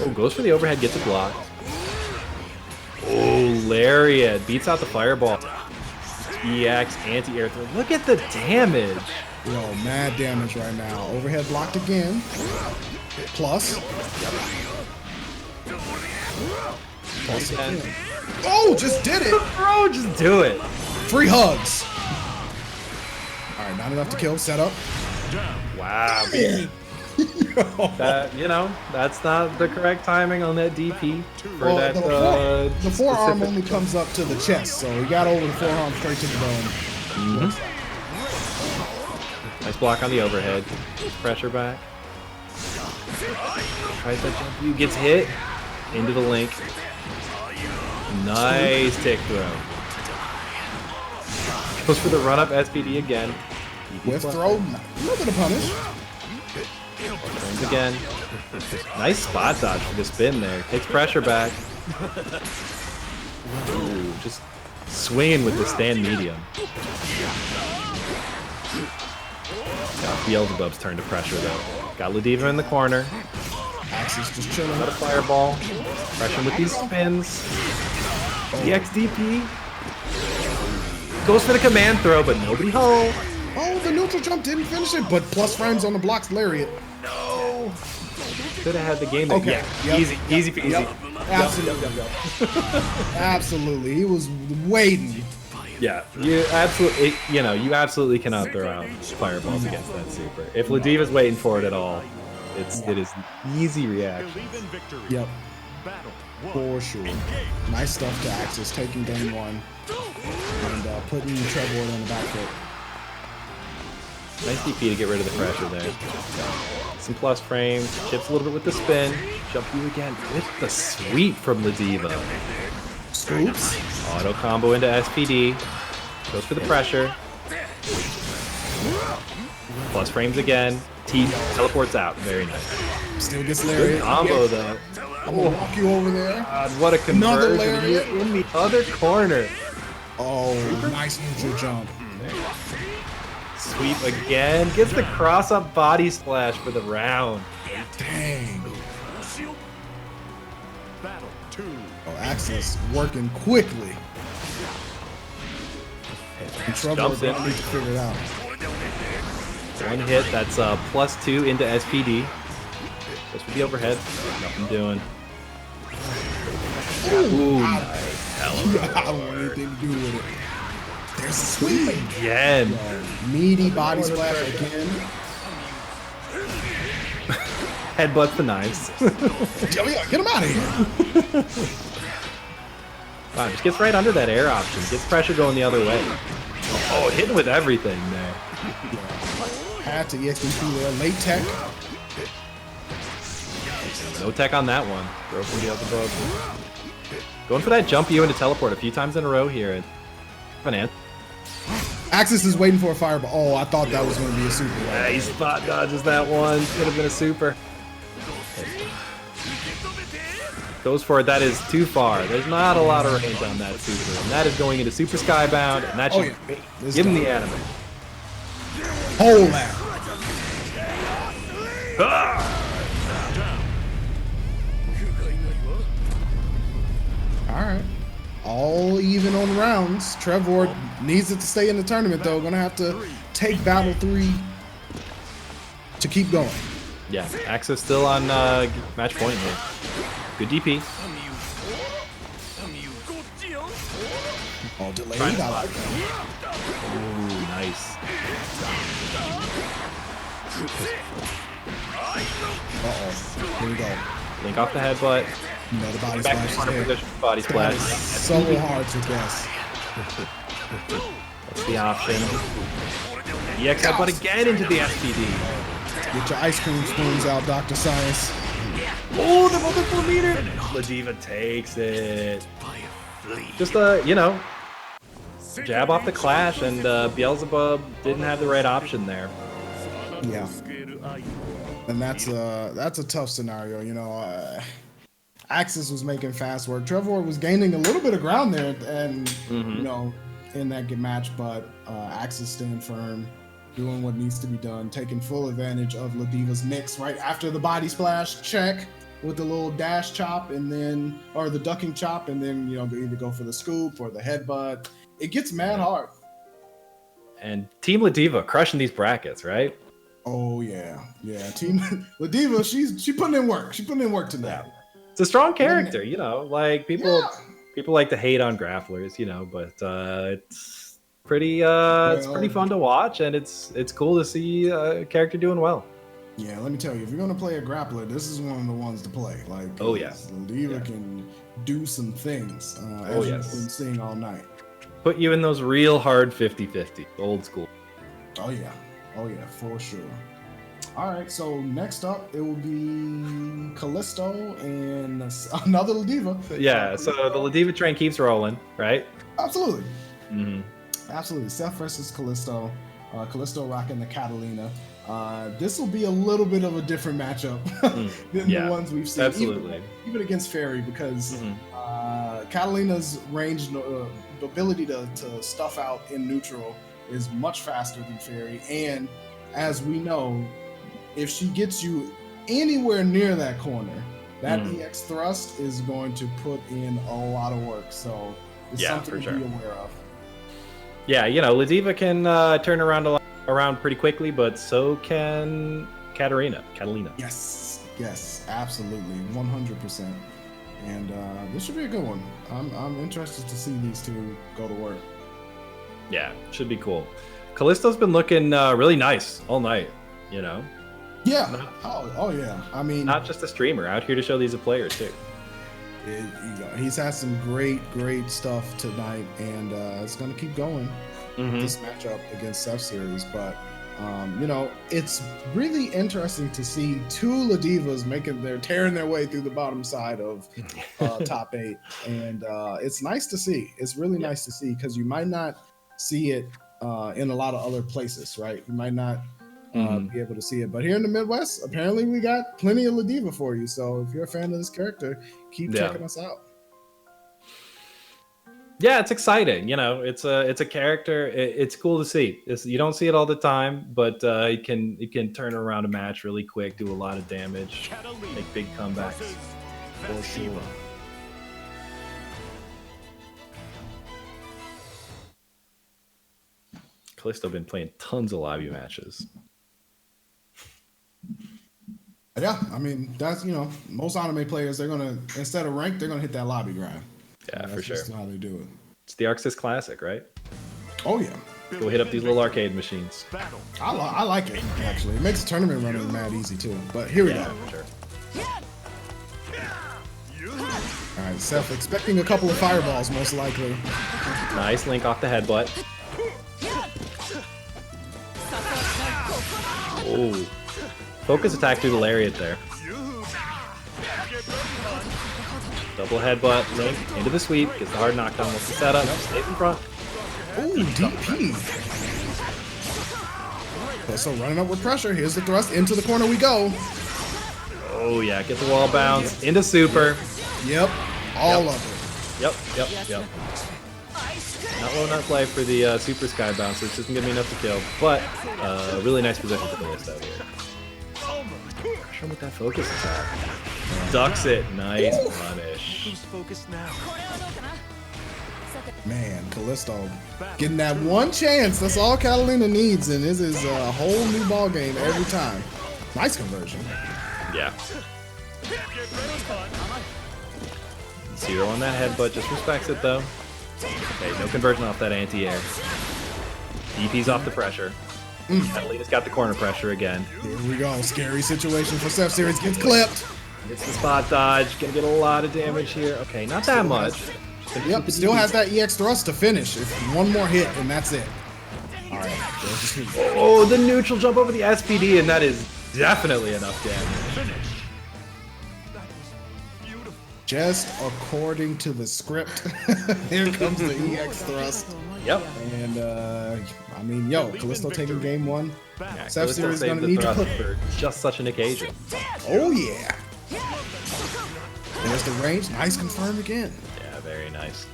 Oh, goes for the overhead, gets it blocked. Oh, Lariat. Beats out the fireball. EX, anti-air throw. Look at the damage. Yo, mad damage right now. Overhead blocked again. Plus. Plus again. Oh, just did it. Bro, just do it. 3 hugs. All right, not enough to kill. Set up. Wow. That, you know, that's not the correct timing on that DP for Well, that. the forearm specific- only comes up to the chest, so he got over the forearm straight to the dome. Nice block on the overhead. Pressure back. Tries that jump. You gets hit into the link. Nice tick throw. Goes for the run up SPD again. Whiff throw, a little bit of punish. Turns again. Nice spot dodge for the spin there. Takes pressure back. Ooh, just swinging with the stand medium. Got Beelzebub's turn to pressure though. Got Ladiva in the corner. Axis just chilling. Got a fireball. Pressure with these spins. EXDP. Goes for the command throw, but nobody home. Oh, the neutral jump didn't finish it, but plus frames on the blocks lariat. No. Could have had the game. Okay. Yeah. Yep. Easy peasy. Yep. Absolutely. Absolutely. He was waiting. Yeah, you absolutely, you know, you absolutely cannot throw out fireballs against that super. If Ladiva's waiting for it at all, it is easy reaction. Yep. For sure. Nice stuff to Axis, taking game 1 and putting Trevor on the back foot. Nice DP to get rid of the pressure there. Some plus frames, chips a little bit with the spin, jump you again with the sweep from Ladiva. Scoops. Auto combo into SPD. Goes for the pressure. Plus frames again. T teleports out. Very nice. Still gets Good lariat. combo though. I'm gonna walk you over there. God, what a Another conversion. He's lariat. in the other corner. Oh, nice neutral jump. Sweep again. Gets the cross-up body splash for the round. Dang. Battle 2. Oh, Axis working quickly. And Trevor Jumps in. need to figure it out. One hit. That's +2 into SPD. Goes for the overhead. Nothing doing. Ooh, nice. I don't want anything to do with it. There's a sweep. Again. Meaty body splash again. Headbutt the knives. Oh, yeah, get him out of here. Wow, just gets right under that air option. Gets pressure going the other way. Oh, hitting with everything there. Had to EXDP there. Late tech. No tech on that one. Throw from the other boat. Going for that jump you into teleport a few times in a row here. And Axis is waiting for a fireball. Oh, I thought that was going to be a super. nice spot dodges that one. Could have been a super. Goes for it. That is too far. There's not a lot of range on that super. And that is going into super skybound. And that should give him the anime. Hold that. All right. All even on rounds. Trevor needs it to stay in the tournament, though. Gonna have to take battle 3 to keep going. Yeah, Axis still on match point here. Good DP. Oh, delayed. I like that. Ooh, nice. Uh-oh. Here we go. Link off the headbutt. You know, the body Back to splash is corner there. position. Body That splash. is so hard to guess. That's the option. EX headbutt again into the SPD. Get your ice cream spoons out, Dr. Science. Oh, the multiple meter. Ladiva takes it. Just you know, jab off the clash, and Beelzebub didn't have the right option there. Yeah. And that's a tough scenario, you know. Axis was making fast work. Trevor was gaining a little bit of ground there, and you know, in that match, but Axis staying firm, doing what needs to be done, taking full advantage of Ladiva's mix right after the body splash check with the little dash chop, and then or the ducking chop, and then you know either go for the scoop or the headbutt. It gets mad hard. And Team Ladiva crushing these brackets, right? Oh yeah, yeah. Team Ladiva, she putting in work. She putting in work tonight. It's a strong character, you know. Like people Yeah. like to hate on grapplers, you know, but it's pretty fun to watch, and it's cool to see a character doing well. Yeah, let me tell you, if you're gonna play a grappler, this is one of the ones to play. Like, Oh, yeah. Ladiva can do some things, as Oh, you've yes. been seeing all night. Put you in those real hard 50-50, old school. Oh yeah, for sure. All right, so next up it will be Callisto and another Ladiva. Yeah, so the Ladiva train keeps rolling, right? Absolutely, Mm-hmm. absolutely. Seth versus Callisto. Callisto rocking the Catalina. This will be a little bit of a different matchup than Yeah, the ones we've seen. absolutely. Even against Fairy, because Mhm. Catalina's range, the ability to stuff out in neutral is much faster than Fairy. And as we know, if she gets you anywhere near that corner, that EX thrust is going to put in a lot of work. So it's Yeah, something for to sure. be aware of. Yeah, you know, Ladiva can turn around pretty quickly, but so can Catalina. Yes, absolutely, 100%. And this should be a good one. I'm interested to see these two go to work. Yeah, should be cool. Callisto's been looking really nice all night, you know? Yeah. Oh yeah. I mean, Not just a streamer, out here to show these a player too. he's had some great stuff tonight, and it's gonna keep going. This matchup against Seth Series, but you know, it's really interesting to see two Ladivas tearing their way through the bottom side of top 8, and it's nice to see. It's really nice to see, because you might not see it in a lot of other places, right? You might not be able to see it, but here in the Midwest, apparently we got plenty of Ladiva for you. So if you're a fan of this character, keep checking us out. Yeah, it's exciting. You know, it's a character. It's cool to see. You don't see it all the time, but it can turn around a match really quick, do a lot of damage, make big comebacks. For sure. Callisto been playing tons of lobby matches. Yeah, I mean, that's, you know, most anime players, they're gonna, instead of rank, they're gonna hit that lobby grind. Yeah, for That's sure. just how they do it. It's the Arxis Classic, right? Oh yeah, Go hit up these little arcade machines. I like it, actually. It makes tournament running mad easy too. But here we Yeah, go. for sure. All right, Seth expecting a couple of fireballs, most likely. Nice link off the headbutt. Oh, focus attack through the lariat there. Double headbutt, link into the sweep, gets the hard knockdown, what's the setup, stays in front. Ooh, DP. Okay, so running up with pressure. Here's the thrust. Into the corner we go. Oh yeah, get the wall bounce, into super. Yep, all of Yep. Not low enough life for the super sky bounce, which isn't gonna be enough to kill, but really nice position for the list out here. Crush him with that focus attack. Ducks it, nice punish. Who's focused now? it. Man, Callisto getting that one chance. That's all Catalina needs, and this is a whole new ball game every time. Nice conversion. Yeah. 0 on that headbutt, just respects it though. Okay, no conversion off that anti-air. DP's off the pressure. Catalina's got the corner pressure again. Here we go. Scary situation for Seth Series. Gets clipped. Gets the spot dodge. Gonna get a lot of damage here. Okay, not that much. Yep, still has that EX thrust to finish. It's one more hit, and that's it. All right. Oh, the neutral jump over the SPD, and that is definitely enough damage. Just according to the script, here comes the EX thrust. Yep. And, I mean, yo, Callisto taking game one. Yeah, Seth Series is saved going to the need to thrust put... for just such an occasion. Oh, yeah. There's the range. Nice confirm again. Yeah, very nice.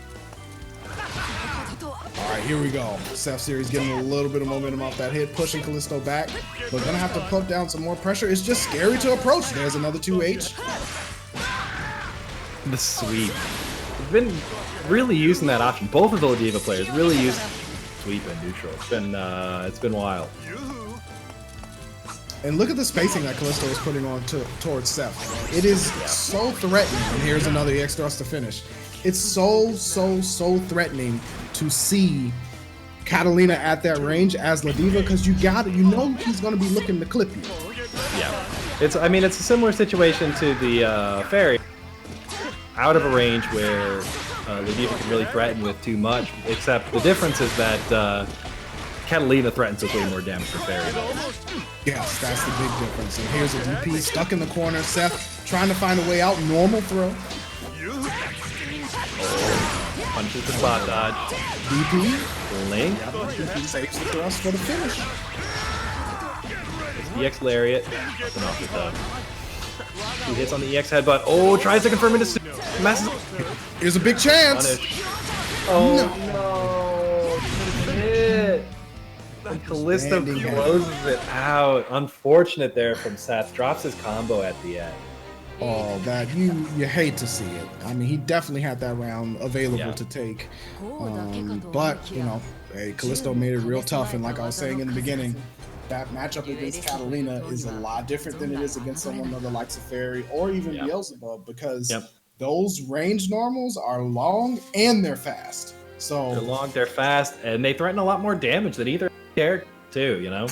All right, here we go. Seth Series getting a little bit of momentum off that hit, pushing Callisto back, but gonna have to put down some more pressure. It's just scary to approach. There's another 2H. The sweep. We've been really using that option. Both of the Ladiva players really use sweep and neutral. It's been wild. And look at the spacing that Callisto is putting on towards Seth. It is so threatening. And here's another EX thrust to finish. It's so threatening to see Catalina at that range as Ladiva, because you know he's going to be looking to clip you. Yeah, it's a similar situation to the Fairy, out of a range where Ladiva can really threaten with too much, except the difference is that Catalina threatens with way more damage for Fairy. Yes, that's the big difference. And here's a DP stuck in the corner. Seth trying to find a way out. Normal throw. Punches the spot dodge. DP. Link. Saves the thrust for the finish. It's the EX Lariat. Nothing off it though. 2 hits on the EX headbutt. Oh, tries to confirm into messes. Here's a big chance. Punish. Oh no. Hit. And Callisto closes it out. Unfortunate there from Seth. Drops his combo at the end. Oh, that you hate to see it. I mean, he definitely had that round available to take, but you know, hey, Callisto made it real tough. And like I was saying in the beginning, that matchup against Catalina is a lot different than it is against someone of the likes of Fairy or even Beelzebub, because those range normals are long and they're fast. So they're long, they're fast, and they threaten a lot more damage than either character too. You know.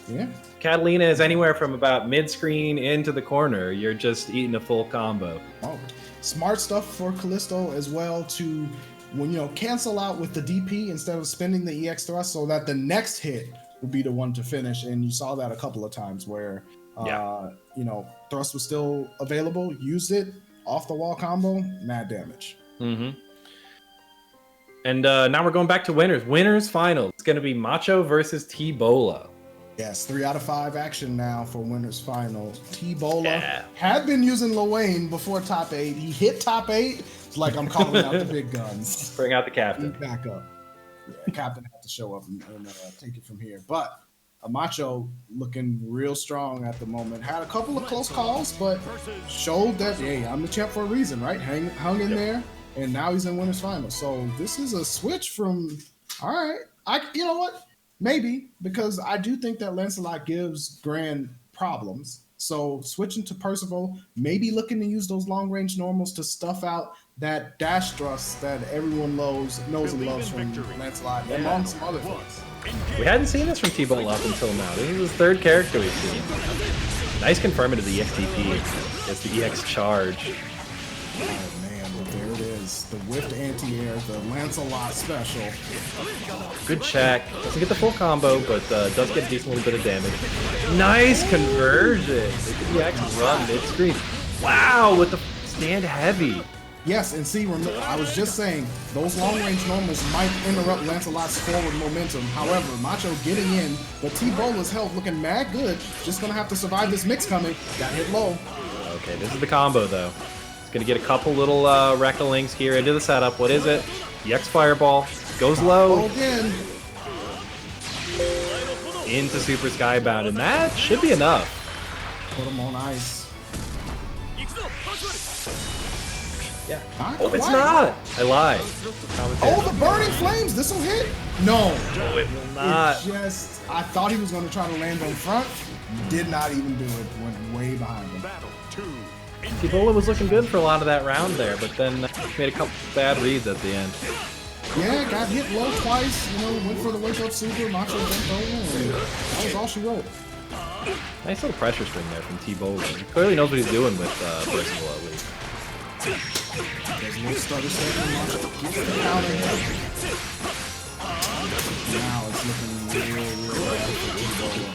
Yeah. Catalina is anywhere from about mid-screen into the corner. You're just eating a full combo. Oh, smart stuff for Callisto as well to, when cancel out with the DP instead of spending the EX thrust, so that the next hit will be the one to finish. And you saw that a couple of times where, thrust was still available, used it, off the wall combo, mad damage. Mm-hmm. And now we're going back to winners. Winners final. It's going to be Macho versus T-Bola. Yes, 3 out of 5 action now for winners final. T-Bola had been using Luane before top 8. He hit top 8. It's like, I'm calling out the big guns. Bring out the captain. Back up. Yeah, captain had to show up and take it from here. But Macho looking real strong at the moment. Had a couple of close calls, but showed that, hey, I'm the champ for a reason, right? Hung in there, and now he's in winners final. So this is a switch from, all right, you know what? Maybe, because I do think that Lancelot gives Gran problems. So switching to Percival, maybe looking to use those long-range normals to stuff out that dash thrust that everyone knows and loves from Lancelot, among some other things. We hadn't seen this from T-Bola up until now. This is the third character we've seen. Nice confirming of the EXTP. Gets the EX charge. Oh man, but there it is. The whipped anti-air, the Lancelot special. Good check. Doesn't get the full combo, but does get a decent little bit of damage. Nice conversion. The EX run mid-screen. Wow, with the stand heavy. Yes, and see, remember, I was just saying, those long-range normals might interrupt Lancelot's forward momentum. However, Macho getting in, but T-Bola's health looking mad good. Just gonna have to survive this mix coming. Got hit low. Okay, this is the combo, though. It's gonna get a couple little Reckolinks here into the setup. What is it? EX Fireball. Goes low. Again. Into Super Skybound, and that should be enough. Put him on ice. Not Oh, it's quite. not! I lied. Oh, the burning flames. This will hit. No. No, it will not. It just, I thought he was going to try to land on front. Did not even do it. Went way behind him. Battle 2. Ebola was looking good for a lot of that round there, but then made a couple bad reads at the end. Yeah, got hit low twice. You know, went for the wake up super. Macho jumped over, and that was all she wrote. Nice little pressure string there from T-Bola. He clearly knows what he's doing with Percival at least. There's no stutter step from Macho. Gets the counter hit. Now it's looking real bad for T-Bola.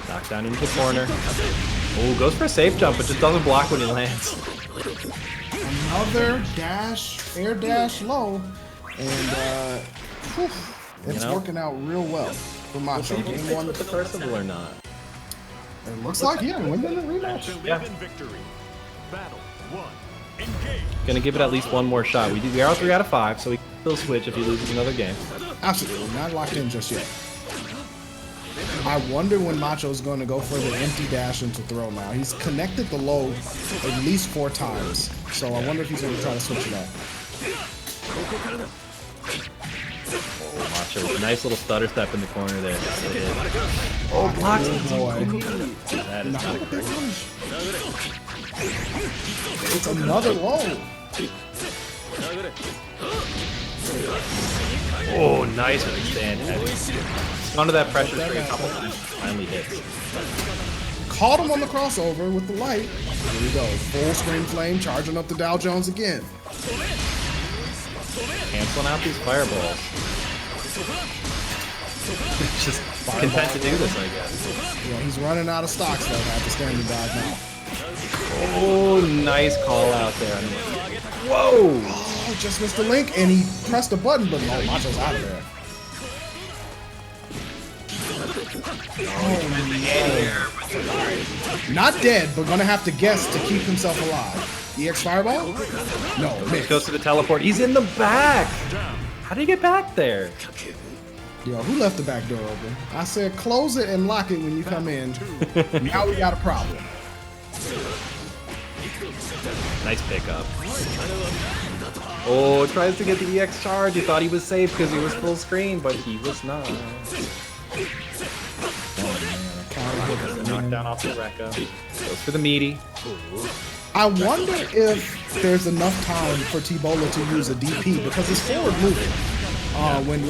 Knocked down into the corner. Oh, goes for a safe jump, but just doesn't block when he lands. Another dash, air dash low, and whew, it's working out real well for Macho. We'll see if he Game sticks one, with the Percival or not. it looks like yeah, win the rematch. To live Yeah. in victory. Battle 1. Engage. Gonna give it at least one more shot. We are 3 out of 5, so we can still switch if he loses another game. Absolutely, not locked in just yet. I wonder when Macho's going to go for the empty dash into throw now. He's connected the low at least 4 times, so I wonder if he's going to try to switch it up. Oh, Macho with a nice little stutter step in the corner there. Oh, blocks. Boy. That is not a correct. It's another low. Oh, nice with the stand heavy. Onto that pressure string a couple times. Finally hits. Caught him on the crossover with the light. Here we go. Full screen flame, charging up the Dow Jones again. Canceling out these fireballs. Just content to do this, I guess. Yeah, he's running out of stocks though at the standing dive now. Oh, nice call out there. Whoa! Oh, just missed the link, and he pressed a button, but no, Macho's out of there. Oh, no. Not dead, but gonna have to guess to keep himself alive. EX Fireball? No, missed. Goes to the teleport. He's in the back! How did he get back there? Yo, who left the back door open? I said close it and lock it when you come in. Now we got a problem. Nice pickup. Oh, tries to get the EX charge. He thought he was safe because he was full screen, but he was not. Knocked down off the Rekka. Goes for the meaty. I wonder if there's enough time for T-Bola to use a DP because it's forward moving. When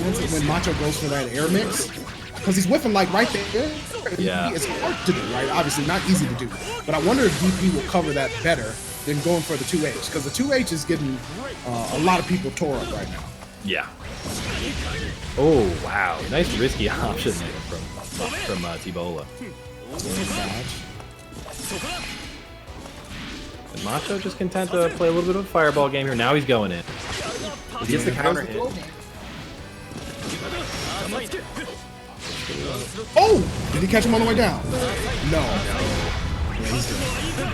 Macho goes for that air mix, because he's whiffing like right there. Yeah. It's hard to do, right? Obviously not easy to do. But I wonder if DP will cover that better than going for the 2H, because the 2H is getting a lot of people tore up right now. Yeah. Oh, wow. Nice risky option there from T-Bola. And Macho just content to play a little bit of a fireball game here. Now he's going in. He gets the counter hit. Oh! Did he catch him on the way down? No. Yeah, he's dead.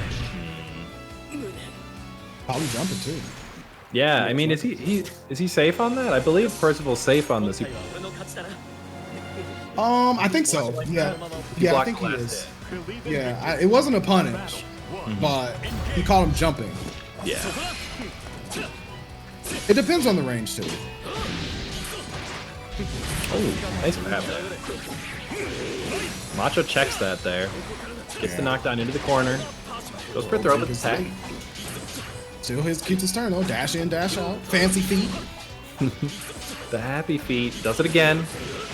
Probably jumping too. Yeah, I mean, is he safe on that? I believe Percival's safe on this. I think so. Yeah, yeah, I think he is. Yeah, it wasn't a punish, but he caught him jumping. Yeah. It depends on the range too. Oh, nice grab. Macho checks that there. Gets the knockdown into the corner. Goes for a throw with the tech. Still keeps his turn though. Dash in, dash out. Fancy feet. The happy feet. Does it again.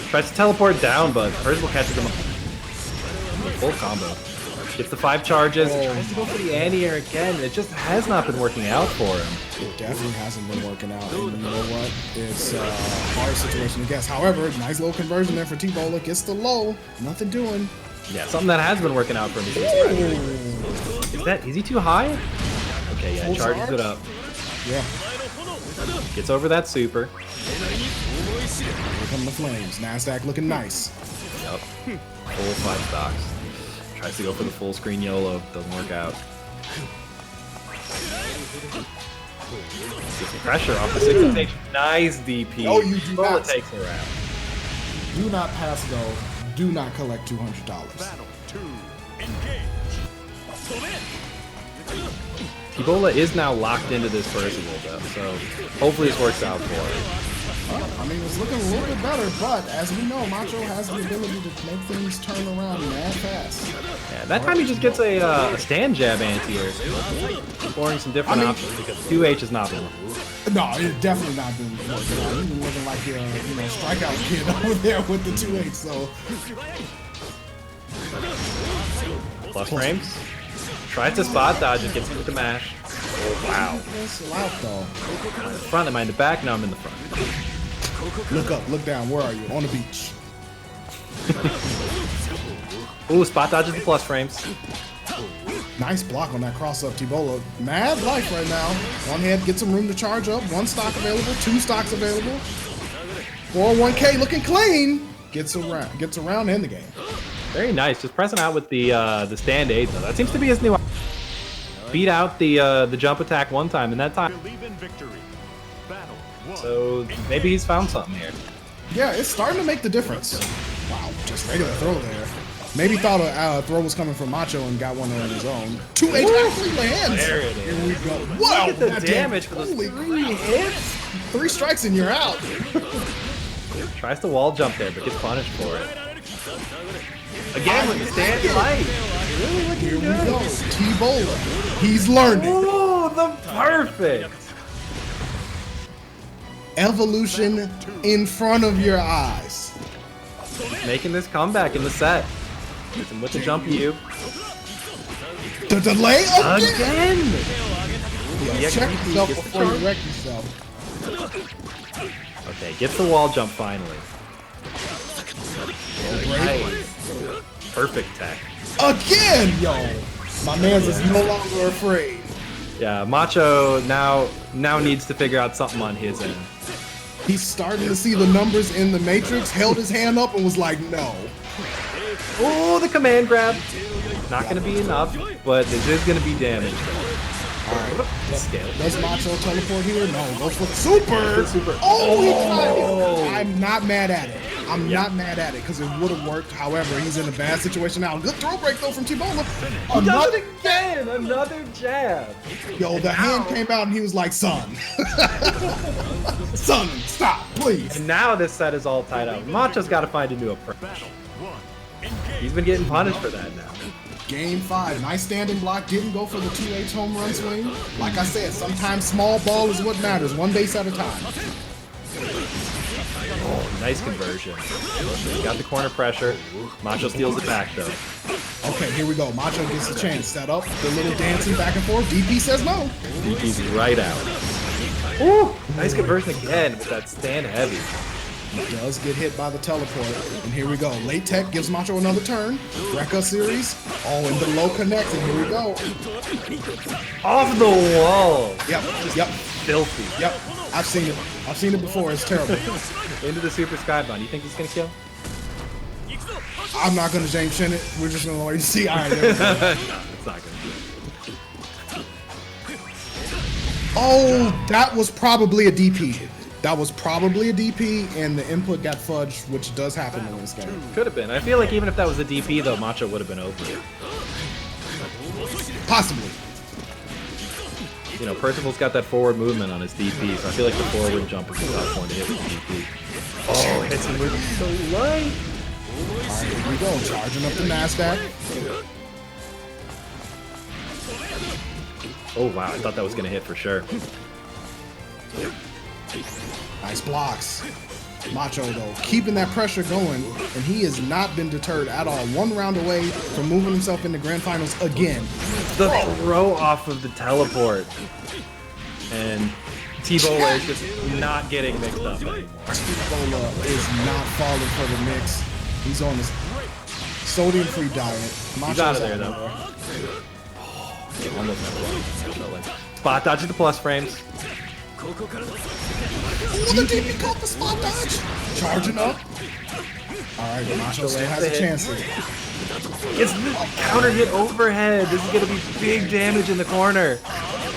Tries to teleport down, but Percival catches him. Full combo. Gets the 5 charges. Tries to go for the anti-air again. It just has not been working out for him. It definitely hasn't been working out. And you know what? It's a hard situation to guess. However, nice little conversion there for T-Bola. Gets the low. Nothing doing. Yeah, something that has been working out for him. Is he too high? Okay, yeah, charges it up. Yeah. Gets over that super. Here come the flames. NASDAQ looking nice. Yep. Full 5 stocks. Tries to go for the full screen YOLO. Doesn't work out. Gets the pressure off the 6 Nice DP. Oh, you do not. Takes her out. Do not pass go. Do not collect $200. Battle 2. Engage. Ebola is now locked into this Percival though, so hopefully this works out for him. I mean, it's looking a little bit better, but as we know, Macho has the ability to make things turn around mad fast. Yeah, that time he just gets a stand jab anti-air. Exploring some different options because 2H is not the one. No, it's definitely not been working out. He's been looking like your, strikeout kid over there with the 2-8, so. Plus frames. Tries to spot dodge and gets hit with the mash. Oh, wow. That's allowed, though. I'm in the front, am I in the back? No, I'm in the front. Look up, look down. Where are you? On the beach. Ooh, spot dodges the plus frames. Nice block on that cross-up, T-Bola. Mad life right now. One head gets some room to charge up. One stock available. Two stocks available. 401k looking clean. Gets around in the game. Very nice. Just pressing out with the stand 8 though. That seems to be his new. Beat out the jump attack one time, and that time. Believe in victory. Battle 1. So maybe he's found something here. Yeah, it's starting to make the difference. Wow, just regular throw there. Maybe thought a throw was coming from Macho and got one on his own. 2-8 actually lands. There it is. Here we go. Wow, Look at the that damage for those holy 3 crap. hits. 3 strikes and you're out. Tries to wall jump there, but gets punished for it. Again with the stand light. Here we go. T-Bola. He's learning. Ooh, the perfect. Evolution in front of your eyes. Making this comeback in the set. Hits him with the jump U. The delay again. Again. Yeah, check yourself before you wreck yourself. Okay, gets the wall jump finally. Nice. Perfect tech. Again, yo. My man's is no longer afraid. Yeah, Macho now needs to figure out something on his end. He's starting to see the numbers in the matrix, held his hand up and was like, no. Oh, the command grab. Not going to be enough, but this is going to be damage. Alright. Scale. Does Macho teleport here? No. Goes for the super. Oh, he tried it. I'm not mad at it. I'm not mad at it because it would have worked. However, he's in a bad situation now. Good throw break though from T-Bola. Another again. Another jab. Yo, the hand came out and he was like, son. Son, stop, please. And now this set is all tied up. Macho's got to find a new approach. Battle 1. Engage. He's been getting punished for that now. Game 5. Nice standing block. Didn't go for the 2H home run swing. Like I said, sometimes small ball is what matters. One base at a time. Oh, nice conversion. Got the corner pressure. Macho steals it back though. Okay, here we go. Macho gets the chance. Set up. The little dancing back and forth. DP says no. DP's right out. Ooh, nice conversion again with that stand heavy. He does get hit by the teleport. And here we go. Late tech gives Macho another turn. Rekka series. Oh, and the low connect. And here we go. Off the wall. Yep. Filthy. Yep. I've seen it. I've seen it before. It's terrible. Into the super skybound. You think he's gonna kill? I'm not going to James Shin it. We're just going to wait and see. All right. There we go. No, it's not gonna kill. Oh, that was probably a DP. That was probably a DP, and the input got fudged, which does happen in this game. Could have been. I feel like even if that was a DP though, Macho would have been over it. Possibly. You know, Percival's got that forward movement on his DP, so I feel like the forward jump is a tough one to hit with DP. Oh, hits him with so light. All right, here we go. Charging up the NASDAQ. Oh wow, I thought that was gonna hit for sure. Nice blocks. Macho, though, keeping that pressure going, and he has not been deterred at all. 1 round away from moving himself into grand finals again. The throw off of the teleport. And T-Bola is just not getting mixed up anymore. T-Bola is not falling for the mix. He's on his sodium-free diet. He's out of there, though. Almost spot dodging the plus frames. Ooh, the DP caught the spot dodge. Charging up. All right, Macho still has a chance here. Gets the counter hit overhead. This is going to be big damage in the corner.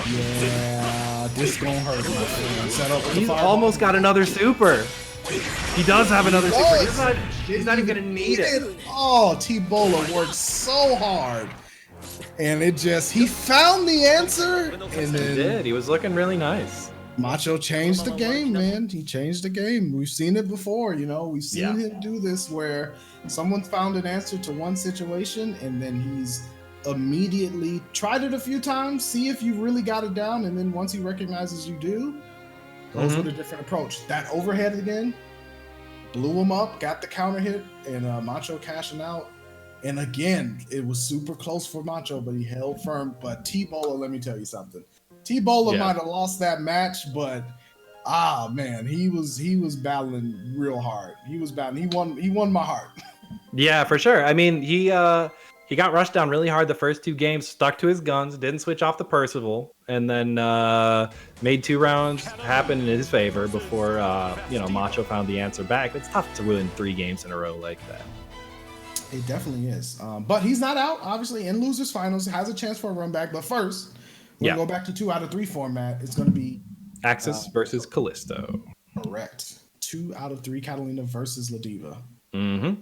Yeah, this is going to hurt, my friend. Set up with the He's fireball. almost got another super. He does have another super. He's not even going to need it. Oh, T-Bola worked so hard. And it just, he found the answer, and He then did. He was looking really nice. Macho changed the game, man. He changed the game. We've seen it before, you know. We've seen him do this where someone found an answer to one situation, and then he's immediately tried it a few times, see if you really got it down, and then once he recognizes you do, goes with a different approach. That overhead again, blew him up, got the counter hit, and Macho cashing out. And again, it was super close for Macho, but he held firm. But T-Bowler, let me tell you something. T-Bowler might have lost that match, but man, he was battling real hard. He was battling. He won my heart. Yeah, for sure. I mean, he got rushed down really hard the first 2 games, stuck to his guns, didn't switch off the Percival, and then made 2 rounds happen in his favor before Macho found the answer back. It's tough to win 3 games in a row like that. It definitely is. But he's not out, obviously, in losers finals. Has a chance for a run back. But first, we'll go back to 2 out of 3 format. It's going to be Axis versus Callisto. Correct. 2 out of 3 Catalina versus La Diva. Mm-hmm.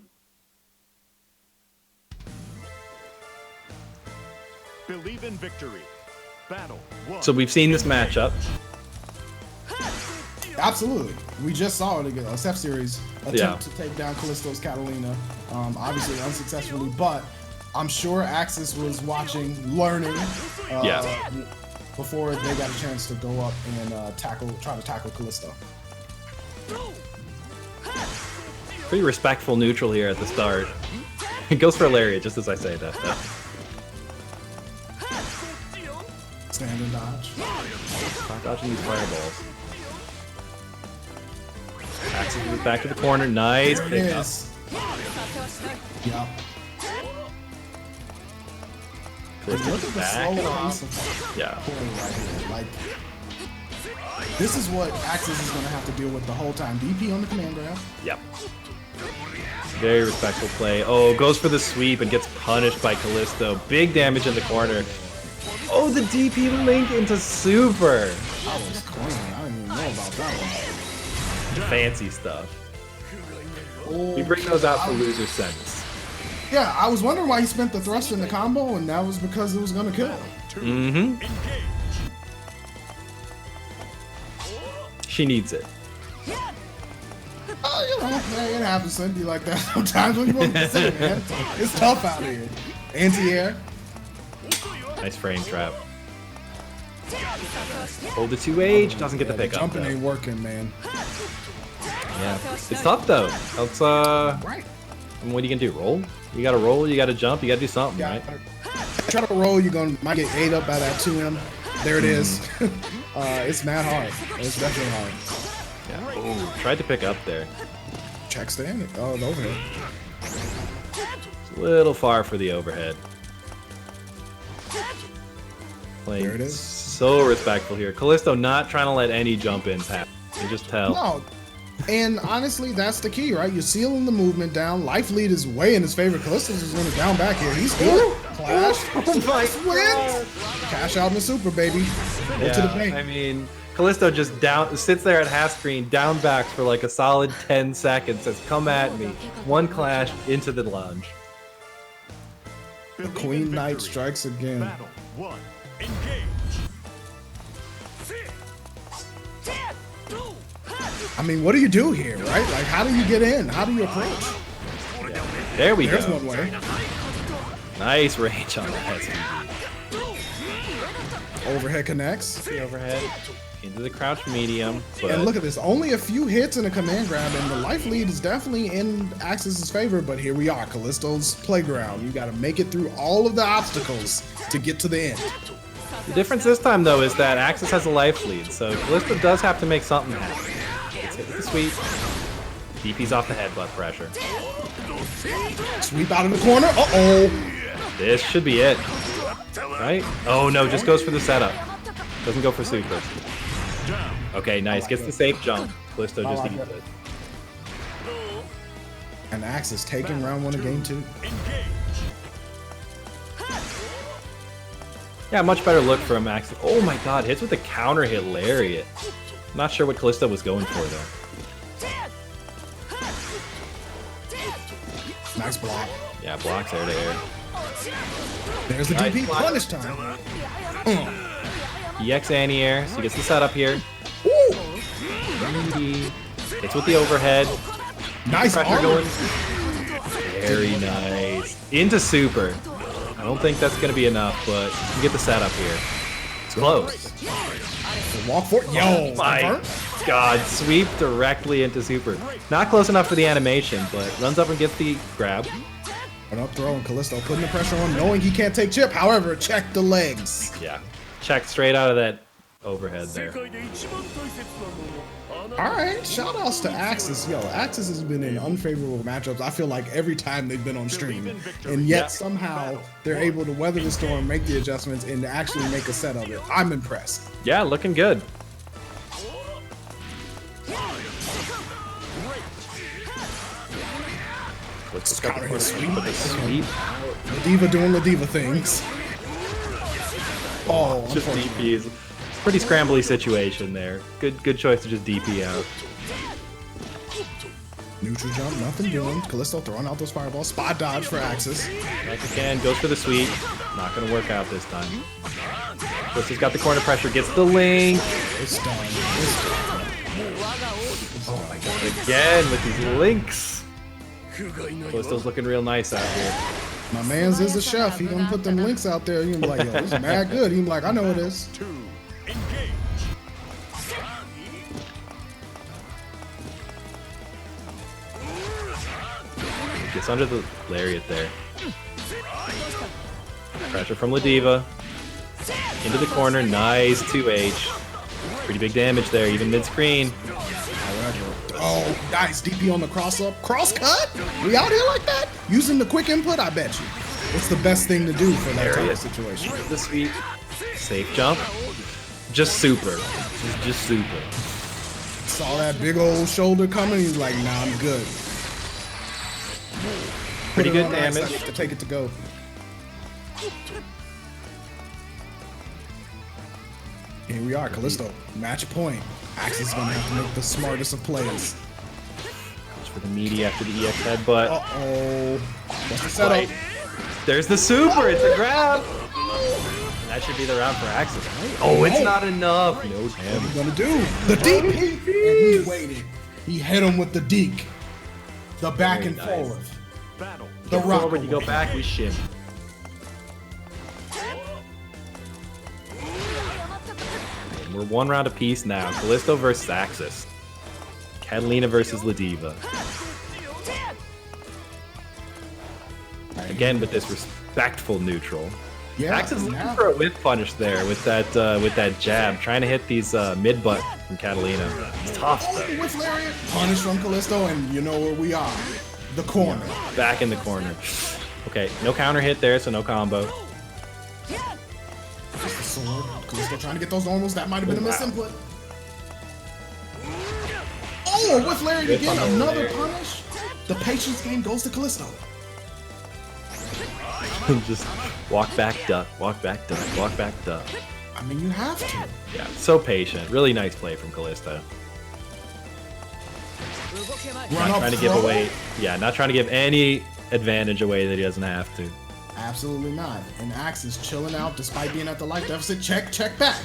Believe in victory. Battle 1. So we've seen this matchup. Absolutely. We just saw it again. A Seth Series attempt to take down Callisto's Catalina. Obviously unsuccessfully, but I'm sure Axis was watching, learning before they got a chance to go up and try to tackle Callisto. Pretty respectful neutral here at the start. It goes for a lariat, just as I say that. Standard dodge. Stop dodging these fireballs. Axis moves back to the corner. Nice There it pick up. is. Yep. Look at the slow pace of Yeah. pulling right here. Like, this is what Axis is going to have to deal with the whole time. DP on the command grab. Yep. Very respectful play. Oh, goes for the sweep and gets punished by Callisto. Big damage in the corner. Oh, the DP link into super. That was clean. I didn't even know about that one. Fancy stuff. Oh, We bring those out for loser sense. yeah, I was wondering why he spent the thrust in the combo, and that was because it was going to kill him. Mm-hmm. She needs it. It happens to be like that sometimes. What you want to say, man? It's tough out here. Anti-air. Nice frame trap. Hold the 2H, doesn't get the pickup. Jumping though. ain't working, man. Yeah, it's tough though. It's Right. what are you gonna do? Roll? You gotta roll. You gotta jump. You gotta do something, Yeah. right? Try to roll, might get ate up by that 2M. There it is. It's mad hard. It's definitely hard. Yeah. Oh, tried to pick up there. Check stand. Oh, the overhead. It's a little far for the overhead. Playing There it is. so respectful here. Callisto not trying to let any jump ins happen. You just tell. No. And honestly, that's the key, right? You're sealing the movement down. Life lead is way in his favor. Callisto's is going to down back here. He's good. Clash. Wins. Cash out in the super, baby. Go to the bank. I mean, Callisto just sits there at half screen, down backs for like a solid 10 seconds, says, "Come at me." One clash into the lunge. The Queen Knight strikes again. Battle 1. Engage. I mean, what do you do here, right? Like, how do you get in? How do you approach? There we There's go. one way. Nice range on that SVD. Overhead connects. The overhead into the crouch medium. But And look at this. Only a few hits in a command grab, and the life lead is definitely in Axis' favor, but here we are. Callisto's playground. You got to make it through all of the obstacles to get to the end. the difference this time, though, is that Axis has a life lead, so Callisto does have to make something happen. Gets hit with the sweep. DP's off the headbutt pressure. Sweep out in the corner. Uh-oh. This should be it. Right? Oh, no, just goes for the setup. Doesn't go for super. Okay, nice. Gets the safe jump. Callisto just eats it. And Axis taking round 1 of game 2. Yeah, much better look from Axis. Oh my god, hits with a counter hit lariat. Not sure what Callisto was going for, though. Nice block. Yeah, blocks air to air. There's the Nice DP block. punish time. EX anti-air, so he gets the setup here. Ooh, He hits with the overhead. nice Pressure armor. going. Very nice. Into super. I don't think that's going to be enough, but you can get the setup here. It's close. Walk forward. Yo, My confirm? God, sweep directly into super. Not close enough for the animation, but runs up and gets the grab. An up throw and Callisto putting the pressure on, knowing he can't take chip. However, check the legs. Yeah. Check straight out of that overhead there. All right, shout outs to Axis. Yo, Axis has been in unfavorable matchups, I feel like, every time they've been on stream. And yet somehow they're able to weather the storm, make the adjustments, and actually make a set of it. I'm impressed. Yeah, looking good. Let's go Counter his sweep. sweep. Ladiva doing Ladiva things. Oh, Just unfortunate. DPs. Pretty scrambly situation there. Good choice to just DP out. Neutral jump, nothing doing. Callisto throwing out those fireballs. Spot dodge for Axis. Like again, goes for the sweep. Not gonna work out this time. Callisto's got the corner pressure, gets the link. It's done. It's done. Oh my god, again with these links. Callisto's looking real nice out here. My man's is a chef. He gonna put them links out there. You gonna be like, yo, this is mad good. He gonna be like, I know it is. Engage. Gets under the lariat there. Pressure from Ladiva. Into the corner, nice 2H. Pretty big damage there, even mid-screen. Oh, nice DP on the cross up. Cross cut? We out here like that? Using the quick input? I bet you. It's the best thing to do for that type of situation. The sweep. Safe jump. Just super. Just super. Saw that big old shoulder coming. He's like, nah, I'm good. Pretty Put it good on ice, damage. I get to take it to go. Here we are, Callisto. Match point. Axis is gonna have to make the smartest of plays. Goes for the meaty after the EX headbutt. Uh-oh. What's the setup? There's the super. It's a grab. And that should be the round for Axis, right? Oh, it's not enough. No What damage. are you gonna do? The DP! And he waited. He hit him with the deke. The back Very and nice. forth. Battle. The rock. Forward, you go back, we shim. And we're one round apiece now. Callisto versus Axis. Catalina versus Ladiva. Again with this respectful neutral. Yeah, Axis looking yeah. for a whip punish there with that jab, trying to hit these mid butt from Catalina. It's tough Oh, though. with lariat. Punish from Callisto, and you know where we are. The corner. Back in the corner. Okay, no counter hit there, so no combo. Just the sword. Callisto trying to get those normals. That might have been a misinput. Oh, with lariat Good again. punish Another there. punish. The patience game goes to Callisto. Just walk back, duck, walk back, duck, walk back, duck. I mean, you have to. Yeah, so patient. Really nice play from Callisto. Run Not up trying to give throw? away. Yeah, not trying to give any advantage away that he doesn't have to. Absolutely not. And Axis chilling out despite being at the life deficit. Check back.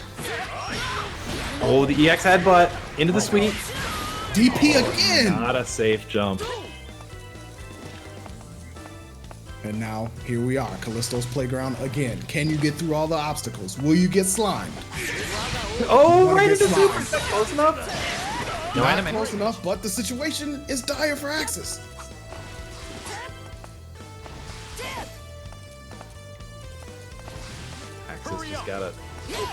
Oh, the EX headbutt into the sweep. DP again. Not a safe jump. And now, here we are, Callisto's playground again. Can you get through all the obstacles? Will you get slimed? Oh, Wanna right get into super. slimed. Is that close enough? No Not anime. close enough, but the situation is dire for Axis. Axis just gotta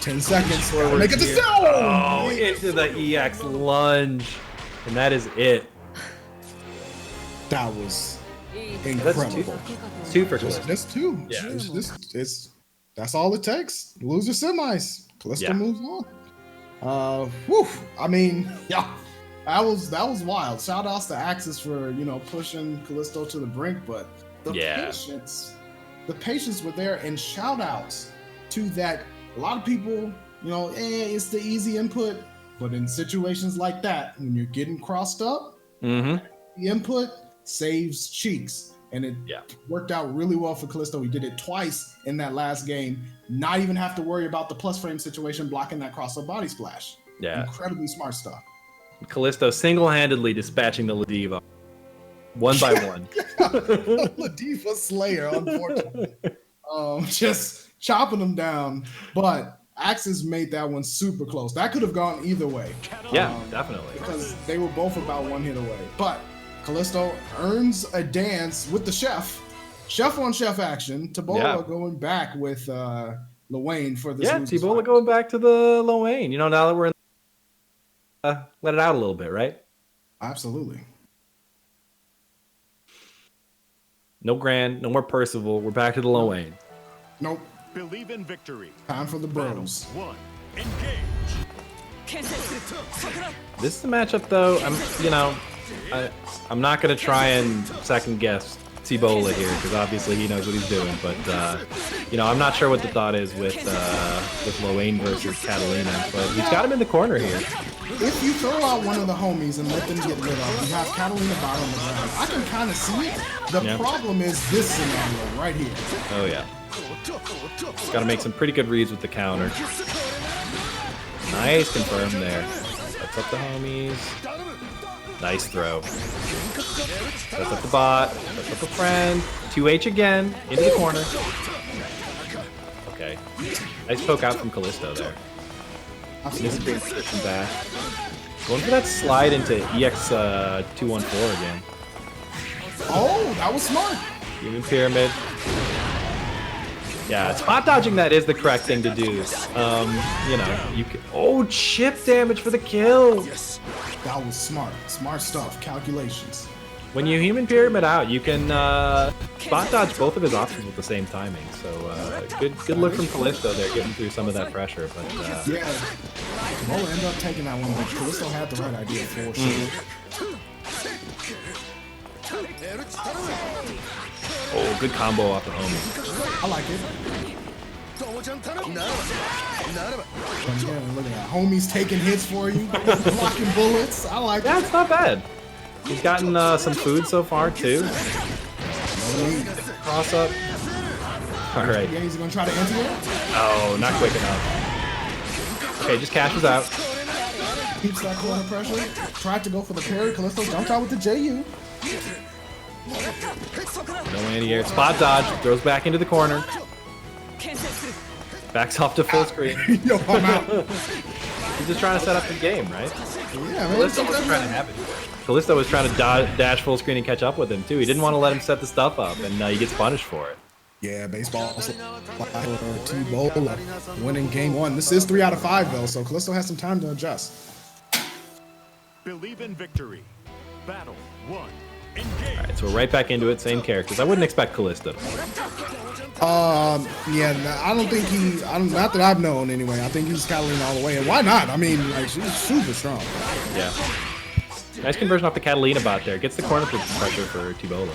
10 seconds. forward Make it to here. zone! Oh, into the EX lunge. And that is it. That was That's incredible. two for Callisto. Just two. Yeah. That's all it takes. Loser semis. Callisto Yeah. moves on. Whew. I mean, yeah. That was wild. Shout outs to Axis for, pushing Callisto to the brink, but the Yeah. patience were there, and shout outs to that. A lot of people, it's the easy input, but in situations like that, when you're getting crossed up, Mm-hmm. the input saves cheeks. And it Yeah. worked out really well for Callisto. He did it twice in that last game. Not even have to worry about the plus frame situation blocking that cross-up body splash. Yeah. Incredibly smart stuff. Callisto single-handedly dispatching the Ladiva. One by one. Ladiva Slayer, unfortunately. Just chopping them down. But Axis made that one super close. That could have gone either way. Yeah, definitely. Because they were both about one hit away. But Callisto earns a dance with the chef. Chef on chef action. Tibola going back with Luane for this. Yeah, Tibola going back to the Luane. You know, now that we're in let it out a little bit, right? Absolutely. No Grand, no more Percival. We're back to the Luane. Nope. Believe in victory. Time for the bros. Battle 1. Engage. This is a matchup, though. I'm not gonna try and second guess Tibola here because obviously he knows what he's doing. But I'm not sure what the thought is with Luane versus Catalina. But he's got him in the corner here. If you throw out one of the homies and let them get lit up, you have Catalina bottom on the ground. I can kind of see it. The problem is this scenario right here. Oh yeah. Got to make some pretty good reads with the counter. Nice confirm there. Sets up the homies. Nice throw. Sets up the bot. Sets up a friend. 2H again. Into the corner. Okay. Nice poke out from Callisto there. Miscreant position back. Going for that slide into EX 214 again. Oh, that was smart. Human pyramid. Yeah, spot dodging that is the correct thing to do. You can. Oh, chip damage for the kill. That was smart. Smart stuff. Calculations. When you human pyramid out, you can spot dodge both of his options with the same timing. So good look from Callisto there, getting through some of that pressure. But yeah, Tibola ended up taking that one, but Callisto had the right idea for sure. Oh, good combo off the homie. I like it. Again, look at that. Homies taking hits for you, blocking bullets. I like it. Yeah, it's not bad. He's gotten some food so far too. Cross up. All right. Yeah, he's gonna try to enter it. Oh, not quick enough. Okay, just cashes out. Keeps that corner pressure. Tried to go for the parry. Callisto jumped out with the JU. No anti-air. Spot dodge. Throws back into the corner. Backs off to full screen. Yo, I'm out. He's just trying to set up the game, right? Yeah, man. Callisto was trying to have it. Callisto was trying to dash full screen and catch up with him too. He didn't want to let him set the stuff up, and he gets punished for it. Yeah, baseball. Tibola winning game one. This is 3 out of 5 though, so Callisto has some time to adjust. Believe in victory. Battle 1. All right, so we're right back into it. Same characters. I wouldn't expect Callisto to win. Yeah, I don't think not that I've known anyway. I think he's Catalina all the way, and why not? I mean, like, she's super strong. Yeah. Nice conversion off the Catalina bot there. Gets the corner pressure for Tibola.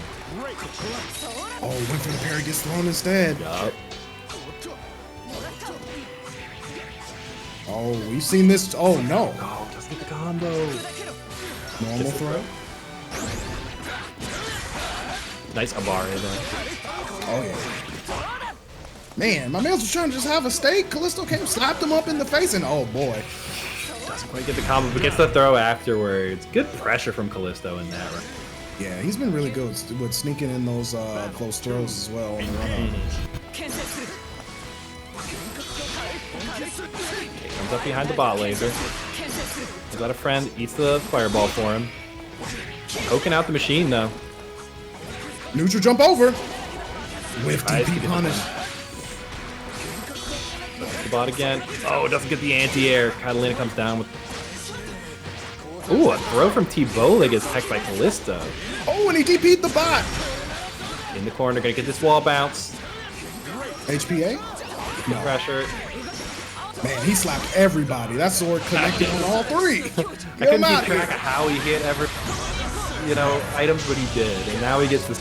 Oh, went for the parry, gets thrown instead. Yup. Oh, we've seen this. Oh, no. Oh, doesn't get the combo. Normal throw. Nice Abare there. Oh, yeah. Man, my man was trying to just have a steak. Callisto came, slapped him up in the face, and oh, boy. Doesn't quite get the combo, but gets the throw afterwards. Good pressure from Callisto in that one. Yeah, he's been really good with sneaking in those close throws as well on the run-up. Comes up behind the bot laser. He's got a friend, eats the fireball for him. Poking out the machine, though. Neutral jump over. With Nice, DP punish. The bot again. Oh, doesn't get the anti-air. Catalina comes down with... Ooh, a throw from Tibola gets teched by Callisto. Oh, and he DP'd the bot. In the corner, gonna get this wall bounce. HPA? Good pressure. Man, he slapped everybody. That sword connected on all three. I couldn't keep track of how he hit every, items, but he did. And now he gets this.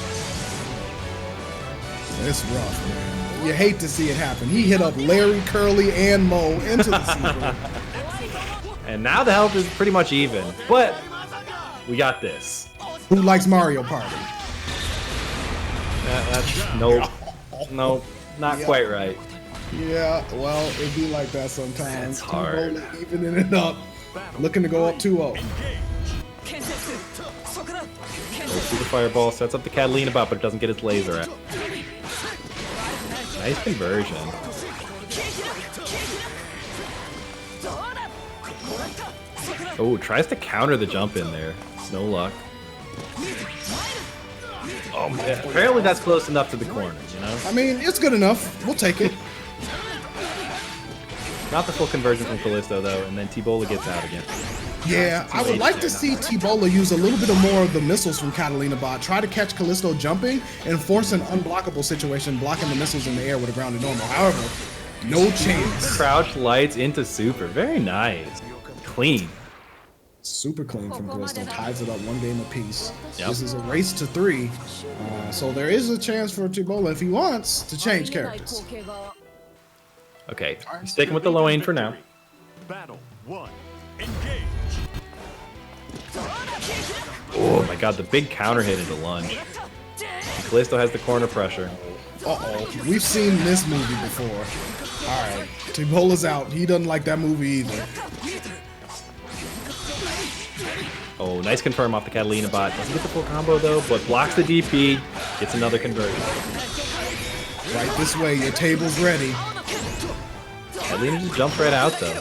It's rough, man. You hate to see it happen. He hit up Larry, Curly, and Mo into the season. And now the health is pretty much even. But we got this. Who likes Mario Party? That's nope. Nope. Not Yeah. quite right. Yeah, well, it'd be like that sometimes. That's hard. T-Bowler evening it up. Looking to go up 2-0. Goes through the fireball, sets up the Catalina bot, but it doesn't get its laser out. Nice conversion. Oh, tries to counter the jump in there. No luck. Oh man, apparently that's close enough to the corner, you know? I mean, it's good enough. We'll take it. Not the full conversion from Callisto though, and then T-Bola gets out again. Yeah, I would like to see T-Bola use a little bit more of the missiles from Catalina bot. Try to catch Callisto jumping and force an unblockable situation, blocking the missiles in the air with a grounded normal. However, no chance. Crouch lights into super. Very nice. Clean. Super clean from Callisto. Ties it up 1 game apiece. Yep. This is a race to 3. So there is a chance for T-Bola, if he wants, to change characters. Okay, I'm sticking with the low aim for now. Battle 1. Engage. Oh my god, the big counter hit into lunge. Callisto has the corner pressure. Uh-oh. We've seen this movie before. Alright. T-Bola's out. He doesn't like that movie either. Oh, nice confirm off the Catalina bot. Doesn't get the full combo though, but blocks the DP. Gets another conversion. Right this way. Your table's ready. Catalina just jumps right out though.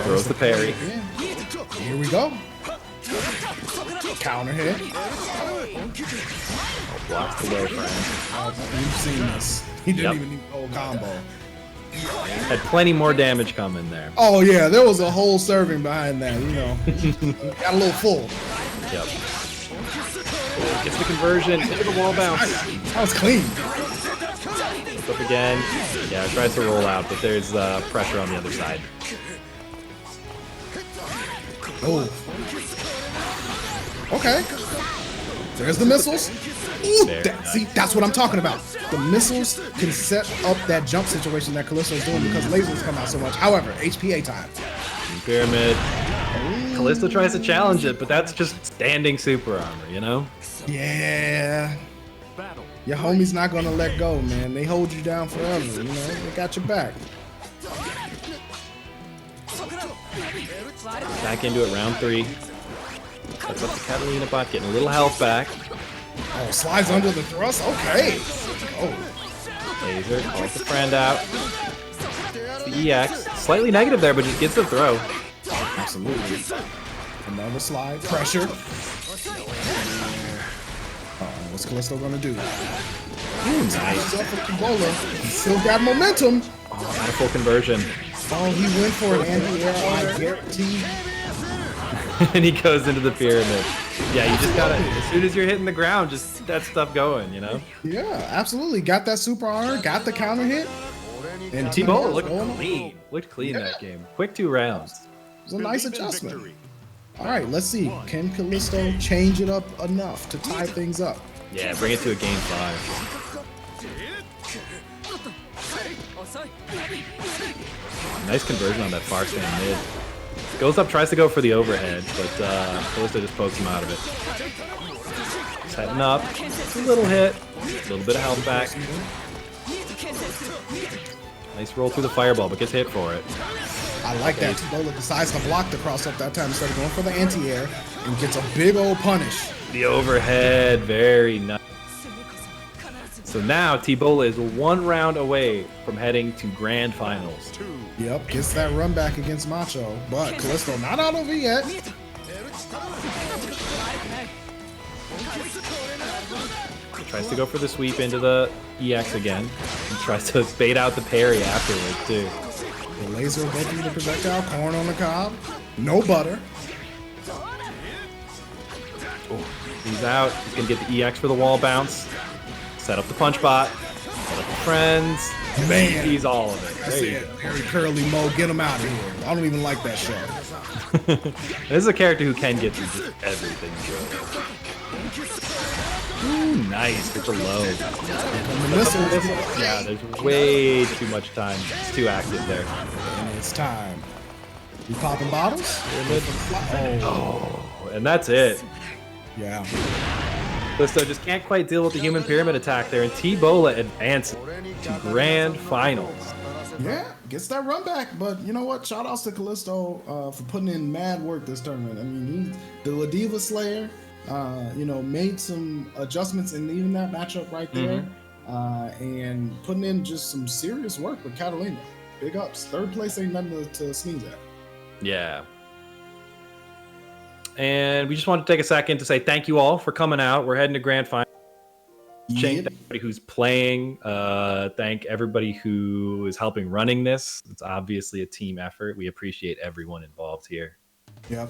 Throws the parry. Yeah. Here we go. Counter hit. Blocks the low frame. We've seen this. He didn't Yep. even need the whole combo. Had plenty more damage coming there. Oh yeah, there was a whole serving behind that, you know. Got a little full. Yep. Oh, gets the conversion into the wall bounce. That was clean. Gets up again. Yeah, tries to roll out, but there's pressure on the other side. Oh. Okay. There's the missiles. Ooh, Very nice. see, that's what I'm talking about. The missiles can set up that jump situation that Callisto's doing because lasers come out so much. However, HPA time. Pyramid. Callisto tries to challenge it, but that's just standing super armor, you know? Yeah. Battle. Your homie's not gonna let go, man. They hold you down forever, you know? They got your back. Back into it, round 3. Sets up the Catalina bot, getting a little health back. Oh, slides under the thrust? Okay. Oh, Laser, calls the friend out. It's the EX. Slightly negative there, but just gets the throw. absolutely. Another slide. Pressure. What's Callisto gonna do? Nice. Up for T-Bola. Still got momentum. Oh, not a full conversion. Oh, he went for an anti-air, I guarantee. And he goes into the pyramid. Yeah, you just gotta, as soon as you're hitting the ground, just get that stuff going, you know? Yeah, absolutely. Got that super armor, got the counter hit. And T-Bola T-Bola looked clean. Looked clean that game. Quick 2 rounds. It was a nice Believe in adjustment. victory. All right, let's see. Can Callisto change it up enough to tie things up? Yeah, bring it to a game 5. Nice conversion on that far stand mid. Goes up, tries to go for the overhead, but Callisto just pokes him out of it. Setting up. A little hit. A little bit of health back. Nice roll through the fireball, but gets hit for it. I like that. T-Bola decides to block the cross up that time instead of going for the anti-air and gets a big old punish. The overhead, very nice. So now T-Bola is 1 round away from heading to grand finals. Yep, gets that run back against Macho, but Callisto not out of it yet. Tries to go for the sweep into the EX again. He tries to bait out the parry afterward too. The laser will go through the projectile, corn on the cob, no butter. He's out. He's gonna get the EX for the wall bounce. Set up the punch bot. Set up the friends. Man, He's all of it. that's There you it. Very curly Mo, get him out of here. I don't even like that show. go. This is a character who can get through just everything. Ooh, nice with the low. And the missiles, Yeah, there's way too much time. It's too active there. and it's time. We popping bottles? Oh, And that's it. yeah. Listo just can't quite deal with the human pyramid attack there, and T-Bola advances to Grand Finals. Yeah, gets that run back, but you know what? Shout outs to Callisto for putting in mad work this tournament. I mean, the Ladiva Slayer, you know, made some adjustments in even that matchup right there, and putting in just some serious work with Catalina. Big ups. Third place ain't nothing to sneeze at. Yeah. And we just wanted to take a second to say thank you all for coming out. We're heading to Grand Finals. Thank everybody who's playing. Thank everybody who is helping running this. It's obviously a team effort. We appreciate everyone involved here. Yep.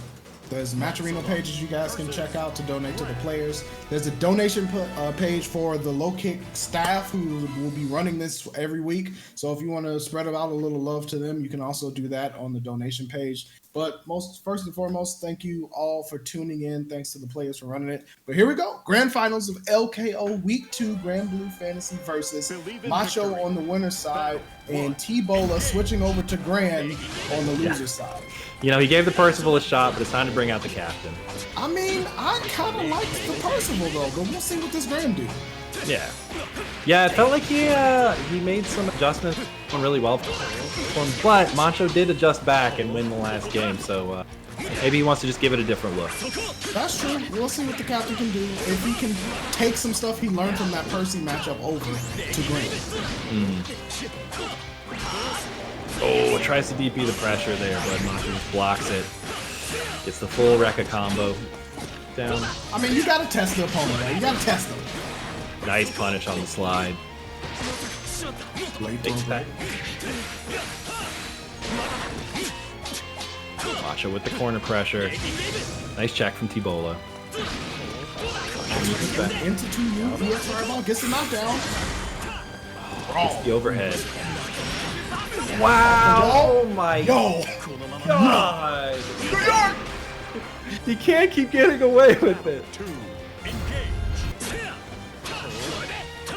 There's match arena pages you guys can check out to donate to the players. There's a donation page for the low kick staff who will be running this every week. So if you want to spread out a little love to them, you can also do that on the donation page. But first and foremost, thank you all for tuning in. Thanks to the players for running it. But here we go. Grand Finals of LKO Week 2 Granblue Fantasy versus Macho on the winner's side and T-Bola switching over to Grand on the loser's side. You know, he gave the Percival a shot, but it's time to bring out the captain. I mean, I kind of liked the Percival, though, but we'll see what this Grand do. Yeah. Yeah, it felt like he made some adjustments really well for him, but Macho did adjust back and win the last game, so maybe he wants to just give it a different look. That's true. We'll see what the captain can do. If he can take some stuff he learned from that Percy matchup over to Grand. Oh, tries to DP the pressure there, but Macho just blocks it. Gets the full Rekka combo down. I mean, you gotta test the opponent, right? You gotta test them. Nice punish on the slide. Big stack. Macho with the corner pressure. Nice check from T-Bola. Into 2U, VX Fireball, gets the knockdown. Gets the overhead. Wow! Oh my god! He can't keep getting away with it.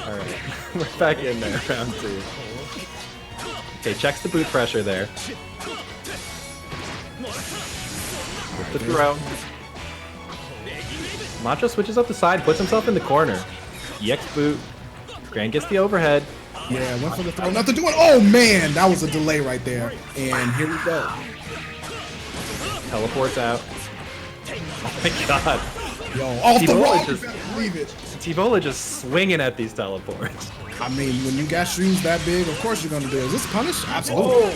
Alright, we're back in there, round 2. Okay, checks the boot pressure there. With the throw. Macho switches up the side, puts himself in the corner. EX boot. Grand gets the overhead. Yeah, went for the throw. Nothing doing. Oh man, that was a delay right there. And here we go. Teleports out. Oh my god. Yo, off the wall. Just, leave it. T-Bola just swinging at these teleports. I mean, when you got shoes that big, of course you're gonna do it. Is this punish? Absolutely.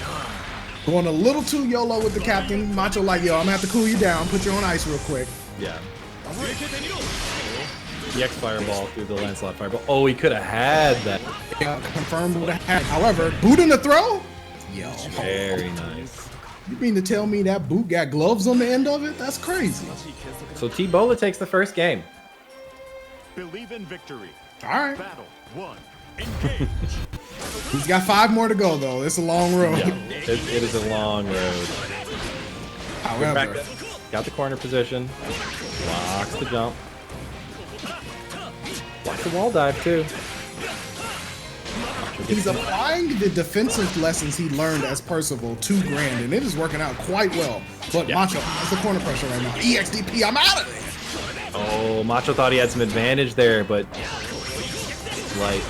Oh. Going a little too YOLO with the captain. Macho like, yo, I'm gonna have to cool you down. Put you on ice real quick. Yeah. EX Fireball through the Lancelot Fireball. Oh, he could have had that. Yeah, confirmed would have had. However, boot in the throw? Yo. Very nice. You mean to tell me that boot got gloves on the end of it? That's crazy. So T-Bola takes the first game. Believe in victory. All right. Battle 1. Engage. He's got 5 more to go, though. It's a long road. Yeah, it is a long road. However, got the corner position. Blocks the jump. Blocks the wall dive, too. he's applying the defensive lessons he learned as Percival to Grand, and it is working out quite well. But yeah. Macho has the corner pressure right now. EXDP, I'm out of there. Oh, Macho thought he had some advantage there, but like.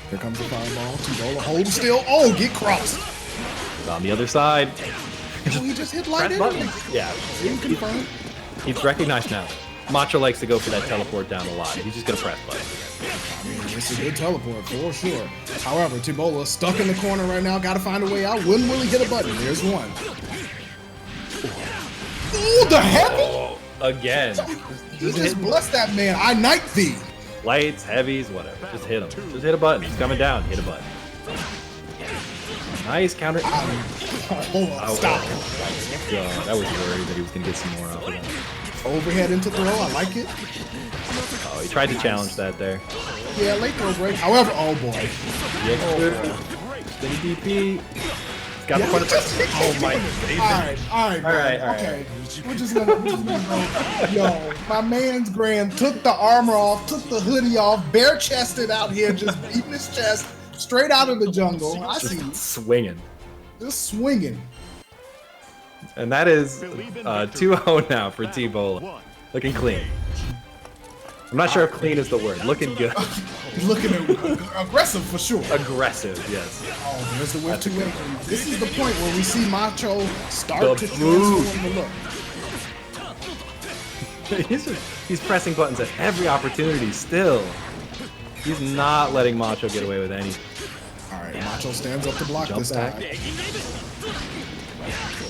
Here comes the fireball. T-Bola, hold still. Oh, get crossed. On the other side. Oh, he just hit light anyway. Yeah. Confirmed. He's recognized now. Macho likes to go for that teleport down a lot. He's just gonna press button. I mean, it's a good teleport for sure. However, T-Bola stuck in the corner right now. Got to find a way out. Wouldn't really hit a button. There's one. Ooh, the heavy! Oh, again. He just blessed that man. I knight thee. Lights, heavies, whatever. Just hit him. Just hit a button. He's coming down. Hit a button. Nice counter. Hold on. Stop. God, I was worried that he was going to get some more off of that. Overhead into throw. I like it. Oh, he tried to challenge that there. Yeah, late throw break. However, oh boy. Steady DP. He's got the corner. Oh my god. All right. Okay. We're just gonna go. Yo, my man's Grand took the armor off, took the hoodie off, bare chested out here, just beating his chest straight out of the jungle. I see. Swinging. Just swinging. And that is 2-0 now for T-Bola. Looking clean. I'm not sure if clean is the word. Looking good. Looking aggressive for sure. Aggressive, yes. Oh, there's the whip 2-8. This is the point where we see Macho start to transform the look. He's pressing buttons at every opportunity still. He's not letting Macho get away with any. Alright, Macho stands up to block Jump this back. time.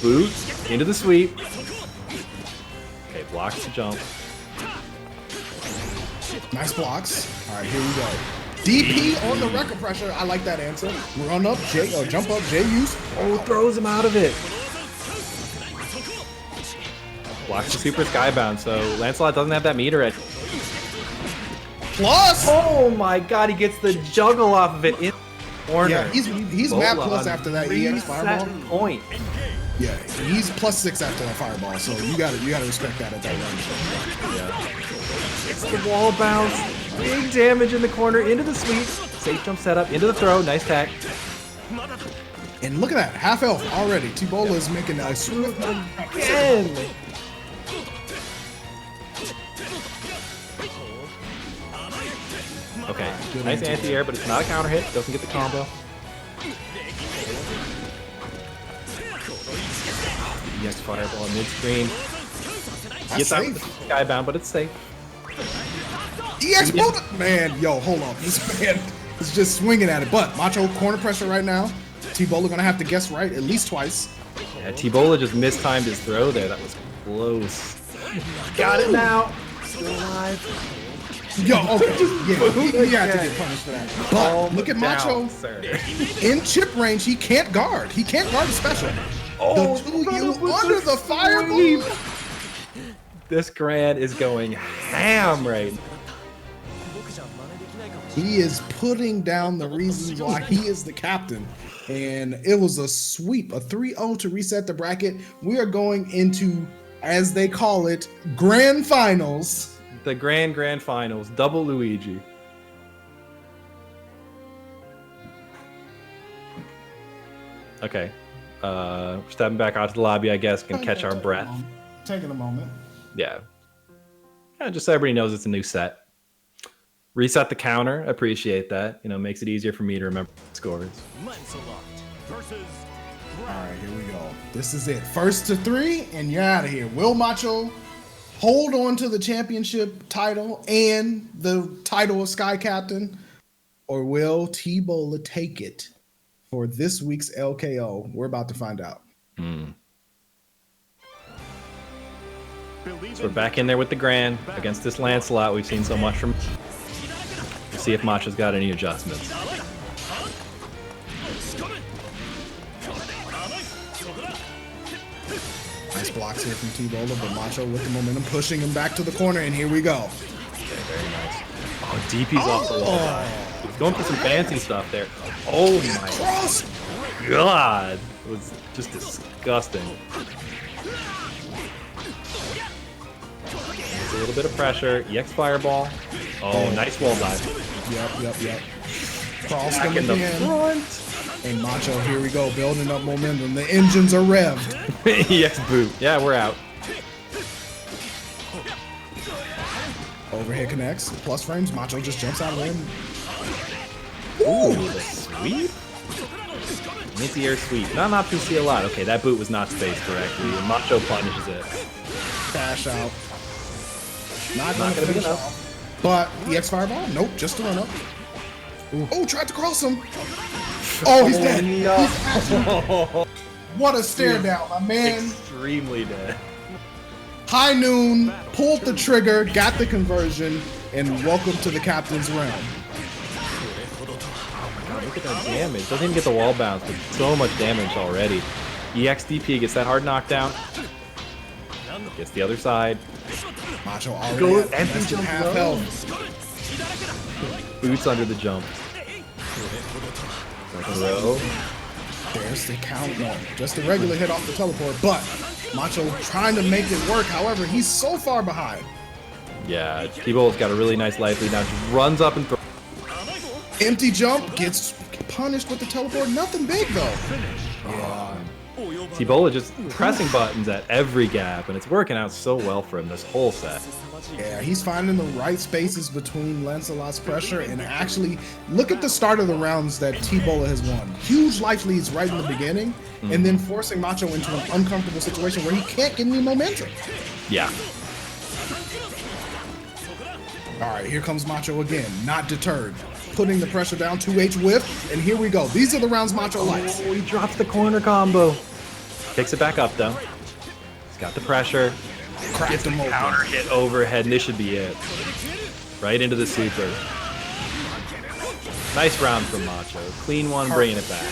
Boot into the sweep. Okay, blocks the jump. Nice blocks. Alright, here we go. DP on the record pressure. I like that answer. Run up, J, or jump up, J use. Oh, throws him out of it. Blocks the super skybound, so Lancelot doesn't have that meter at. Plus! Oh my god, he gets the juggle off of it in the corner. Yeah, he's mad plus after that EX fireball. Point. Yeah, he's +6 after that fireball, so you gotta respect that at that range. Yeah. It's the wall bounce. Big damage in the corner, into the sweep. Safe jump setup, into the throw, nice tack. And look at that, half health already. T-Bola is making a swift Again! Okay, nice anti-air, but it's not a counter hit. Doesn't get the combo. Yes, fireball mid-screen. Gets out with the skybound, but it's safe. EX Bola! Man, yo, hold on. This man is just swinging at it. But Macho corner pressure right now. T-Bola gonna have to guess right at least twice. Yeah, T-Bola just mistimed his throw there. That was close. Got it now. Still alive. Yo, okay. Yeah, he had to get punished for that. But look at Macho. In chip range, he can't guard. He can't guard the special. Oh, the 2U under the fireball. This Gran is going ham right now. He is putting down the reasons why he is the captain. And it was a sweep, a 3-0 to reset the bracket. We are going into, as they call it, grand finals. The grand finals, double Luigi. Okay. Stepping back out to the lobby, I guess, can catch our breath. Taking a moment. Yeah. Just so everybody knows it's a new set. Reset the counter. Appreciate that. You know, makes it easier for me to remember scores. Lancelot versus All right, here we go. This is it. First to 3, and you're out of here. Will Macho hold on to the championship title and the title of Sky Captain, or will T-Bola take it for this week's LKO? We're about to find out. So we're back in there with the Gran against this Lancelot. We've seen so much from. We'll see if Macho's got any adjustments. Nice blocks here from T-Bola, but Macho with the momentum pushing him back to the corner, and here we go. Okay, very nice. Oh, DP's off the wall. He's going for some fancy stuff there. Oh my god. It was just disgusting. It's a little bit of pressure. EX Fireball. Oh, nice wall dive. Yep. Cross Back him in the again. front. And Macho, here we go, building up momentum. The engines are revved. EX boot. Yeah, we're out. Overhead connects, plus frames. Macho just jumps out of there. Ooh, the sweep? Anti-air sweep. Not an option to see a lot. Okay, that boot was not spaced correctly. And Macho punishes it. Cash out. Not Not gonna gonna be finish enough. off. But EX Fireball? Nope, just to run up. Ooh. Oh, tried to cross him. Oh, he's dead. No. What a stare down, my man. Extremely dead. High Noon pulled the trigger, got the conversion, and welcome to the captain's realm. God, look at that damage. Doesn't even get the wall bounce, but so much damage already. EXDP gets that hard knockdown. Gets the other side. Macho already Go at empty less than jump half low. health. Boots under the jump. Throw. There's the count. No, just a regular hit off the teleport, but Macho trying to make it work. However, he's so far behind. Yeah, T-Bowl's got a really nice life lead now. Just runs up and throws. Empty jump, gets punished with the teleport. Nothing big though. Yeah. T-Bola just pressing buttons at every gap, and it's working out so well for him this whole set. Yeah, he's finding the right spaces between Lancelot's pressure, and actually, look at the start of the rounds that T-Bola has won. Huge life leads right in the beginning, and then forcing Macho into an uncomfortable situation where he can't get any momentum. Yeah. All right, here comes Macho again, not deterred. Putting the pressure down, 2H whiff, and here we go. These are the rounds Macho likes. Oh, he drops the corner combo. Picks it back up, though. He's got the pressure. Cracked him open. Counter hit overhead, and this should be it. Right into the super. Nice round from Macho. Clean one, bringing it back.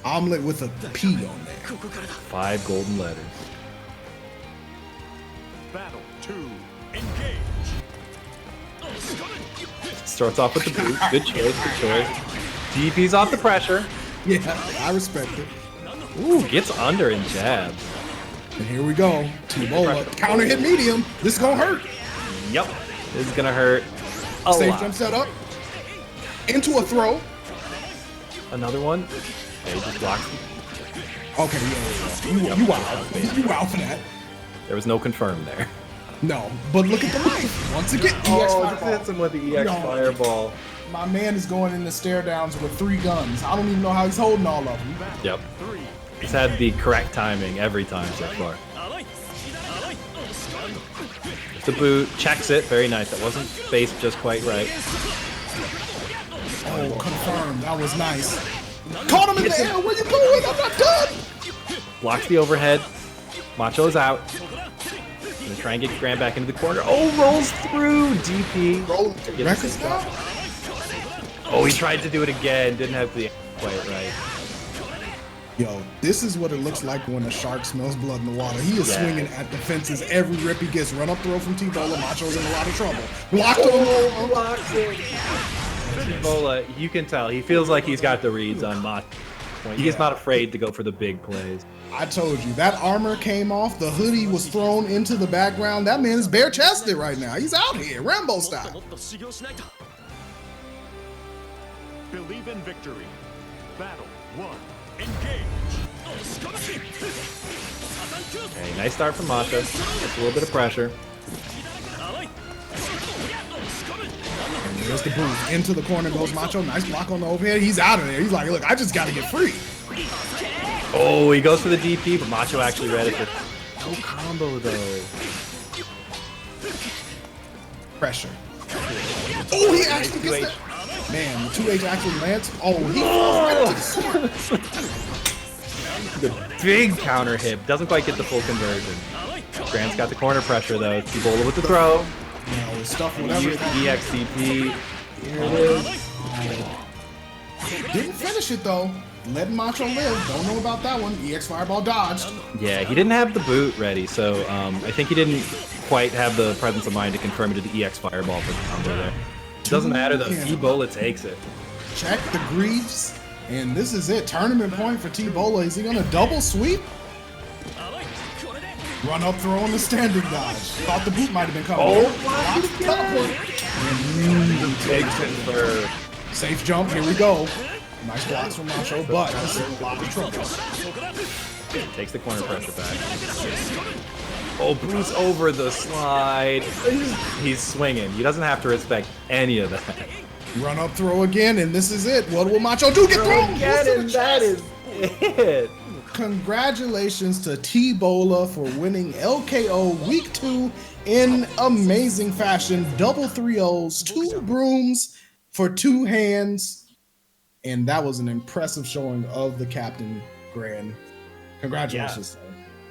Omelet with a P on there. 5 golden letters. Battle 2. Engage. Starts off with the boot. Good choice, good choice. DP's off the pressure. Yeah, I respect it. Ooh, gets under and jabs. And here we go. T-Bola, counter hit medium. This is gonna hurt. Yep, this is gonna hurt a Safe lot. jump set up. Into a throw. Another one. Okay, he just blocks. Okay, yeah. You out. You out for that. There was no confirm there. No, but look at the life. Once again, EX just Fireball. hits him with the EX No. Fireball. My man is going in the stare downs with 3 guns. I don't even know how he's holding all of them. Yep. He's had the correct timing every time so far. The boot, checks it, very nice. That wasn't spaced just quite right. Oh, confirmed. That was nice. Caught him in the air. Where you going? I'm not done. Blocks the overhead. Macho's out. Gonna try and get Gran back into the corner. Oh, rolls through. DP. Roll. Gets his stuff. Oh, he tried to do it again. Didn't have the quite right. Yo, this is what it looks like when a shark smells blood in the water. He is swinging at the fences every rip he gets. Run up throw from T-Bola. Macho's in a lot of trouble. Blocked him. Blocks it. T-Bola, you can tell. He feels like he's got the reads on Macho. He's not afraid to go for the big plays. I told you, that armor came off. The hoodie was thrown into the background. That man is bare-chested right now. He's out here, Rambo style. Believe in victory. Battle 1. Engage. Okay, nice start from Macho. Just a little bit of pressure. And there's the boot. Into the corner goes Macho. Nice block on the overhead. He's out of there. He's like, look, I just got to get free. Oh, he goes for the DP, but Macho actually read it. No combo, though. Pressure. Oh, he actually gets that. Man, the 2H actually lands. Oh, he falls right into the The big counter hit. Doesn't quite get the full conversion. Grant's got the corner pressure, though. T-Bola with the throw. You know, stuff, He whatever. used the EXCP. Here it is. Didn't finish it, though. Letting Macho live. Don't know about that one. EX Fireball dodged. Yeah, he didn't have the boot ready, so I think he didn't quite have the presence of mind to confirm into the EX Fireball for the combo there. Doesn't matter, though. T-Bola takes it. Check the Greaves. And this is it. Tournament point for T-Bola. Is he going to double sweep? Run up, throw on the standing dodge. Thought the boot might have been coming. Oh, Teleport. takes it for... Safe jump. Here we go. Nice blocks from Macho, but this is a lot of trouble. Takes the corner pressure back. Oh, boots over the slide. He's swinging. He doesn't have to respect any of that. Run up, throw again, and this is it. What will Macho do? Get thrown! And that is it. Congratulations to T-Bola for winning LKO Week 2 in amazing fashion. Double 3-0s, 2 brooms for 2 hands. And that was an impressive showing of the Captain Gran. Congratulations. Yeah.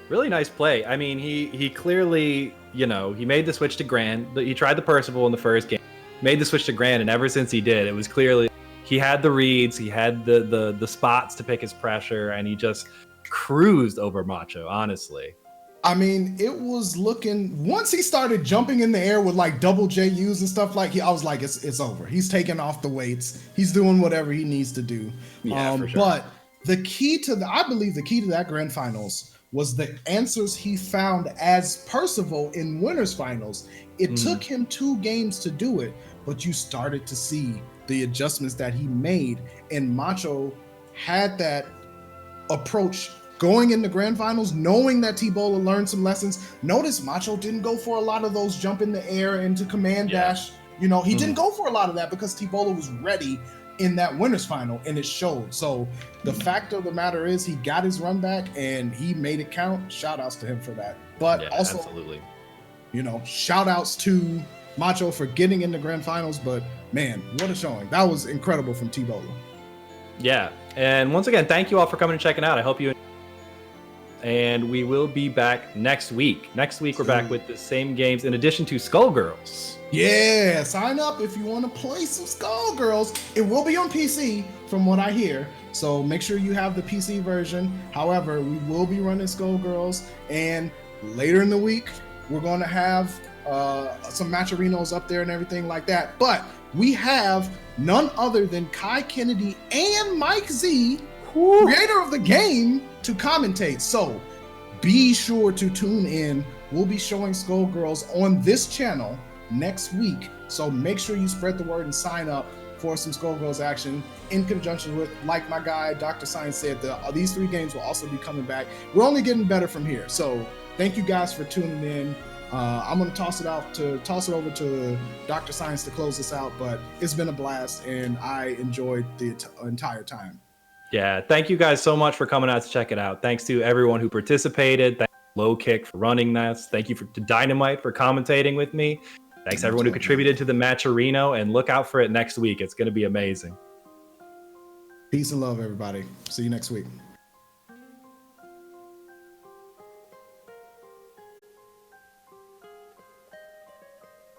Really nice play. I mean, he clearly, you know, he made the switch to Gran. He tried the Percival in the first game, made the switch to Gran, and ever since he did, it was clearly he had the reads, he had the spots to pick his pressure, and he just cruised over Macho, honestly. I mean, it was looking, once he started jumping in the air with like double JUs and stuff like, I was like, it's over. He's taking off the weights. He's doing whatever he needs to do. Yeah, for sure. But the key to I believe the key to that grand finals was the answers he found as Percival in winners finals. It took him 2 games to do it, but you started to see the adjustments that he made, and Macho had that approach going in the grand finals, knowing that T-Bola learned some lessons. Notice Macho didn't go for a lot of those jump in the air into command dash. You know, he didn't go for a lot of that because T-Bola was ready in that winners final, and it showed. So the fact of the matter is he got his run back and he made it count. Shout outs to him for that. But also, absolutely, you know, shout outs to Macho for getting in the grand finals. But man, what a showing. That was incredible from T-Bola. Yeah. And once again, thank you all for coming and checking out. I hope you and we will be back next week. Next week, we're back with the same games in addition to Skullgirls. Yeah, sign up if you want to play some Skullgirls. It will be on PC from what I hear, so make sure you have the PC version. However, we will be running Skullgirls, and later in the week, we're going to have some matcharinos up there and everything like that. But we have none other than Kai Kennedy and Mike Z, creator of the game, to commentate. So be sure to tune in. We'll be showing Skullgirls on this channel next week. So make sure you spread the word and sign up for some Skullgirls action in conjunction with, like my guy, Dr. Science said, these 3 games will also be coming back. We're only getting better from here. So thank you guys for tuning in. I'm going to toss it over to Dr. Science to close this out, but it's been a blast and I enjoyed the entire time. Yeah, thank you guys so much for coming out to check it out. Thanks to everyone who participated. Thanks to Low Kick for running this. Thank you to Dynamite for commentating with me. Thanks to everyone who contributed to the Matcherino, and look out for it next week. It's going to be amazing. Peace and love, everybody. See you next week.